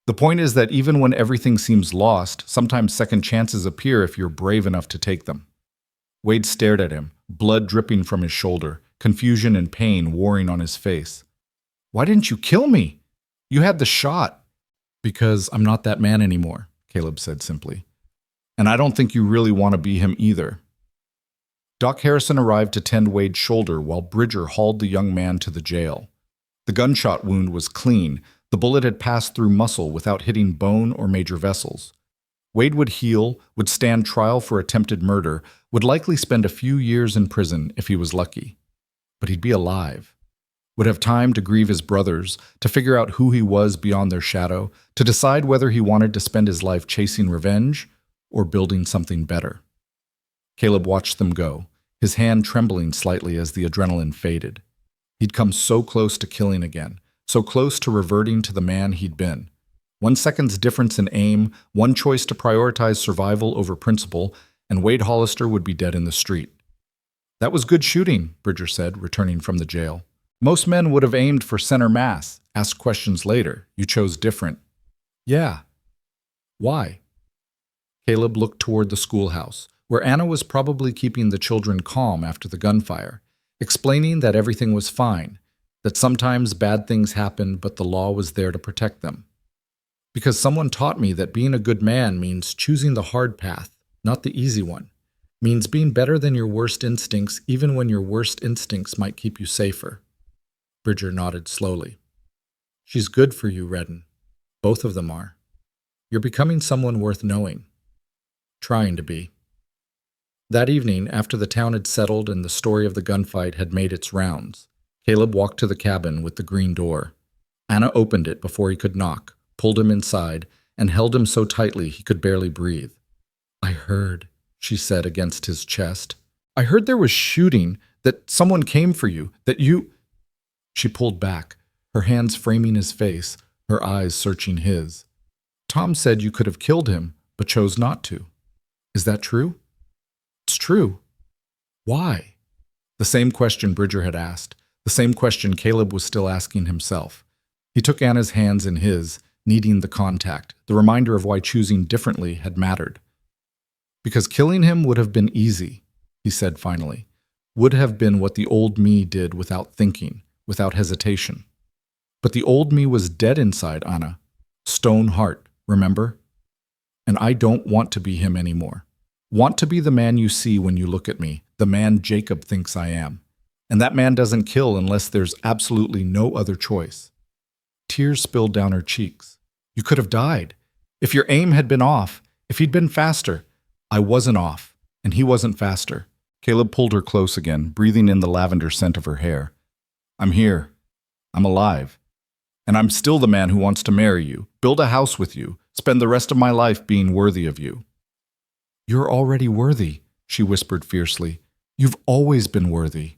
"The point is that even when everything seems lost, sometimes second chances appear if you're brave enough to take them." Wade stared at him, blood dripping from his shoulder, confusion and pain warring on his face. "Why didn't you kill me? You had the shot." "Because I'm not that man anymore," Caleb said simply. "And I don't think you really want to be him either." Doc Harrison arrived to tend Wade's shoulder while Bridger hauled the young man to the jail. The gunshot wound was clean. The bullet had passed through muscle without hitting bone or major vessels. Wade would heal, would stand trial for attempted murder, would likely spend a few years in prison if he was lucky. But he'd be alive. Would have time to grieve his brothers, to figure out who he was beyond their shadow, to decide whether he wanted to spend his life chasing revenge or building something better. Caleb watched them go, his hand trembling slightly as the adrenaline faded. He'd come so close to killing again, so close to reverting to the man he'd been. 1 second's difference in aim, one choice to prioritize survival over principle, and Wade Hollister would be dead in the street. "That was good shooting," Bridger said, returning from the jail. "Most men would have aimed for center mass, asked questions later. You chose different." "Yeah. Why?" Caleb looked toward the schoolhouse, where Anna was probably keeping the children calm after the gunfire, explaining that everything was fine, that sometimes bad things happened, but the law was there to protect them. "Because someone taught me that being a good man means choosing the hard path, not the easy one. Means being better than your worst instincts, even when your worst instincts might keep you safer." Bridger nodded slowly. "She's good for you, Redden. Both of them are. You're becoming someone worth knowing. Trying to be." That evening, after the town had settled and the story of the gunfight had made its rounds, Caleb walked to the cabin with the green door. Anna opened it before he could knock, pulled him inside, and held him so tightly he could barely breathe. "I heard," she said against his chest. "I heard there was shooting, that someone came for you, that you—" She pulled back, her hands framing his face, her eyes searching his. "Tom said you could have killed him, but chose not to. Is that true?" "It's true." "Why?" The same question Bridger had asked, the same question Caleb was still asking himself. He took Anna's hands in his, needing the contact, the reminder of why choosing differently had mattered. "Because killing him would have been easy," he said finally. "Would have been what the old me did without thinking, without hesitation." But the old me was dead inside, Anna. Stone heart, remember? And I don't want to be him anymore. Want to be the man you see when you look at me, the man Jacob thinks I am. And that man doesn't kill unless there's absolutely no other choice. Tears spilled down her cheeks. You could have died. If your aim had been off, if he'd been faster. I wasn't off, and he wasn't faster. Caleb pulled her close again, breathing in the lavender scent of her hair. I'm here. I'm alive. And I'm still the man who wants to marry you, build a house with you, spend the rest of my life being worthy of you. You're already worthy, she whispered fiercely. You've always been worthy.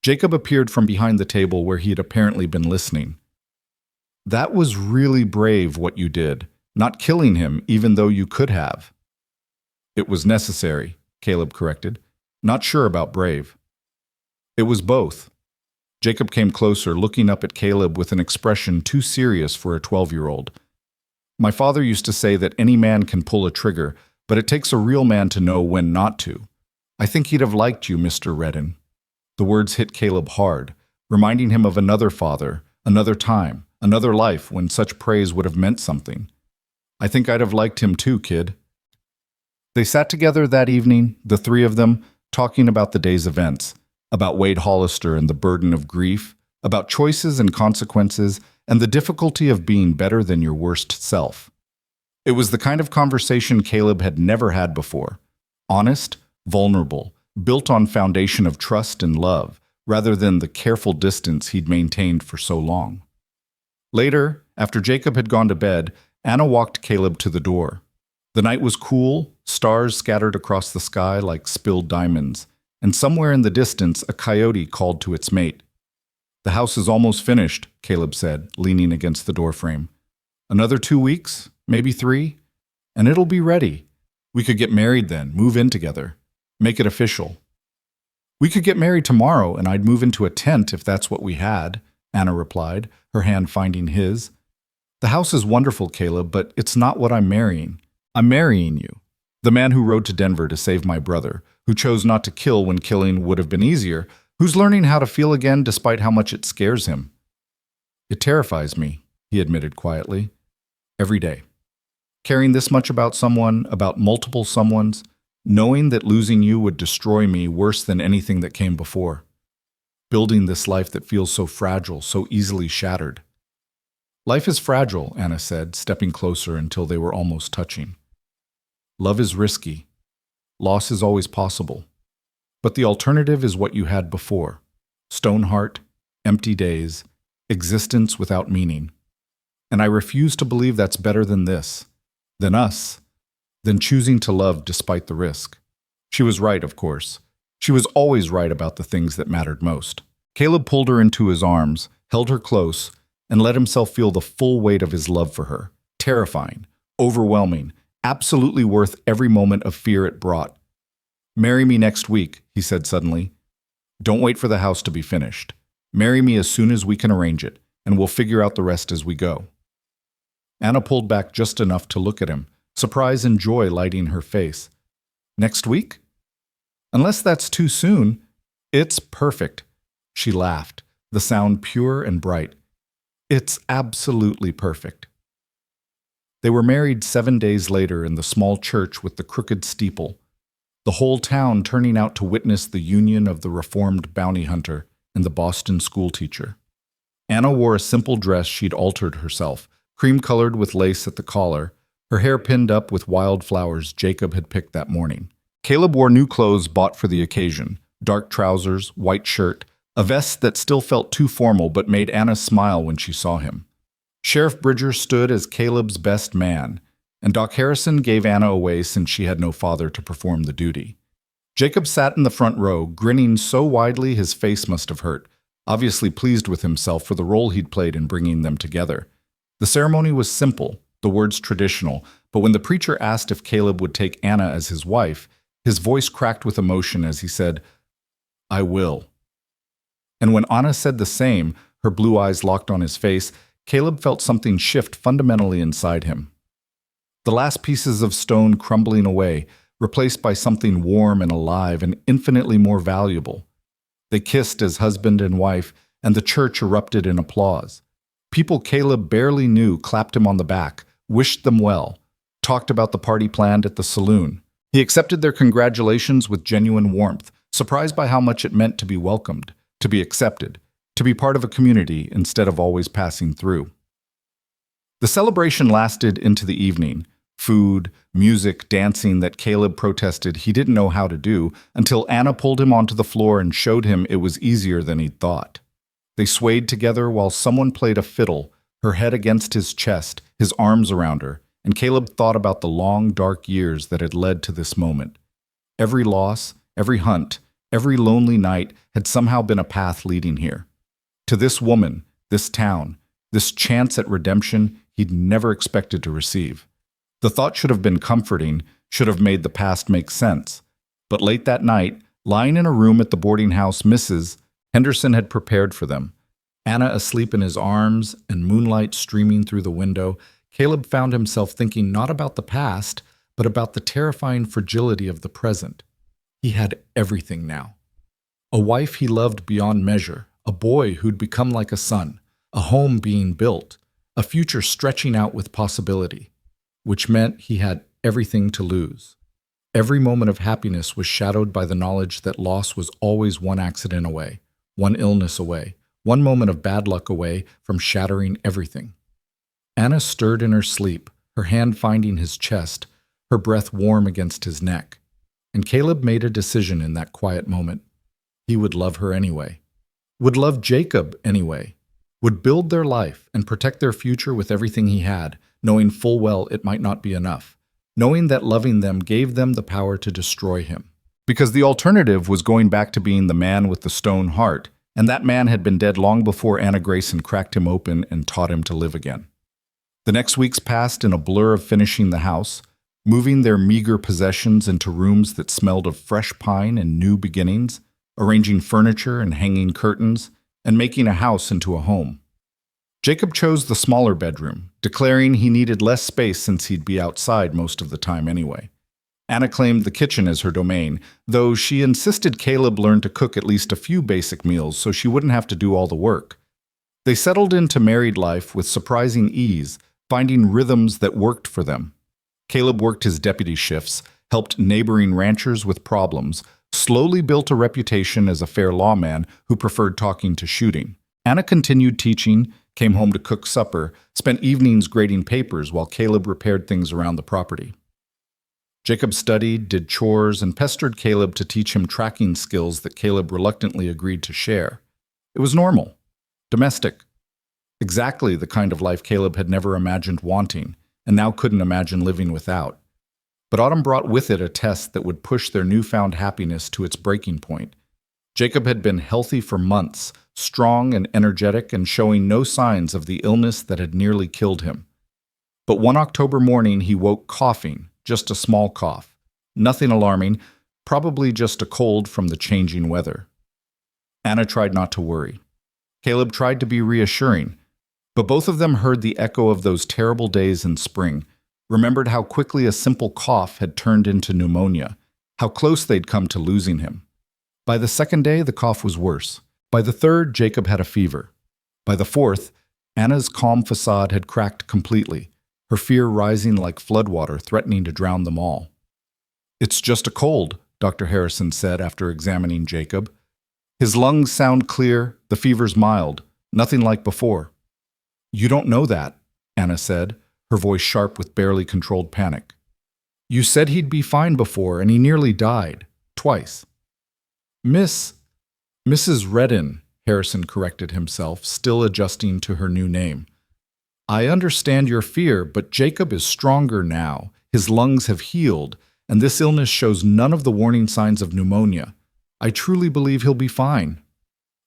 Jacob appeared from behind the table where he had apparently been listening. That was really brave what you did, not killing him even though you could have. It was necessary, Caleb corrected. Not sure about brave. It was both. Jacob came closer, looking up at Caleb with an expression too serious for a 12-year-old. My father used to say that any man can pull a trigger, but it takes a real man to know when not to. I think he'd have liked you, Mr. Redden. The words hit Caleb hard, reminding him of another father, another time, another life when such praise would have meant something. I think I'd have liked him too, kid. They sat together that evening, the three of them, talking about the day's events, about Wade Hollister and the burden of grief, about choices and consequences, and the difficulty of being better than your worst self. It was the kind of conversation Caleb had never had before. Honest, vulnerable, built on foundation of trust and love, rather than the careful distance he'd maintained for so long. Later, after Jacob had gone to bed, Anna walked Caleb to the door. The night was cool, stars scattered across the sky like spilled diamonds, and somewhere in the distance a coyote called to its mate. The house is almost finished, Caleb said, leaning against the doorframe. Another 2 weeks, maybe 3, and it'll be ready. We could get married then, move in together, make it official. We could get married tomorrow and I'd move into a tent if that's what we had, Anna replied, her hand finding his. The house is wonderful, Caleb, but it's not what I'm marrying. I'm marrying you. The man who rode to Denver to save my brother, who chose not to kill when killing would have been easier, who's learning how to feel again despite how much it scares him. It terrifies me, he admitted quietly. Every day. Caring this much about someone, about multiple someones, knowing that losing you would destroy me worse than anything that came before. Building this life that feels so fragile, so easily shattered. Life is fragile, Anna said, stepping closer until they were almost touching. Love is risky. Loss is always possible. But the alternative is what you had before. Stone heart, empty days, existence without meaning. And I refuse to believe that's better than this, than us, than choosing to love despite the risk. She was right, of course. She was always right about the things that mattered most. Caleb pulled her into his arms, held her close, and let himself feel the full weight of his love for her. Terrifying, overwhelming, absolutely worth every moment of fear it brought. Marry me next week, he said suddenly. Don't wait for the house to be finished. Marry me as soon as we can arrange it, and we'll figure out the rest as we go. Anna pulled back just enough to look at him, surprise and joy lighting her face. Next week? Unless that's too soon, it's perfect. She laughed, the sound pure and bright. It's absolutely perfect. They were married 7 days later in the small church with the crooked steeple, the whole town turning out to witness the union of the reformed bounty hunter and the Boston schoolteacher. Anna wore a simple dress she'd altered herself, cream-colored with lace at the collar, her hair pinned up with wild flowers Jacob had picked that morning. Caleb wore new clothes bought for the occasion, dark trousers, white shirt, a vest that still felt too formal but made Anna smile when she saw him. Sheriff Bridger stood as Caleb's best man, and Doc Harrison gave Anna away since she had no father to perform the duty. Jacob sat in the front row, grinning so widely his face must have hurt, obviously pleased with himself for the role he'd played in bringing them together. The ceremony was simple, the words traditional, but when the preacher asked if Caleb would take Anna as his wife, his voice cracked with emotion as he said, "I will." And when Anna said the same, her blue eyes locked on his face, Caleb felt something shift fundamentally inside him. The last pieces of stone crumbling away, replaced by something warm and alive and infinitely more valuable. They kissed as husband and wife, and the church erupted in applause. People Caleb barely knew clapped him on the back, wished them well, talked about the party planned at the saloon. He accepted their congratulations with genuine warmth, surprised by how much it meant to be welcomed, to be accepted, to be part of a community instead of always passing through. The celebration lasted into the evening. Food, music, dancing that Caleb protested he didn't know how to do until Anna pulled him onto the floor and showed him it was easier than he'd thought. They swayed together while someone played a fiddle, her head against his chest, his arms around her, and Caleb thought about the long, dark years that had led to this moment. Every loss, every hunt, every lonely night had somehow been a path leading here. To this woman, this town, this chance at redemption he'd never expected to receive. The thought should have been comforting, should have made the past make sense. But late that night, lying in a room at the boarding house Mrs. Henderson had prepared for them, Anna asleep in his arms and moonlight streaming through the window, Caleb found himself thinking not about the past, but about the terrifying fragility of the present. He had everything now. A wife he loved beyond measure, a boy who'd become like a son, a home being built, a future stretching out with possibility, which meant he had everything to lose. Every moment of happiness was shadowed by the knowledge that loss was always one accident away, one illness away, one moment of bad luck away from shattering everything. Anna stirred in her sleep, her hand finding his chest, her breath warm against his neck. And Caleb made a decision in that quiet moment. He would love her anyway. Would love Jacob anyway. Would build their life and protect their future with everything he had, knowing full well it might not be enough, knowing that loving them gave them the power to destroy him. Because the alternative was going back to being the man with the stone heart, and that man had been dead long before Anna Grayson cracked him open and taught him to live again. The next weeks passed in a blur of finishing the house, moving their meager possessions into rooms that smelled of fresh pine and new beginnings, arranging furniture and hanging curtains, and making a house into a home. Jacob chose the smaller bedroom, declaring he needed less space since he'd be outside most of the time anyway. Anna claimed the kitchen as her domain, though she insisted Caleb learn to cook at least a few basic meals so she wouldn't have to do all the work. They settled into married life with surprising ease, finding rhythms that worked for them. Caleb worked his deputy shifts, helped neighboring ranchers with problems, slowly built a reputation as a fair lawman who preferred talking to shooting. Anna continued teaching, came home to cook supper, spent evenings grading papers while Caleb repaired things around the property. Jacob studied, did chores, and pestered Caleb to teach him tracking skills that Caleb reluctantly agreed to share. It was normal, domestic, exactly the kind of life Caleb had never imagined wanting, and now couldn't imagine living without. But autumn brought with it a test that would push their newfound happiness to its breaking point. Jacob had been healthy for months, strong and energetic and showing no signs of the illness that had nearly killed him. But one October morning he woke coughing, just a small cough. Nothing alarming, probably just a cold from the changing weather. Anna tried not to worry. Caleb tried to be reassuring, but both of them heard the echo of those terrible days in spring, remembered how quickly a simple cough had turned into pneumonia, how close they'd come to losing him. By the second day, the cough was worse. By the third, Jacob had a fever. By the fourth, Anna's calm facade had cracked completely, her fear rising like floodwater, threatening to drown them all. "It's just a cold," Dr. Harrison said after examining Jacob. "His lungs sound clear, the fever's mild, nothing like before." "You don't know that," Anna said, her voice sharp with barely controlled panic. "You said he'd be fine before, and he nearly died. Twice." Mrs. Redden," Harrison corrected himself, still adjusting to her new name. "I understand your fear, but Jacob is stronger now. His lungs have healed, and this illness shows none of the warning signs of pneumonia. I truly believe he'll be fine."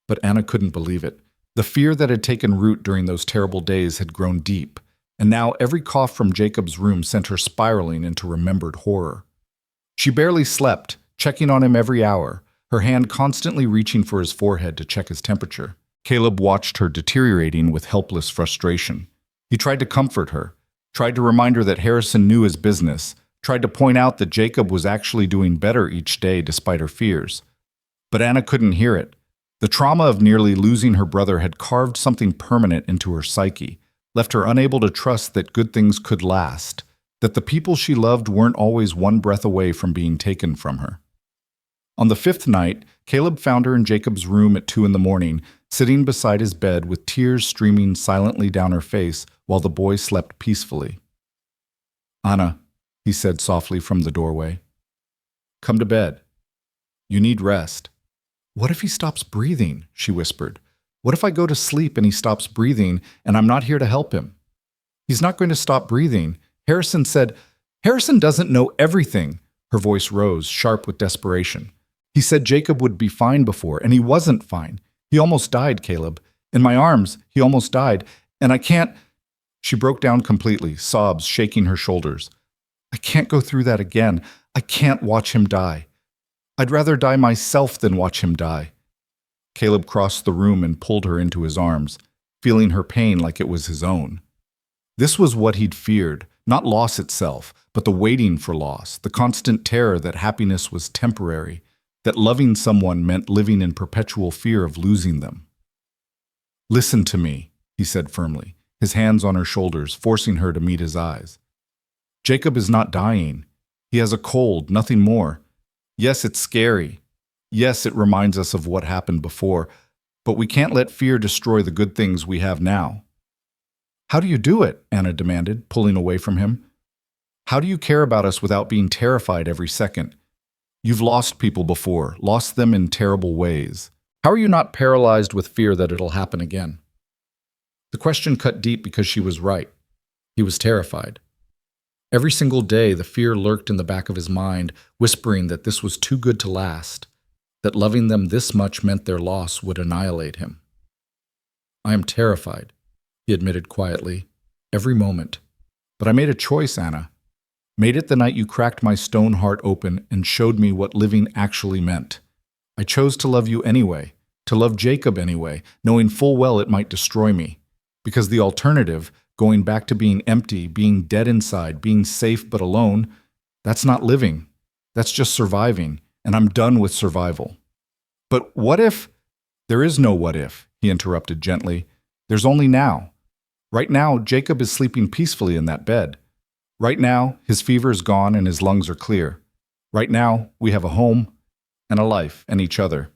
But Anna couldn't believe it. The fear that had taken root during those terrible days had grown deep, and now every cough from Jacob's room sent her spiraling into remembered horror. She barely slept, checking on him every hour, her hand constantly reaching for his forehead to check his temperature. Caleb watched her deteriorating with helpless frustration. He tried to comfort her, tried to remind her that Harrison knew his business, tried to point out that Jacob was actually doing better each day despite her fears. But Anna couldn't hear it. The trauma of nearly losing her brother had carved something permanent into her psyche, left her unable to trust that good things could last, that the people she loved weren't always one breath away from being taken from her. On the fifth night, Caleb found her in Jacob's room at 2 a.m, sitting beside his bed with tears streaming silently down her face while the boy slept peacefully. "Anna," he said softly from the doorway, "come to bed. You need rest." "What if he stops breathing?" she whispered. "What if I go to sleep and he stops breathing and I'm not here to help him?" "He's not going to stop breathing. Harrison said—" "Harrison doesn't know everything." Her voice rose, sharp with desperation. "He said Jacob would be fine before, and he wasn't fine. He almost died, Caleb. In my arms, he almost died, and I can't—" She broke down completely, sobs shaking her shoulders. "I can't go through that again. I can't watch him die. I'd rather die myself than watch him die." Caleb crossed the room and pulled her into his arms, feeling her pain like it was his own. This was what he'd feared, not loss itself, but the waiting for loss, the constant terror that happiness was temporary, that loving someone meant living in perpetual fear of losing them. "Listen to me," he said firmly, his hands on her shoulders, forcing her to meet his eyes. "Jacob is not dying. He has a cold, nothing more. Yes, it's scary. Yes, it reminds us of what happened before, but we can't let fear destroy the good things we have now." "How do you do it?" Anna demanded, pulling away from him. "How do you care about us without being terrified every second? You've lost people before, lost them in terrible ways. How are you not paralyzed with fear that it'll happen again?" The question cut deep because she was right. He was terrified. Every single day, the fear lurked in the back of his mind, whispering that this was too good to last, that loving them this much meant their loss would annihilate him. "I am terrified," he admitted quietly, "every moment. But I made a choice, Anna. Made it the night you cracked my stone heart open and showed me what living actually meant. I chose to love you anyway, to love Jacob anyway, knowing full well it might destroy me. Because the alternative, going back to being empty, being dead inside, being safe but alone, that's not living. That's just surviving, and I'm done with survival." "But what if—" "There is no what if," he interrupted gently. "There's only now. Right now, Jacob is sleeping peacefully in that bed. Right now, his fever is gone and his lungs are clear. Right now, we have a home and a life and each other.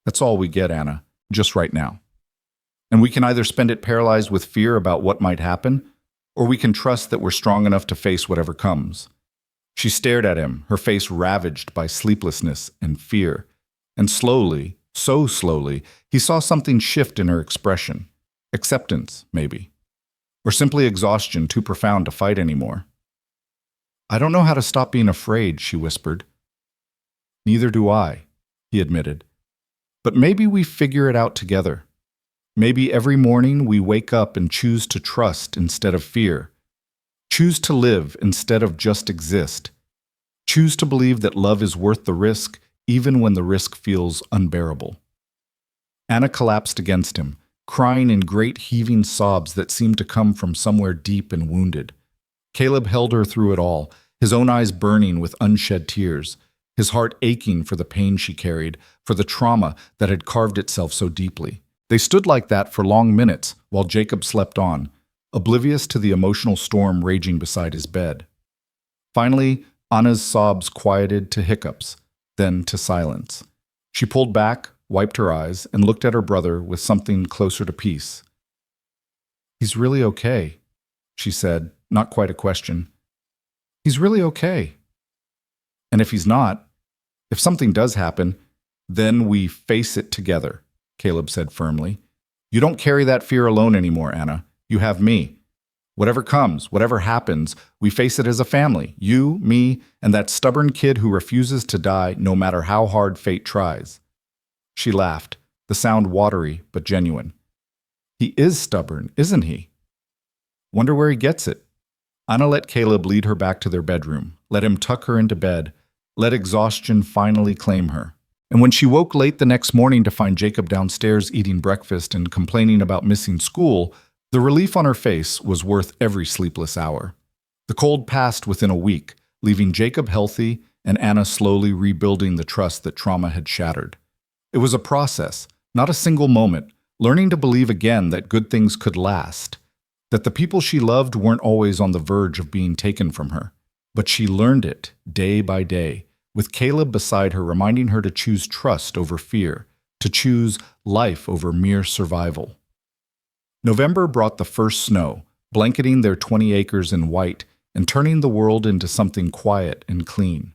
That's all we get, Anna, just right now. And we can either spend it paralyzed with fear about what might happen, or we can trust that we're strong enough to face whatever comes." She stared at him, her face ravaged by sleeplessness and fear. And slowly, so slowly, he saw something shift in her expression. Acceptance, maybe. Or simply exhaustion too profound to fight anymore. "I don't know how to stop being afraid," she whispered. "Neither do I," he admitted. "But maybe we figure it out together. Maybe every morning we wake up and choose to trust instead of fear. Choose to live instead of just exist. Choose to believe that love is worth the risk, even when the risk feels unbearable." Anna collapsed against him, crying in great heaving sobs that seemed to come from somewhere deep and wounded. Caleb held her through it all, his own eyes burning with unshed tears, his heart aching for the pain she carried, for the trauma that had carved itself so deeply. They stood like that for long minutes while Jacob slept on, oblivious to the emotional storm raging beside his bed. Finally, Anna's sobs quieted to hiccups, then to silence. She pulled back, wiped her eyes, and looked at her brother with something closer to peace. "He's really okay," she said, not quite a question. "He's really okay. And if he's not, if something does happen, then we face it together," Caleb said firmly. "You don't carry that fear alone anymore, Anna. You have me. Whatever comes, whatever happens, we face it as a family. You, me, and that stubborn kid who refuses to die no matter how hard fate tries." She laughed, the sound watery but genuine. "He is stubborn, isn't he? Wonder where he gets it." Anna let Caleb lead her back to their bedroom, let him tuck her into bed, let exhaustion finally claim her. And when she woke late the next morning to find Jacob downstairs eating breakfast and complaining about missing school, the relief on her face was worth every sleepless hour. The cold passed within a week, leaving Jacob healthy and Anna slowly rebuilding the trust that trauma had shattered. It was a process, Not a single moment, learning to believe again that good things could last, that the people she loved weren't always on the verge of being taken from her. But she learned it day by day, with Caleb beside her reminding her to choose trust over fear, to choose life over mere survival. November brought the first snow, blanketing their 20 acres in white and turning the world into something quiet and clean.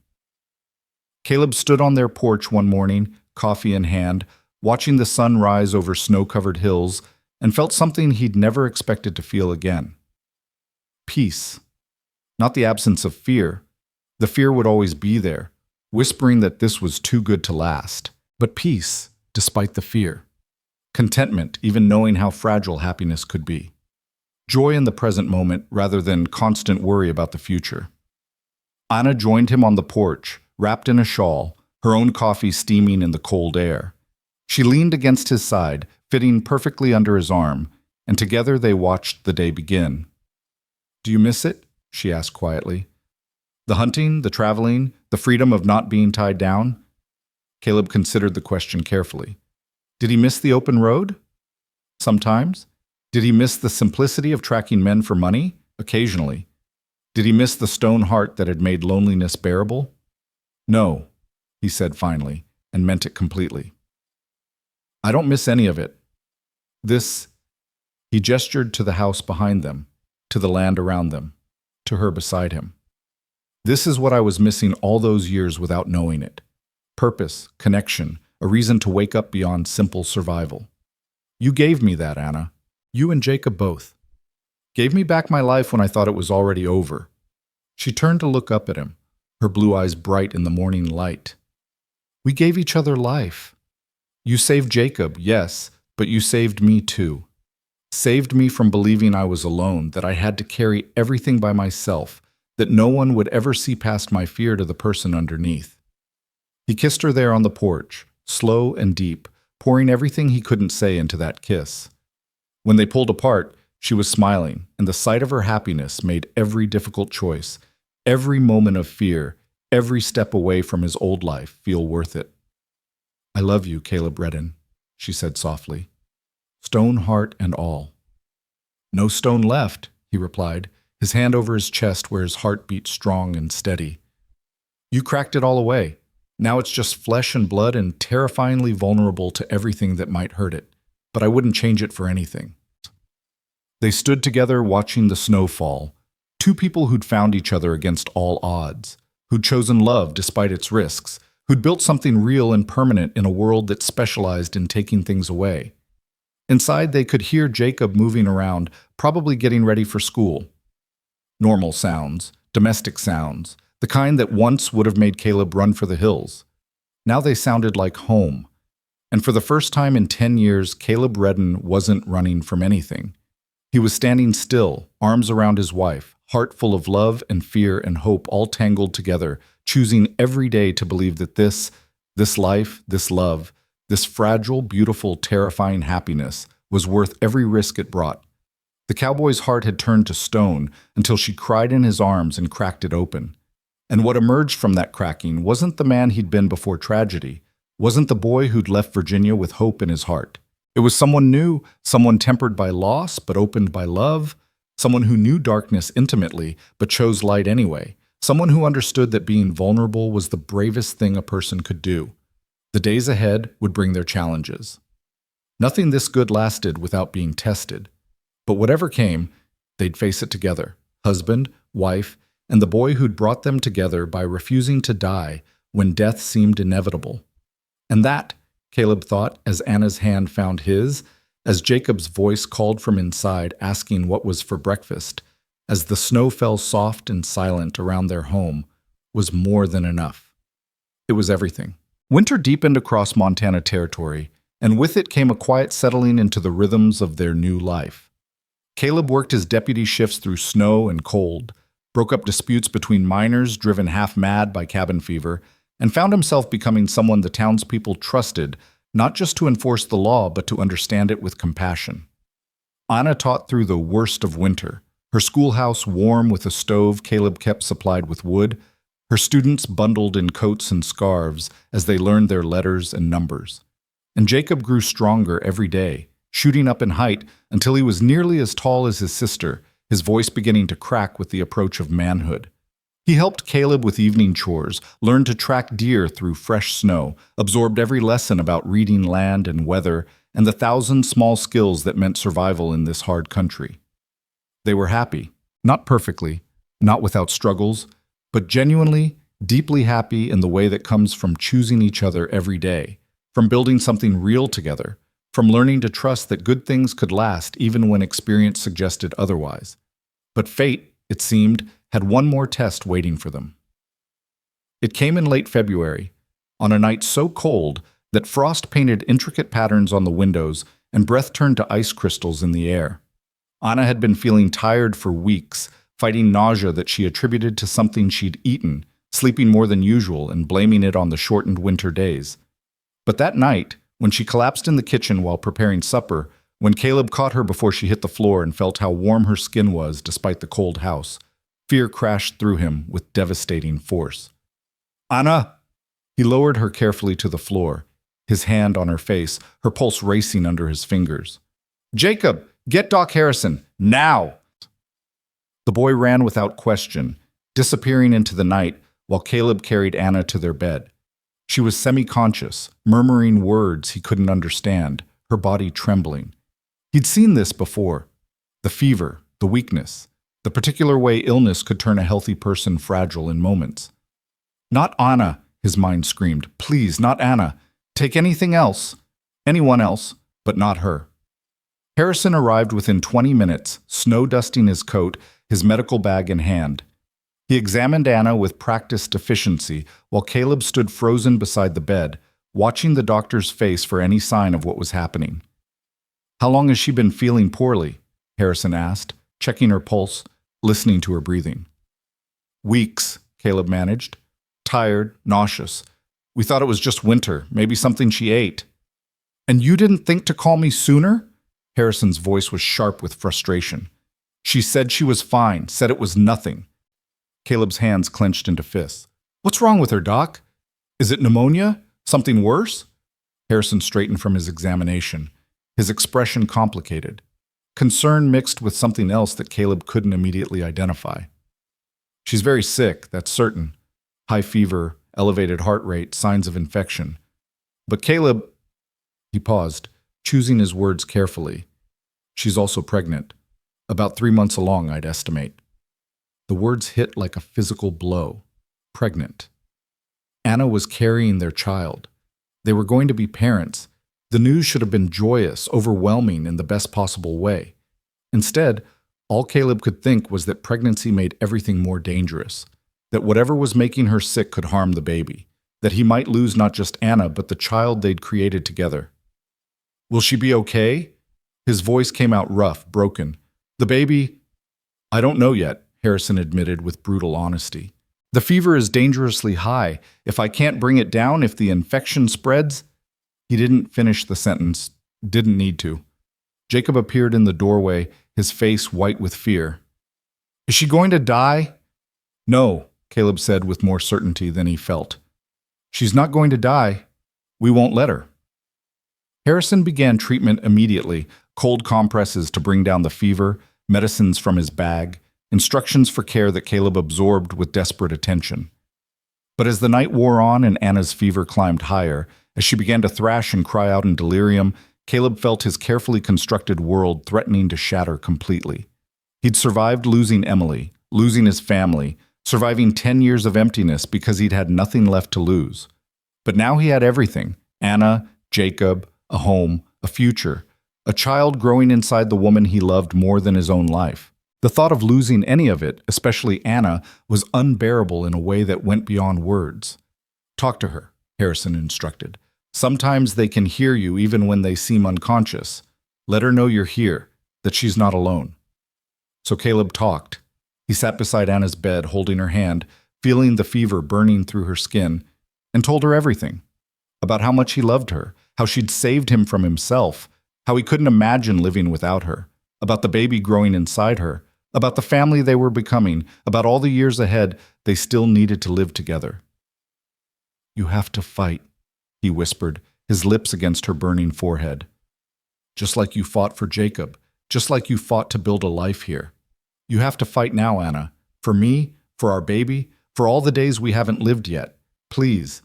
Caleb stood on their porch one morning, coffee in hand, watching the sun rise over snow-covered hills, and felt something he'd never expected to feel again. Peace. Not the absence of fear. The fear would always be there, whispering that this was too good to last. But peace, despite the fear. Contentment, even knowing how fragile happiness could be. Joy in the present moment rather than constant worry about the future. Anna joined him on the porch, wrapped in a shawl, her own coffee steaming in the cold air. She leaned against his side, fitting perfectly under his arm, and together they watched the day begin. "Do you miss it?" she asked quietly. "The hunting, the traveling, the freedom of not being tied down?" Caleb considered the question carefully. Did he miss the open road? Sometimes. Did he miss the simplicity of tracking men for money? Occasionally. Did he miss the stone heart that had made loneliness bearable? No, he said finally, and meant it completely. "I don't miss any of it. This," he gestured to the house behind them, to the land around them, to her beside him. "This is what I was missing all those years without knowing it. Purpose, connection, a reason to wake up beyond simple survival. You gave me that, Anna. You and Jacob both. Gave me back my life when I thought it was already over." She turned to look up at him, her blue eyes bright in the morning light. "We gave each other life. You saved Jacob, yes, but you saved me too. Saved me from believing I was alone, that I had to carry everything by myself, that no one would ever see past my fear to the person underneath." He kissed her there on the porch, slow and deep, pouring everything he couldn't say into that kiss. When they pulled apart, she was smiling, and the sight of her happiness made every difficult choice, every moment of fear, every step away from his old life feel worth it. "I love you, Caleb Redden," she said softly. "Stone heart and all." "No stone left," he replied, his hand over his chest where his heart beat strong and steady. "You cracked it all away. Now it's just flesh and blood and terrifyingly vulnerable to everything that might hurt it, but I wouldn't change it for anything." They stood together watching the snow fall, two people who'd found each other against all odds, who'd chosen love despite its risks, who'd built something real and permanent in a world that specialized in taking things away. Inside, they could hear Jacob moving around, probably getting ready for school. Normal sounds, domestic sounds, the kind that once would have made Caleb run for the hills. Now they sounded like home. And for the first time in 10 years, Caleb Redden wasn't running from anything. He was standing still, arms around his wife, heart full of love and fear and hope all tangled together, choosing every day to believe that this life, this love, this fragile, beautiful, terrifying happiness was worth every risk it brought. The cowboy's heart had turned to stone until she cried in his arms and cracked it open. And what emerged from that cracking wasn't the man he'd been before tragedy, wasn't the boy who'd left Virginia with hope in his heart. It was someone new, someone tempered by loss but opened by love, someone who knew darkness intimately but chose light anyway, someone who understood that being vulnerable was the bravest thing a person could do. The days ahead would bring their challenges. Nothing this good lasted without being tested. But whatever came, they'd face it together, husband, wife, and the boy who'd brought them together by refusing to die when death seemed inevitable. And that, Caleb thought as Anna's hand found his, as Jacob's voice called from inside asking what was for breakfast, as the snow fell soft and silent around their home, was more than enough. It was everything. Winter deepened across Montana territory, and with it came a quiet settling into the rhythms of their new life. Caleb worked his deputy shifts through snow and cold, broke up disputes between miners driven half mad by cabin fever, and found himself becoming someone the townspeople trusted, not just to enforce the law, but to understand it with compassion. Anna taught through the worst of winter, her schoolhouse warm with a stove Caleb kept supplied with wood, her students bundled in coats and scarves as they learned their letters and numbers. and Jacob grew stronger every day, shooting up in height until he was nearly as tall as his sister, his voice beginning to crack with the approach of manhood. He helped Caleb with evening chores, learned to track deer through fresh snow, absorbed every lesson about reading land and weather, and the thousand small skills that meant survival in this hard country. They were happy, not perfectly, not without struggles, but genuinely, deeply happy in the way that comes from choosing each other every day, from building something real together, from learning to trust that good things could last even when experience suggested otherwise. But fate, it seemed, had one more test waiting for them. It came in late February, on a night so cold that frost painted intricate patterns on the windows and breath turned to ice crystals in the air. Anna had been feeling tired for weeks, fighting nausea that she attributed to something she'd eaten, sleeping more than usual and blaming it on the shortened winter days. But that night, when she collapsed in the kitchen while preparing supper, when Caleb caught her before she hit the floor and felt how warm her skin was despite the cold house, fear crashed through him with devastating force. "Anna!" He lowered her carefully to the floor, his hand on her face, her pulse racing under his fingers. "Jacob, get Doc Harrison, now!" The boy ran without question, disappearing into the night while Caleb carried Anna to their bed. She was semi-conscious, murmuring words he couldn't understand, her body trembling. He'd seen this before. The fever, the weakness, the particular way illness could turn a healthy person fragile in moments. "Not Anna," his mind screamed. "Please, not Anna. Take anything else. Anyone else, but not her." Harrison arrived within 20 minutes, snow-dusting his coat, his medical bag in hand. He examined Anna with practiced efficiency while Caleb stood frozen beside the bed, watching the doctor's face for any sign of what was happening. "How long has she been feeling poorly?" Harrison asked, checking her pulse, listening to her breathing. "Weeks," Caleb managed. "Tired, nauseous. We thought it was just winter, maybe something she ate." "And you didn't think to call me sooner?" Harrison's voice was sharp with frustration. "She said she was fine, said it was nothing." Caleb's hands clenched into fists. "What's wrong with her, Doc? Is it pneumonia? Something worse?" Harrison straightened from his examination, his expression complicated. Concern mixed with something else that Caleb couldn't immediately identify. "She's very sick, that's certain. High fever, elevated heart rate, signs of infection. But Caleb—" He paused, choosing his words carefully. "She's also pregnant. About 3 months along, I'd estimate." The words hit like a physical blow. Pregnant. Anna was carrying their child. They were going to be parents. The news should have been joyous, overwhelming in the best possible way. Instead, all Caleb could think was that pregnancy made everything more dangerous, that whatever was making her sick could harm the baby, that he might lose not just Anna, but the child they'd created together. "Will she be okay?" His voice came out rough, broken. "The baby—" "I don't know yet," Harrison admitted with brutal honesty. "The fever is dangerously high. If I can't bring it down, if the infection spreads—" He didn't finish the sentence, didn't need to. Jacob appeared in the doorway, his face white with fear. "Is she going to die?" "No," Caleb said with more certainty than he felt. "She's not going to die. We won't let her." Harrison began treatment immediately, cold compresses to bring down the fever, medicines from his bag, instructions for care that Caleb absorbed with desperate attention. But as the night wore on and Anna's fever climbed higher, as she began to thrash and cry out in delirium, Caleb felt his carefully constructed world threatening to shatter completely. He'd survived losing Emily, losing his family, surviving 10 years of emptiness because he'd had nothing left to lose. But now he had everything: Anna, Jacob, a home, a future, a child growing inside the woman he loved more than his own life. The thought of losing any of it, especially Anna, was unbearable in a way that went beyond words. "Talk to her," Harrison instructed. "Sometimes they can hear you even when they seem unconscious. Let her know you're here, that she's not alone." So Caleb talked. He sat beside Anna's bed, holding her hand, feeling the fever burning through her skin, and told her everything. About how much he loved her, how she'd saved him from himself, how he couldn't imagine living without her, about the baby growing inside her, about the family they were becoming, about all the years ahead they still needed to live together. "You have to fight," he whispered, his lips against her burning forehead. Just like you fought for Jacob, just like you fought to build a life here. You have to fight now, Anna. For me, for our baby, for all the days we haven't lived yet. Please.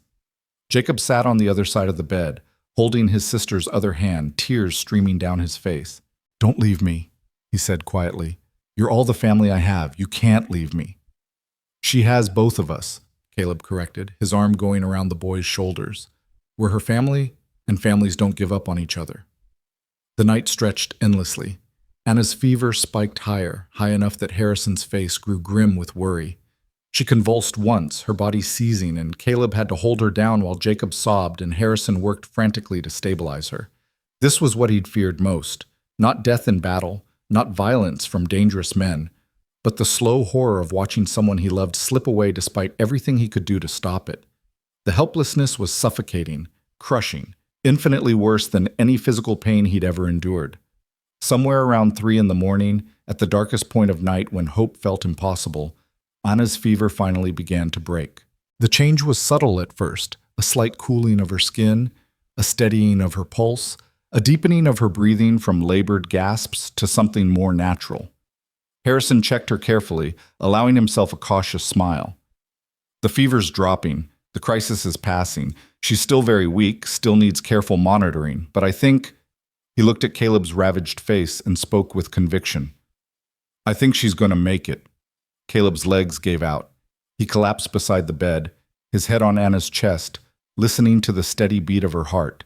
Jacob sat on the other side of the bed, holding his sister's other hand, tears streaming down his face. Don't leave me, he said quietly. You're all the family I have. You can't leave me. She has both of us, Caleb corrected, his arm going around the boy's shoulders. We're her family, and families don't give up on each other. The night stretched endlessly. Anna's fever spiked higher, high enough that Harrison's face grew grim with worry. She convulsed once, her body seizing, and Caleb had to hold her down while Jacob sobbed and Harrison worked frantically to stabilize her. This was what he'd feared most. Not death in battle, not violence from dangerous men, but the slow horror of watching someone he loved slip away despite everything he could do to stop it. The helplessness was suffocating, crushing, infinitely worse than any physical pain he'd ever endured. Somewhere around 3 a.m, at the darkest point of night when hope felt impossible, Anna's fever finally began to break. The change was subtle at first, a slight cooling of her skin, a steadying of her pulse, a deepening of her breathing from labored gasps to something more natural. Harrison checked her carefully, allowing himself a cautious smile. The fever's dropping. The crisis is passing. She's still very weak, still needs careful monitoring, but I think... He looked at Caleb's ravaged face and spoke with conviction. I think she's going to make it. Caleb's legs gave out. He collapsed beside the bed, his head on Anna's chest, listening to the steady beat of her heart,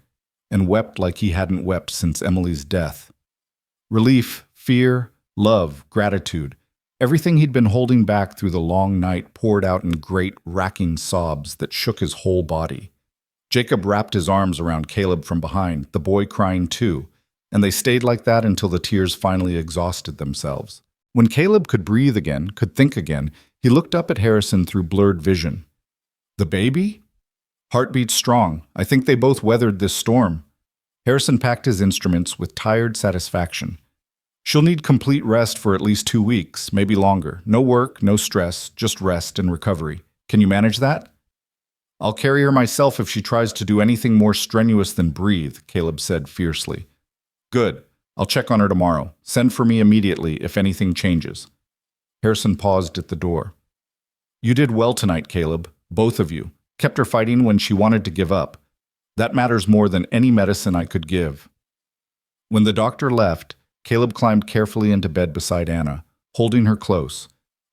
and wept like he hadn't wept since Emily's death. Relief, fear, love, gratitude, everything he'd been holding back through the long night poured out in great, racking sobs that shook his whole body. Jacob wrapped his arms around Caleb from behind, the boy crying too, and they stayed like that until the tears finally exhausted themselves. When Caleb could breathe again, could think again, he looked up at Harrison through blurred vision. The baby? Heartbeat strong. I think they both weathered this storm. Harrison packed his instruments with tired satisfaction. She'll need complete rest for at least 2 weeks, maybe longer. No work, no stress, just rest and recovery. Can you manage that? I'll carry her myself if she tries to do anything more strenuous than breathe, Caleb said fiercely. Good. I'll check on her tomorrow. Send for me immediately if anything changes. Harrison paused at the door. You did well tonight, Caleb. Both of you. Kept her fighting when she wanted to give up. That matters more than any medicine I could give. When the doctor left, Caleb climbed carefully into bed beside Anna, holding her close,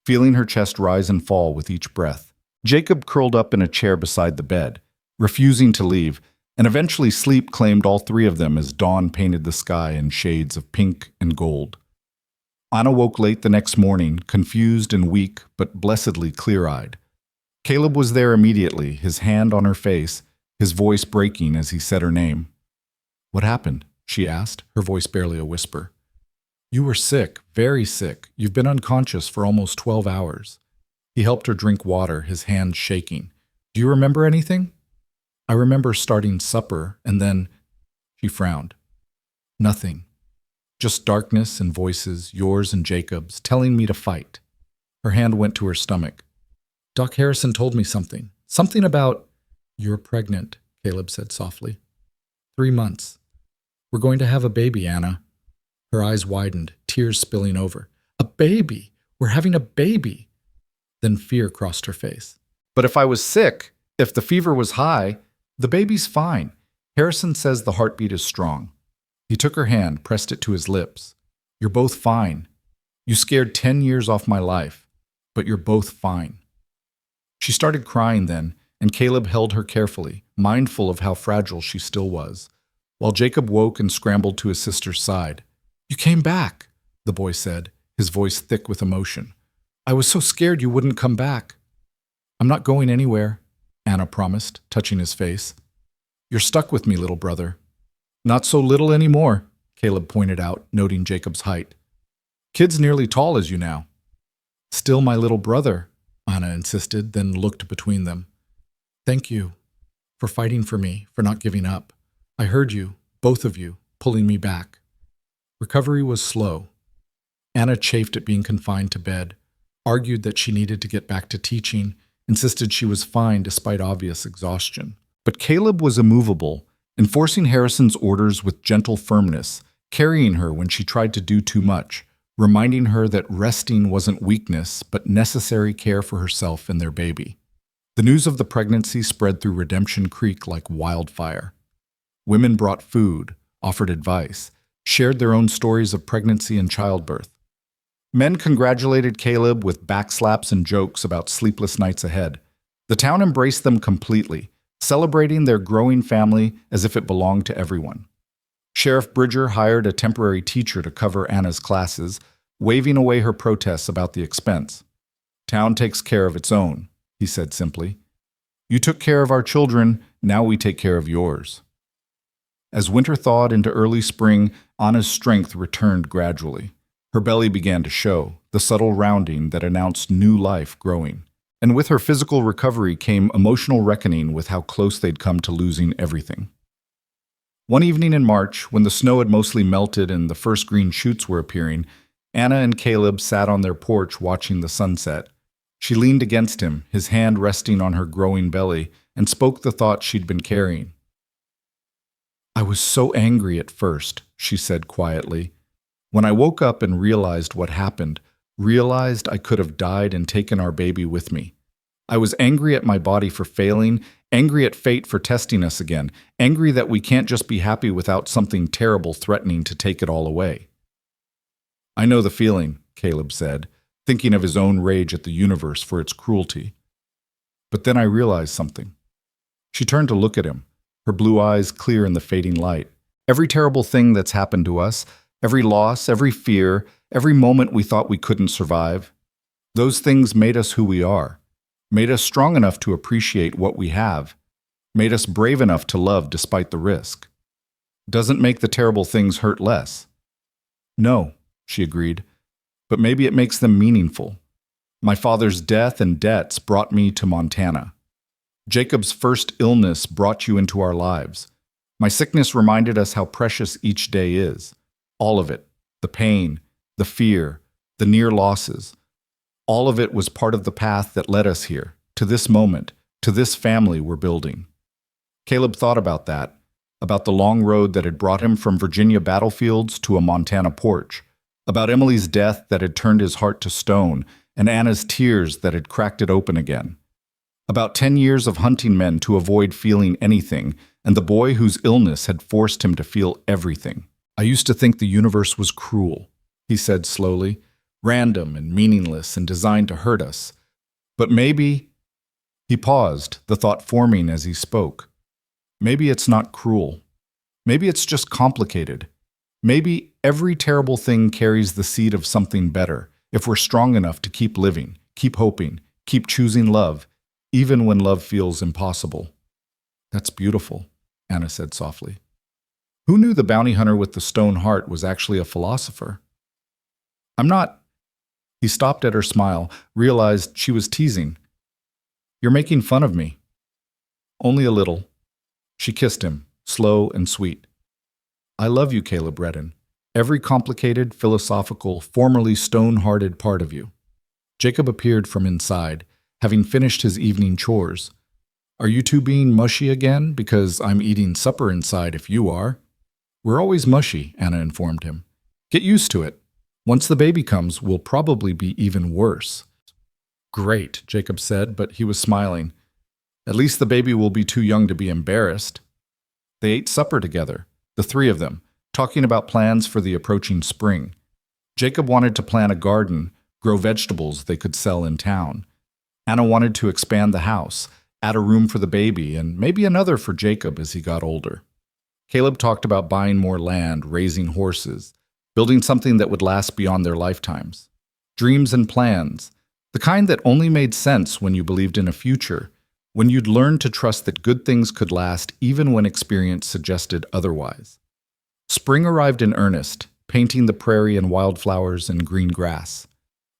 feeling her chest rise and fall with each breath. Jacob curled up in a chair beside the bed, refusing to leave, and eventually sleep claimed all 3 of them as dawn painted the sky in shades of pink and gold. Anna woke late the next morning, confused and weak, but blessedly clear-eyed. Caleb was there immediately, his hand on her face, his voice breaking as he said her name. What happened? She asked, her voice barely a whisper. You were sick, very sick. You've been unconscious for almost 12 hours. He helped her drink water, his hands shaking. Do you remember anything? I remember starting supper, and then... She frowned. Nothing. Just darkness and voices, yours and Jacob's, telling me to fight. Her hand went to her stomach. Doc Harrison told me something. Something about... You're pregnant, Caleb said softly. 3 months. We're going to have a baby, Anna. Her eyes widened, tears spilling over. A baby! We're having a baby! Then fear crossed her face. But if I was sick, if the fever was high, the baby's fine. Harrison says the heartbeat is strong. He took her hand, pressed it to his lips. You're both fine. You scared 10 years off my life, but you're both fine. She started crying then, and Caleb held her carefully, mindful of how fragile she still was, while Jacob woke and scrambled to his sister's side. You came back, the boy said, his voice thick with emotion. I was so scared you wouldn't come back. I'm not going anywhere, Anna promised, touching his face. You're stuck with me, little brother. Not so little anymore, Caleb pointed out, noting Jacob's height. Kid's nearly tall as you now. Still my little brother, Anna insisted, then looked between them. Thank you for fighting for me, for not giving up. I heard you, both of you, pulling me back. Recovery was slow. Anna chafed at being confined to bed, argued that she needed to get back to teaching, insisted she was fine despite obvious exhaustion. But Caleb was immovable, enforcing Harrison's orders with gentle firmness, carrying her when she tried to do too much, reminding her that resting wasn't weakness but necessary care for herself and their baby. The news of the pregnancy spread through Redemption Creek like wildfire. Women brought food, offered advice, shared their own stories of pregnancy and childbirth. Men congratulated Caleb with backslaps and jokes about sleepless nights ahead. The town embraced them completely, celebrating their growing family as if it belonged to everyone. Sheriff Bridger hired a temporary teacher to cover Anna's classes, waving away her protests about the expense. "Town takes care of its own," he said simply. "You took care of our children, now we take care of yours." As winter thawed into early spring, Anna's strength returned gradually. Her belly began to show, the subtle rounding that announced new life growing. And with her physical recovery came emotional reckoning with how close they'd come to losing everything. One evening in March, when the snow had mostly melted and the first green shoots were appearing, Anna and Caleb sat on their porch watching the sunset. She leaned against him, his hand resting on her growing belly, and spoke the thought she'd been carrying. "I was so angry at first," she said quietly. "When I woke up and realized what happened, realized I could have died and taken our baby with me. I was angry at my body for failing, angry at fate for testing us again, angry that we can't just be happy without something terrible threatening to take it all away." "I know the feeling," Caleb said, thinking of his own rage at the universe for its cruelty. "But then I realized something." She turned to look at him, her blue eyes clear in the fading light. "Every terrible thing that's happened to us, every loss, every fear, every moment we thought we couldn't survive, those things made us who we are, made us strong enough to appreciate what we have, made us brave enough to love despite the risk. Doesn't make the terrible things hurt less." "No," she agreed, "but maybe it makes them meaningful. My father's death and debts brought me to Montana. Jacob's first illness brought you into our lives. My sickness reminded us how precious each day is. All of it, the pain, the fear, the near losses. All of it was part of the path that led us here, to this moment, to this family we're building." Caleb thought about that, about the long road that had brought him from Virginia battlefields to a Montana porch, about Emily's death that had turned his heart to stone, and Anna's tears that had cracked it open again. About 10 years of hunting men to avoid feeling anything, and the boy whose illness had forced him to feel everything. "I used to think the universe was cruel," he said slowly, "random and meaningless and designed to hurt us. But maybe—" He paused, the thought forming as he spoke. "Maybe it's not cruel. Maybe it's just complicated. Maybe every terrible thing carries the seed of something better, if we're strong enough to keep living, keep hoping, keep choosing love, even when love feels impossible." "That's beautiful," Anna said softly. Who knew the bounty hunter with the stone heart was actually a philosopher? "I'm not—" He stopped at her smile, realized she was teasing. "You're making fun of me." "Only a little." She kissed him, slow and sweet. "I love you, Caleb Redden. Every complicated, philosophical, formerly stone-hearted part of you." Jacob appeared from inside, having finished his evening chores. "Are you two being mushy again? Because I'm eating supper inside if you are." "We're always mushy," Anna informed him. "Get used to it. Once the baby comes, we'll probably be even worse." "Great," Jacob said, but he was smiling. "At least the baby will be too young to be embarrassed." They ate supper together, the three of them, talking about plans for the approaching spring. Jacob wanted to plant a garden, grow vegetables they could sell in town. Anna wanted to expand the house, add a room for the baby, and maybe another for Jacob as he got older. Caleb talked about buying more land, raising horses, building something that would last beyond their lifetimes. Dreams and plans, the kind that only made sense when you believed in a future, when you'd learned to trust that good things could last even when experience suggested otherwise. Spring arrived in earnest, painting the prairie in wildflowers and green grass.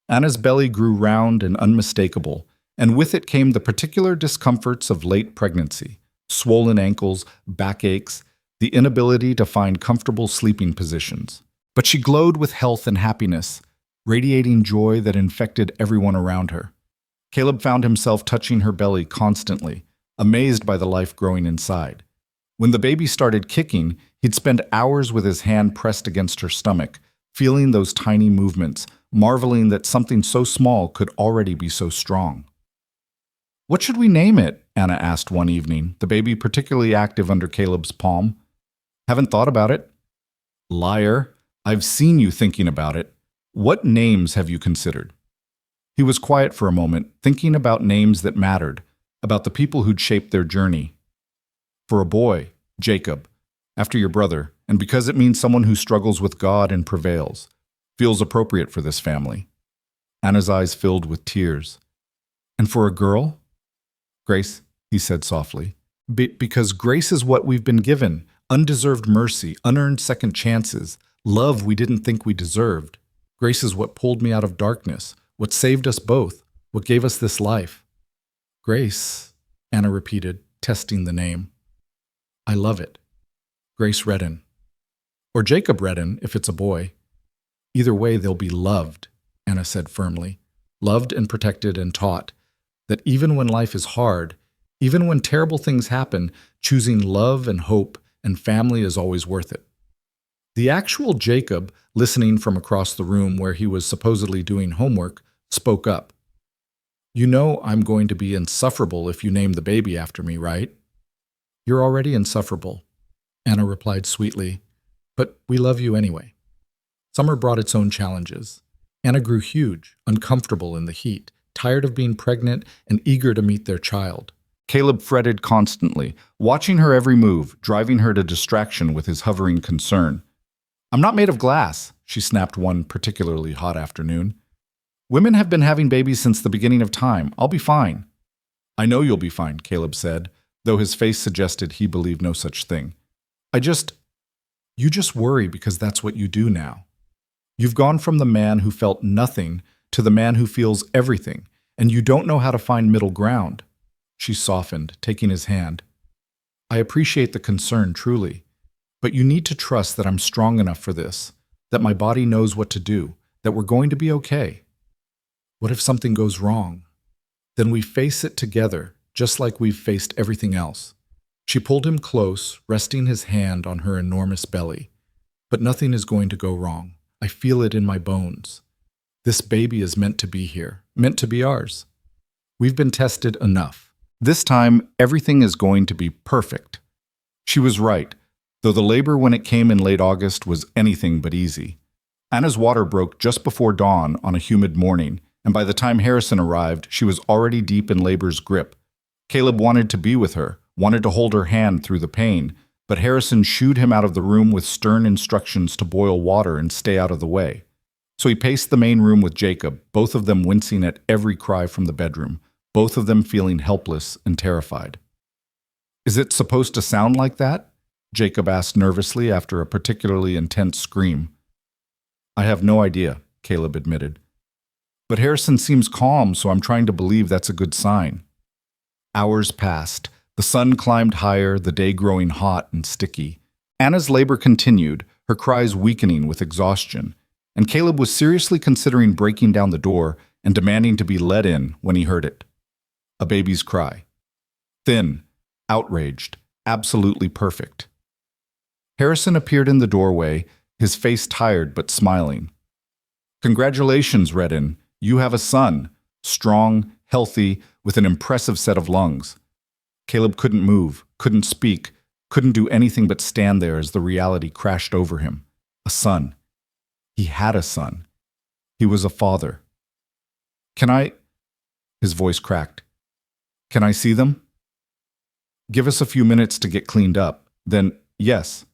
Anna's belly grew round and unmistakable, and with it came the particular discomforts of late pregnancy, swollen ankles, backaches, the inability to find comfortable sleeping positions. But she glowed with health and happiness, radiating joy that infected everyone around her. Caleb found himself touching her belly constantly, amazed by the life growing inside. When the baby started kicking, he'd spend hours with his hand pressed against her stomach, feeling those tiny movements, marveling that something so small could already be so strong. "What should we name it?" Anna asked one evening, the baby particularly active under Caleb's palm. "Haven't thought about it." "Liar. I've seen you thinking about it. What names have you considered?" He was quiet for a moment, thinking about names that mattered, about the people who'd shaped their journey. "For a boy, Jacob, after your brother, and because it means someone who struggles with God and prevails. Feels appropriate for this family." Anna's eyes filled with tears. "And for a girl?" "Grace," he said softly. Because grace is what we've been given, undeserved mercy, unearned second chances, love we didn't think we deserved. Grace is what pulled me out of darkness, what saved us both, what gave us this life." "Grace," Anna repeated, testing the name. "I love it. Grace Redden. Or Jacob Redden, if it's a boy. Either way, they'll be loved," Anna said firmly. "Loved and protected and taught that even when life is hard, even when terrible things happen, choosing love and hope and family is always worth it." The actual Jacob, listening from across the room where he was supposedly doing homework, spoke up. "You know I'm going to be insufferable if you name the baby after me, right?" "You're already insufferable," Anna replied sweetly, "but we love you anyway." Summer brought its own challenges. Anna grew huge, uncomfortable in the heat, tired of being pregnant and eager to meet their child. Caleb fretted constantly, watching her every move, driving her to distraction with his hovering concern. "I'm not made of glass," she snapped one particularly hot afternoon. "Women have been having babies since the beginning of time. I'll be fine." "I know you'll be fine," Caleb said, though his face suggested he believed no such thing. You just worry because that's what you do now. You've gone from the man who felt nothing to the man who feels everything, and you don't know how to find middle ground." She softened, taking his hand. "I appreciate the concern, truly, but you need to trust that I'm strong enough for this, that my body knows what to do, that we're going to be okay. What if something goes wrong? Then we face it together, just like we've faced everything else." She pulled him close, resting his hand on her enormous belly. "But nothing is going to go wrong. I feel it in my bones. This baby is meant to be here, meant to be ours. We've been tested enough. This time, everything is going to be perfect." She was right, though the labor when it came in late August was anything but easy. Anna's water broke just before dawn on a humid morning, and by the time Harrison arrived, she was already deep in labor's grip. Caleb wanted to be with her, wanted to hold her hand through the pain, but Harrison shooed him out of the room with stern instructions to boil water and stay out of the way. So he paced the main room with Jacob, both of them wincing at every cry from the bedroom, both of them feeling helpless and terrified. "Is it supposed to sound like that?" Jacob asked nervously after a particularly intense scream. "I have no idea," Caleb admitted. "But Harrison seems calm, so I'm trying to believe that's a good sign." Hours passed. The sun climbed higher, the day growing hot and sticky. Anna's labor continued, her cries weakening with exhaustion, and Caleb was seriously considering breaking down the door and demanding to be let in when he heard it. A baby's cry. Thin, outraged, absolutely perfect. Harrison appeared in the doorway, his face tired but smiling. "Congratulations, Redden. You have a son, strong, healthy, with an impressive set of lungs." Caleb couldn't move, couldn't speak, couldn't do anything but stand there as the reality crashed over him. A son. He had a son. He was a father. "Can I—" His voice cracked. "Can I see them?" "Give us a few minutes to get cleaned up. Then, yes."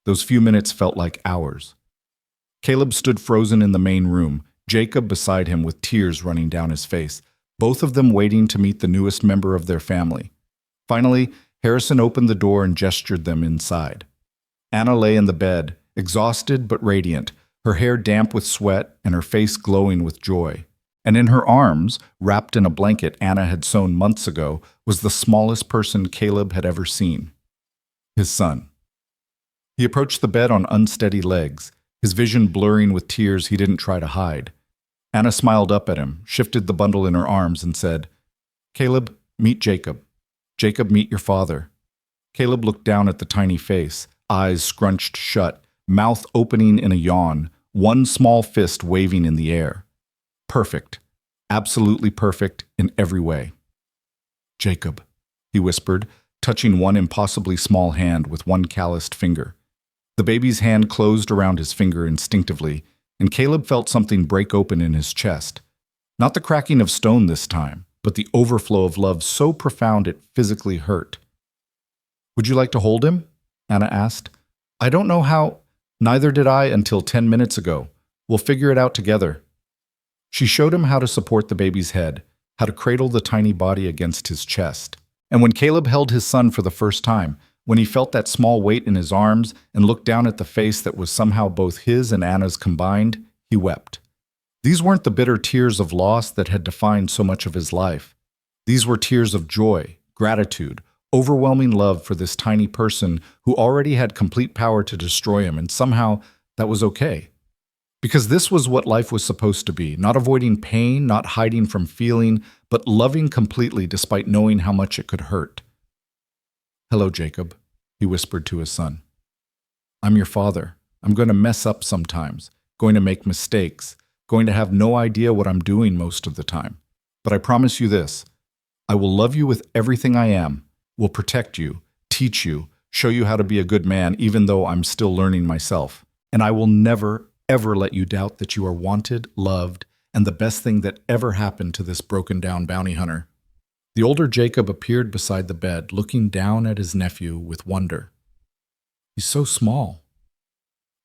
Those few minutes felt like hours. Caleb stood frozen in the main room, Jacob beside him with tears running down his face, both of them waiting to meet the newest member of their family. Finally, Harrison opened the door and gestured them inside. Anna lay in the bed, exhausted but radiant, her hair damp with sweat and her face glowing with joy. And in her arms, wrapped in a blanket Anna had sewn months ago, was the smallest person Caleb had ever seen. His son. He approached the bed on unsteady legs, his vision blurring with tears he didn't try to hide. Anna smiled up at him, shifted the bundle in her arms, and said, "Caleb, meet Jacob. Jacob, meet your father." Caleb looked down at the tiny face, eyes scrunched shut, mouth opening in a yawn, one small fist waving in the air. Perfect. Absolutely perfect in every way. Jacob, he whispered, touching one impossibly small hand with one calloused finger. The baby's hand closed around his finger instinctively, and Caleb felt something break open in his chest. Not the cracking of stone this time, but the overflow of love so profound it physically hurt. Would you like to hold him? Anna asked. I don't know how. Neither did I until 10 minutes ago. We'll figure it out together. She showed him how to support the baby's head, how to cradle the tiny body against his chest. And when Caleb held his son for the first time, when he felt that small weight in his arms and looked down at the face that was somehow both his and Anna's combined, he wept. These weren't the bitter tears of loss that had defined so much of his life. These were tears of joy, gratitude, overwhelming love for this tiny person who already had complete power to destroy him, and somehow that was okay. Because this was what life was supposed to be, not avoiding pain, not hiding from feeling, but loving completely despite knowing how much it could hurt. Hello, Jacob, he whispered to his son. I'm your father. I'm going to mess up sometimes, going to make mistakes, going to have no idea what I'm doing most of the time. But I promise you this, I will love you with everything I am, will protect you, teach you, show you how to be a good man even though I'm still learning myself. And I will never, ever let you doubt that you are wanted, loved, and the best thing that ever happened to this broken-down bounty hunter. The older Jacob appeared beside the bed, looking down at his nephew with wonder. He's so small.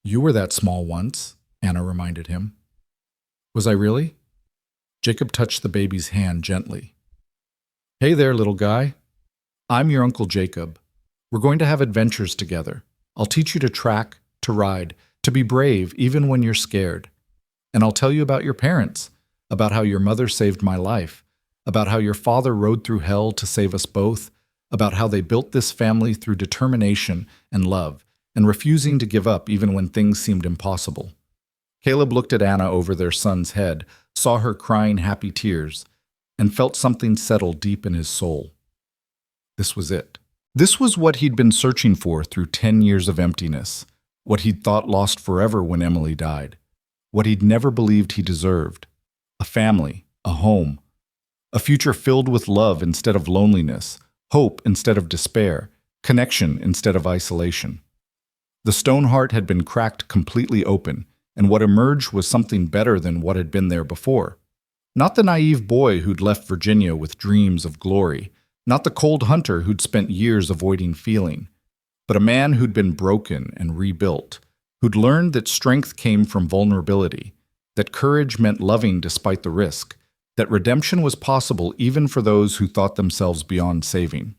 You were that small once, Anna reminded him. Was I really? Jacob touched the baby's hand gently. Hey there, little guy. I'm your Uncle Jacob. We're going to have adventures together. I'll teach you to track, to ride, to be brave even when you're scared. And I'll tell you about your parents, about how your mother saved my life, about how your father rode through hell to save us both, about how they built this family through determination and love, and refusing to give up even when things seemed impossible. Caleb looked at Anna over their son's head, saw her crying happy tears, and felt something settle deep in his soul. This was it. This was what he'd been searching for through 10 years of emptiness, what he'd thought lost forever when Emily died, what he'd never believed he deserved. A family, a home, a future filled with love instead of loneliness, hope instead of despair, connection instead of isolation. The stone heart had been cracked completely open, and what emerged was something better than what had been there before. Not the naive boy who'd left Virginia with dreams of glory, not the cold hunter who'd spent years avoiding feeling, but a man who'd been broken and rebuilt, who'd learned that strength came from vulnerability, that courage meant loving despite the risk, that redemption was possible even for those who thought themselves beyond saving.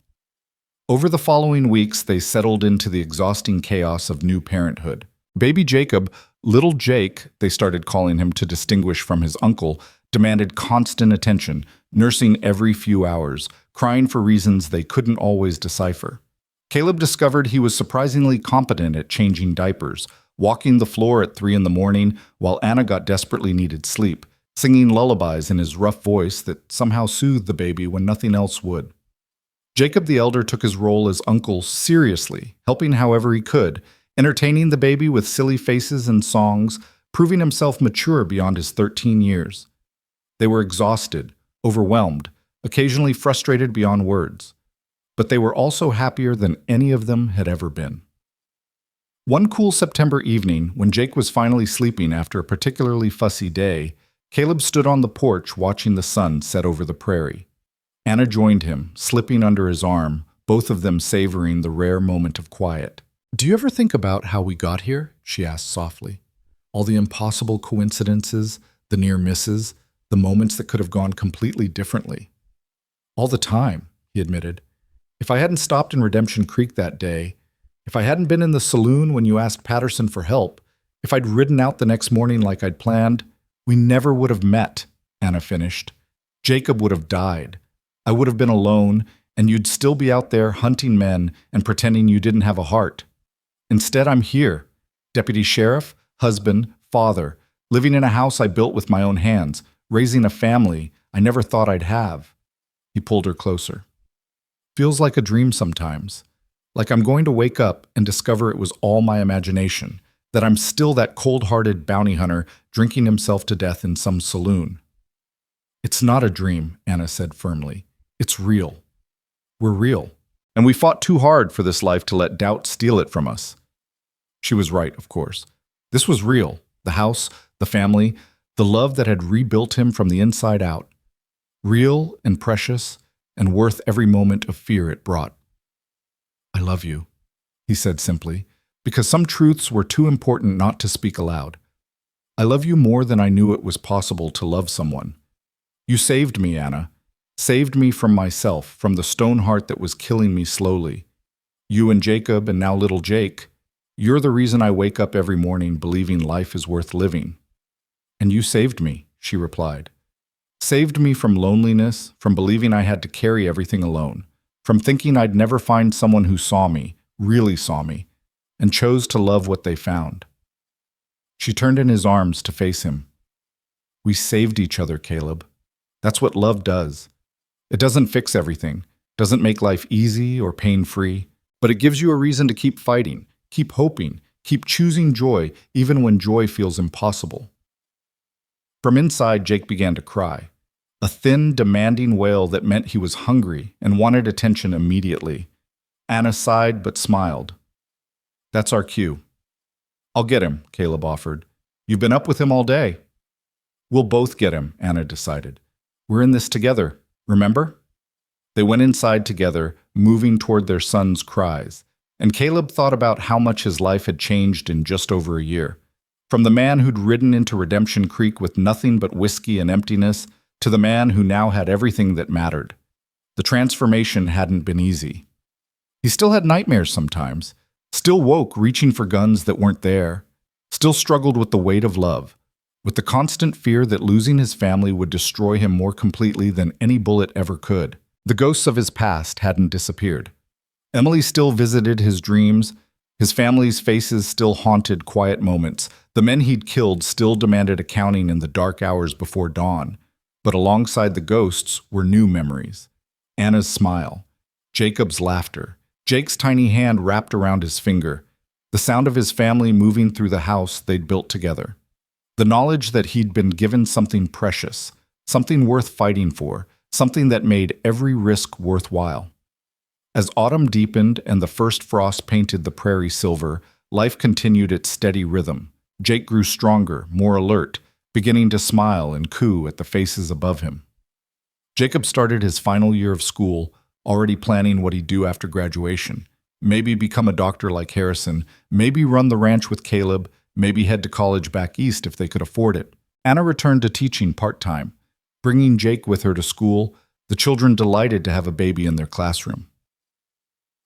Over the following weeks, they settled into the exhausting chaos of new parenthood. Baby Jacob, little Jake, they started calling him to distinguish from his uncle, demanded constant attention, nursing every few hours, crying for reasons they couldn't always decipher. Caleb discovered he was surprisingly competent at changing diapers, walking the floor at 3 a.m, while Anna got desperately needed sleep, singing lullabies in his rough voice that somehow soothed the baby when nothing else would. Jacob the elder took his role as uncle seriously, helping however he could, entertaining the baby with silly faces and songs, proving himself mature beyond his 13 years. They were exhausted, overwhelmed, occasionally frustrated beyond words, but they were also happier than any of them had ever been. One cool September evening, when Jake was finally sleeping after a particularly fussy day, Caleb stood on the porch watching the sun set over the prairie. Anna joined him, slipping under his arm, both of them savoring the rare moment of quiet. "Do you ever think about how we got here?" she asked softly. "All the impossible coincidences, the near misses, the moments that could have gone completely differently." "All the time," he admitted. "If I hadn't stopped in Redemption Creek that day, if I hadn't been in the saloon when you asked Patterson for help, if I'd ridden out the next morning like I'd planned, we never would have met," Anna finished. "Jacob would have died. I would have been alone, and you'd still be out there hunting men and pretending you didn't have a heart. Instead, I'm here, deputy sheriff, husband, father, living in a house I built with my own hands, raising a family I never thought I'd have." He pulled her closer. "Feels like a dream sometimes. Like I'm going to wake up and discover it was all my imagination, that I'm still that cold-hearted bounty hunter drinking himself to death in some saloon. It's not a dream, Anna said firmly. It's real. We're real. And we fought too hard for this life to let doubt steal it from us. She was right, of course. This was real. The house, the family, the love that had rebuilt him from the inside out. Real and precious and worth every moment of fear it brought. I love you, he said simply, because some truths were too important not to speak aloud. I love you more than I knew it was possible to love someone. You saved me, Anna. Saved me from myself, from the stone heart that was killing me slowly. You and Jacob, and now little Jake, you're the reason I wake up every morning believing life is worth living. And you saved me, she replied. Saved me from loneliness, from believing I had to carry everything alone, from thinking I'd never find someone who saw me, really saw me, and chose to love what they found. She turned in his arms to face him. We saved each other, Caleb. That's what love does. It doesn't fix everything, doesn't make life easy or pain-free, but it gives you a reason to keep fighting, keep hoping, keep choosing joy, even when joy feels impossible. From inside, Jake began to cry, a thin, demanding wail that meant he was hungry and wanted attention immediately. Anna sighed but smiled. That's our cue. I'll get him, Caleb offered. You've been up with him all day. We'll both get him, Anna decided. We're in this together, remember? They went inside together, moving toward their son's cries, and Caleb thought about how much his life had changed in just over a year. From the man who'd ridden into Redemption Creek with nothing but whiskey and emptiness, to the man who now had everything that mattered. The transformation hadn't been easy. He still had nightmares sometimes, still woke reaching for guns that weren't there, still struggled with the weight of love, with the constant fear that losing his family would destroy him more completely than any bullet ever could. The ghosts of his past hadn't disappeared. Emily still visited his dreams, his family's faces still haunted quiet moments, the men he'd killed still demanded accounting in the dark hours before dawn, but alongside the ghosts were new memories. Anna's smile, Jacob's laughter, Jake's tiny hand wrapped around his finger, the sound of his family moving through the house they'd built together. The knowledge that he'd been given something precious, something worth fighting for, something that made every risk worthwhile. As autumn deepened and the first frost painted the prairie silver, life continued its steady rhythm. Jake grew stronger, more alert, beginning to smile and coo at the faces above him. Jacob started his final year of school, already planning what he'd do after graduation. Maybe become a doctor like Harrison, maybe run the ranch with Caleb, maybe head to college back east if they could afford it. Anna returned to teaching part-time, bringing Jake with her to school, the children delighted to have a baby in their classroom.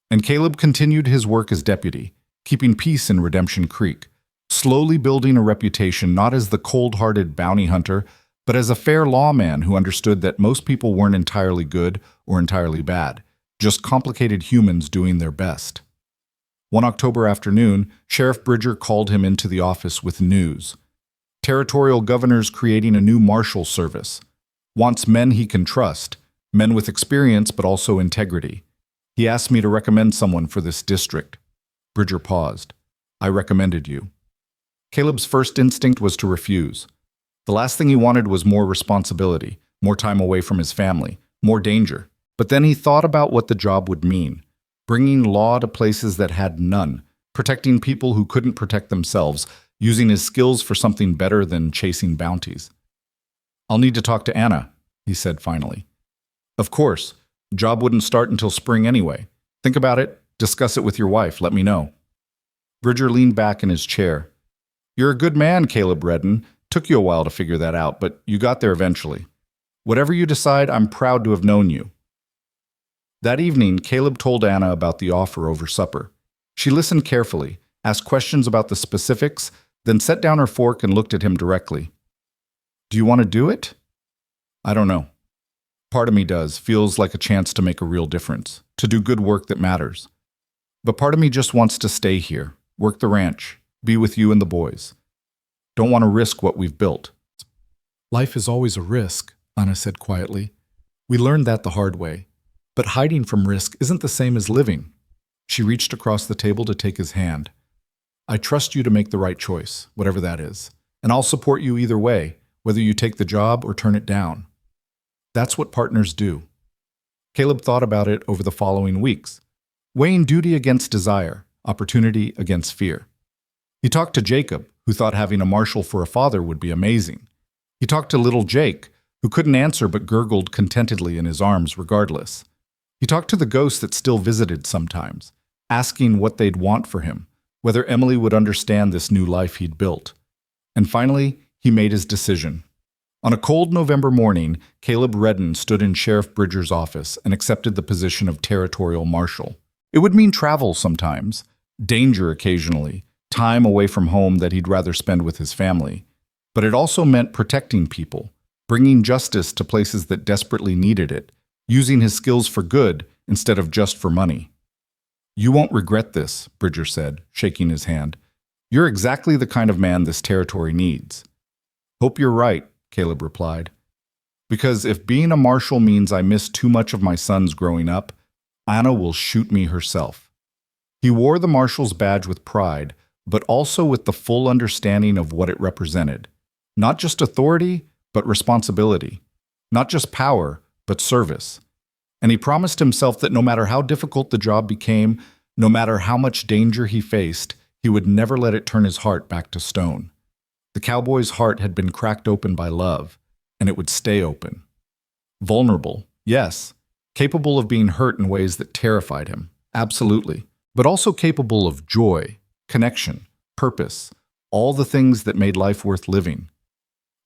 And Caleb continued his work as deputy, keeping peace in Redemption Creek, slowly building a reputation not as the cold-hearted bounty hunter, but as a fair lawman who understood that most people weren't entirely good or entirely bad, just complicated humans doing their best. One October afternoon, Sheriff Bridger called him into the office with news. Territorial governor's creating a new marshal service. Wants men he can trust, men with experience but also integrity. He asked me to recommend someone for this district. Bridger paused. I recommended you. Caleb's first instinct was to refuse. The last thing he wanted was more responsibility, more time away from his family, more danger. But then he thought about what the job would mean. Bringing law to places that had none, protecting people who couldn't protect themselves, using his skills for something better than chasing bounties. I'll need to talk to Anna, he said finally. Of course. Job wouldn't start until spring anyway. Think about it, discuss it with your wife, let me know. Bridger leaned back in his chair. You're a good man, Caleb Redden. Took you a while to figure that out, but you got there eventually. Whatever you decide, I'm proud to have known you. That evening, Caleb told Anna about the offer over supper. She listened carefully, asked questions about the specifics, then set down her fork and looked at him directly. Do you want to do it? I don't know. Part of me does, feels like a chance to make a real difference, to do good work that matters. But part of me just wants to stay here, work the ranch, be with you and the boys. Don't want to risk what we've built. Life is always a risk, Anna said quietly. We learned that the hard way. But hiding from risk isn't the same as living. She reached across the table to take his hand. I trust you to make the right choice, whatever that is, and I'll support you either way, whether you take the job or turn it down. That's what partners do. Caleb thought about it over the following weeks, weighing duty against desire, opportunity against fear. He talked to Jacob, who thought having a marshal for a father would be amazing. He talked to little Jake, who couldn't answer but gurgled contentedly in his arms regardless. He talked to the ghosts that still visited sometimes, asking what they'd want for him, whether Emily would understand this new life he'd built. And finally, he made his decision. On a cold November morning, Caleb Redden stood in Sheriff Bridger's office and accepted the position of territorial marshal. It would mean travel sometimes, danger occasionally, time away from home that he'd rather spend with his family. But it also meant protecting people, bringing justice to places that desperately needed it, using his skills for good instead of just for money. You won't regret this, Bridger said, shaking his hand. You're exactly the kind of man this territory needs. Hope you're right, Caleb replied. Because if being a marshal means I miss too much of my sons growing up, Anna will shoot me herself. He wore the marshal's badge with pride, but also with the full understanding of what it represented. Not just authority, but responsibility. Not just power, but service. And he promised himself that no matter how difficult the job became, no matter how much danger he faced, he would never let it turn his heart back to stone. The cowboy's heart had been cracked open by love, and it would stay open. Vulnerable, yes. Capable of being hurt in ways that terrified him, absolutely. But also capable of joy, connection, purpose, all the things that made life worth living.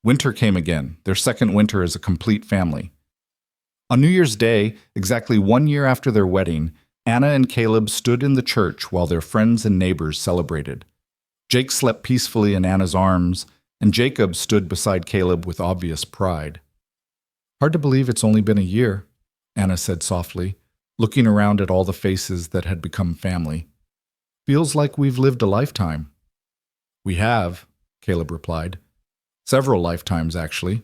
Winter came again, their second winter as a complete family. On New Year's Day, exactly 1 year after their wedding, Anna and Caleb stood in the church while their friends and neighbors celebrated. Jake slept peacefully in Anna's arms, and Jacob stood beside Caleb with obvious pride. Hard to believe it's only been a year, Anna said softly, looking around at all the faces that had become family. Feels like we've lived a lifetime. We have, Caleb replied. Several lifetimes, actually.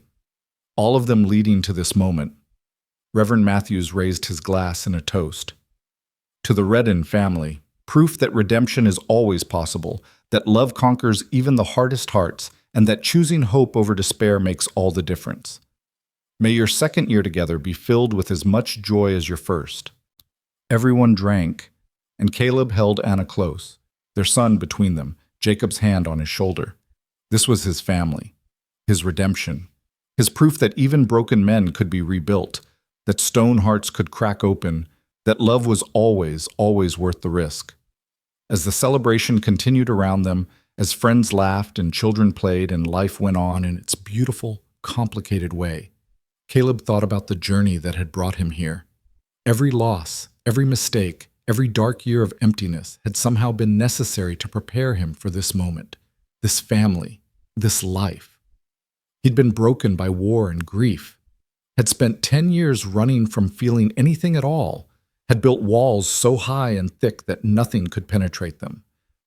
All of them leading to this moment. Reverend Matthews raised his glass in a toast. To the Redden family, proof that redemption is always possible, that love conquers even the hardest hearts, and that choosing hope over despair makes all the difference. May your second year together be filled with as much joy as your first. Everyone drank, and Caleb held Anna close, their son between them, Jacob's hand on his shoulder. This was his family, his redemption, his proof that even broken men could be rebuilt, that stone hearts could crack open, that love was always, always worth the risk. As the celebration continued around them, as friends laughed and children played and life went on in its beautiful, complicated way, Caleb thought about the journey that had brought him here. Every loss, every mistake, every dark year of emptiness had somehow been necessary to prepare him for this moment, this family, this life. He'd been broken by war and grief, had spent 10 years running from feeling anything at all, had built walls so high and thick that nothing could penetrate them.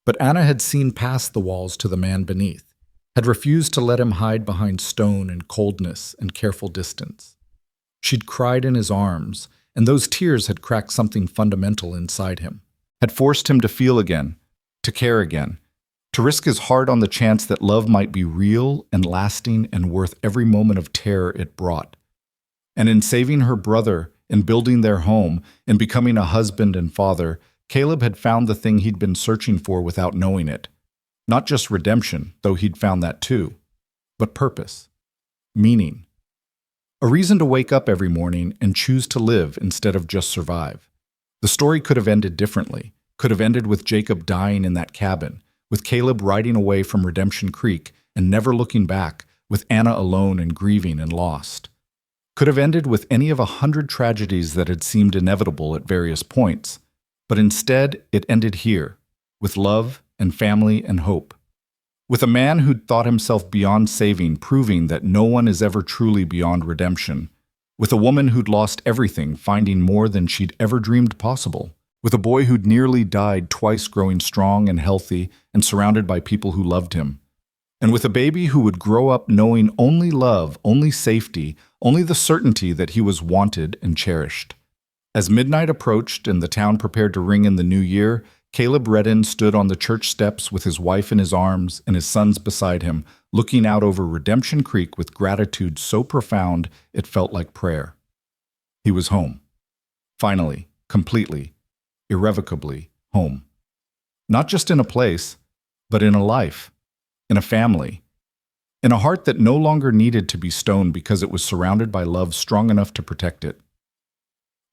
But Anna had seen past the walls to the man beneath, had refused to let him hide behind stone and coldness and careful distance. She'd cried in his arms, and those tears had cracked something fundamental inside him, had forced him to feel again, to care again, to risk his heart on the chance that love might be real and lasting and worth every moment of terror it brought. And in saving her brother, in building their home, in becoming a husband and father, Caleb had found the thing he'd been searching for without knowing it. Not just redemption, though he'd found that too, but purpose, meaning. A reason to wake up every morning and choose to live instead of just survive. The story could have ended differently, could have ended with Jacob dying in that cabin, with Caleb riding away from Redemption Creek and never looking back, with Anna alone and grieving and lost. Could have ended with any of 100 tragedies that had seemed inevitable at various points, but instead it ended here, with love and family and hope. With a man who'd thought himself beyond saving, proving that no one is ever truly beyond redemption. With a woman who'd lost everything, finding more than she'd ever dreamed possible. With a boy who'd nearly died twice, growing strong and healthy and surrounded by people who loved him. And with a baby who would grow up knowing only love, only safety, only the certainty that he was wanted and cherished. As midnight approached and the town prepared to ring in the new year, Caleb Redden stood on the church steps with his wife in his arms and his sons beside him, looking out over Redemption Creek with gratitude so profound it felt like prayer. He was home. Finally, completely, irrevocably home. Not just in a place, but in a life, in a family, in a heart that no longer needed to be stoned because it was surrounded by love strong enough to protect it.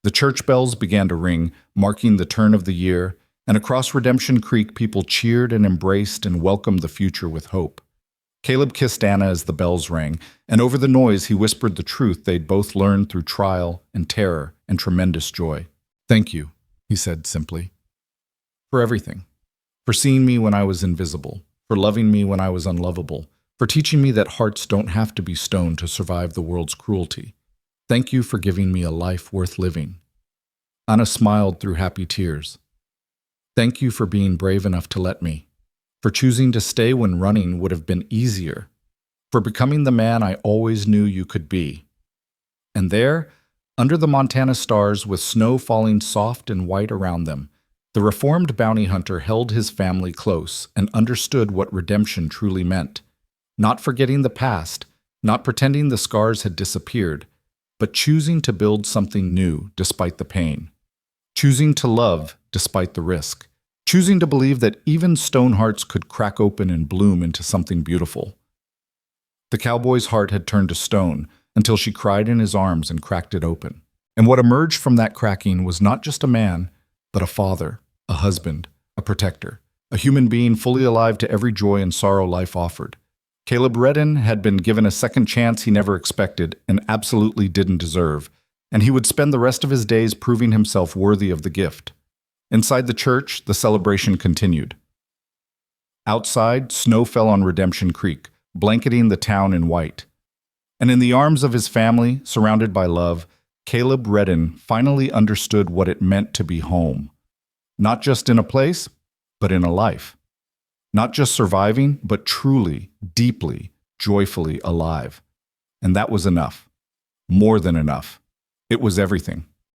The church bells began to ring, marking the turn of the year, and across Redemption Creek people cheered and embraced and welcomed the future with hope. Caleb kissed Anna as the bells rang, and over the noise he whispered the truth they'd both learned through trial and terror and tremendous joy. "Thank you," he said simply, "for everything. For seeing me when I was invisible, for loving me when I was unlovable, for teaching me that hearts don't have to be stoned to survive the world's cruelty. Thank you for giving me a life worth living." Anna smiled through happy tears. "Thank you for being brave enough to let me, for choosing to stay when running would have been easier, for becoming the man I always knew you could be." And there, under the Montana stars with snow falling soft and white around them, the reformed bounty hunter held his family close and understood what redemption truly meant. Not forgetting the past, not pretending the scars had disappeared, but choosing to build something new despite the pain. Choosing to love despite the risk. Choosing to believe that even stone hearts could crack open and bloom into something beautiful. The cowboy's heart had turned to stone until she cried in his arms and cracked it open. And what emerged from that cracking was not just a man, but a father, a husband, a protector, a human being fully alive to every joy and sorrow life offered. Caleb Redden had been given a second chance he never expected and absolutely didn't deserve, and he would spend the rest of his days proving himself worthy of the gift. Inside the church, the celebration continued. Outside, snow fell on Redemption Creek, blanketing the town in white. And in the arms of his family, surrounded by love, Caleb Redden finally understood what it meant to be home. Not just in a place, but in a life. Not just surviving, but truly, deeply, joyfully alive. And that was enough. More than enough. It was everything.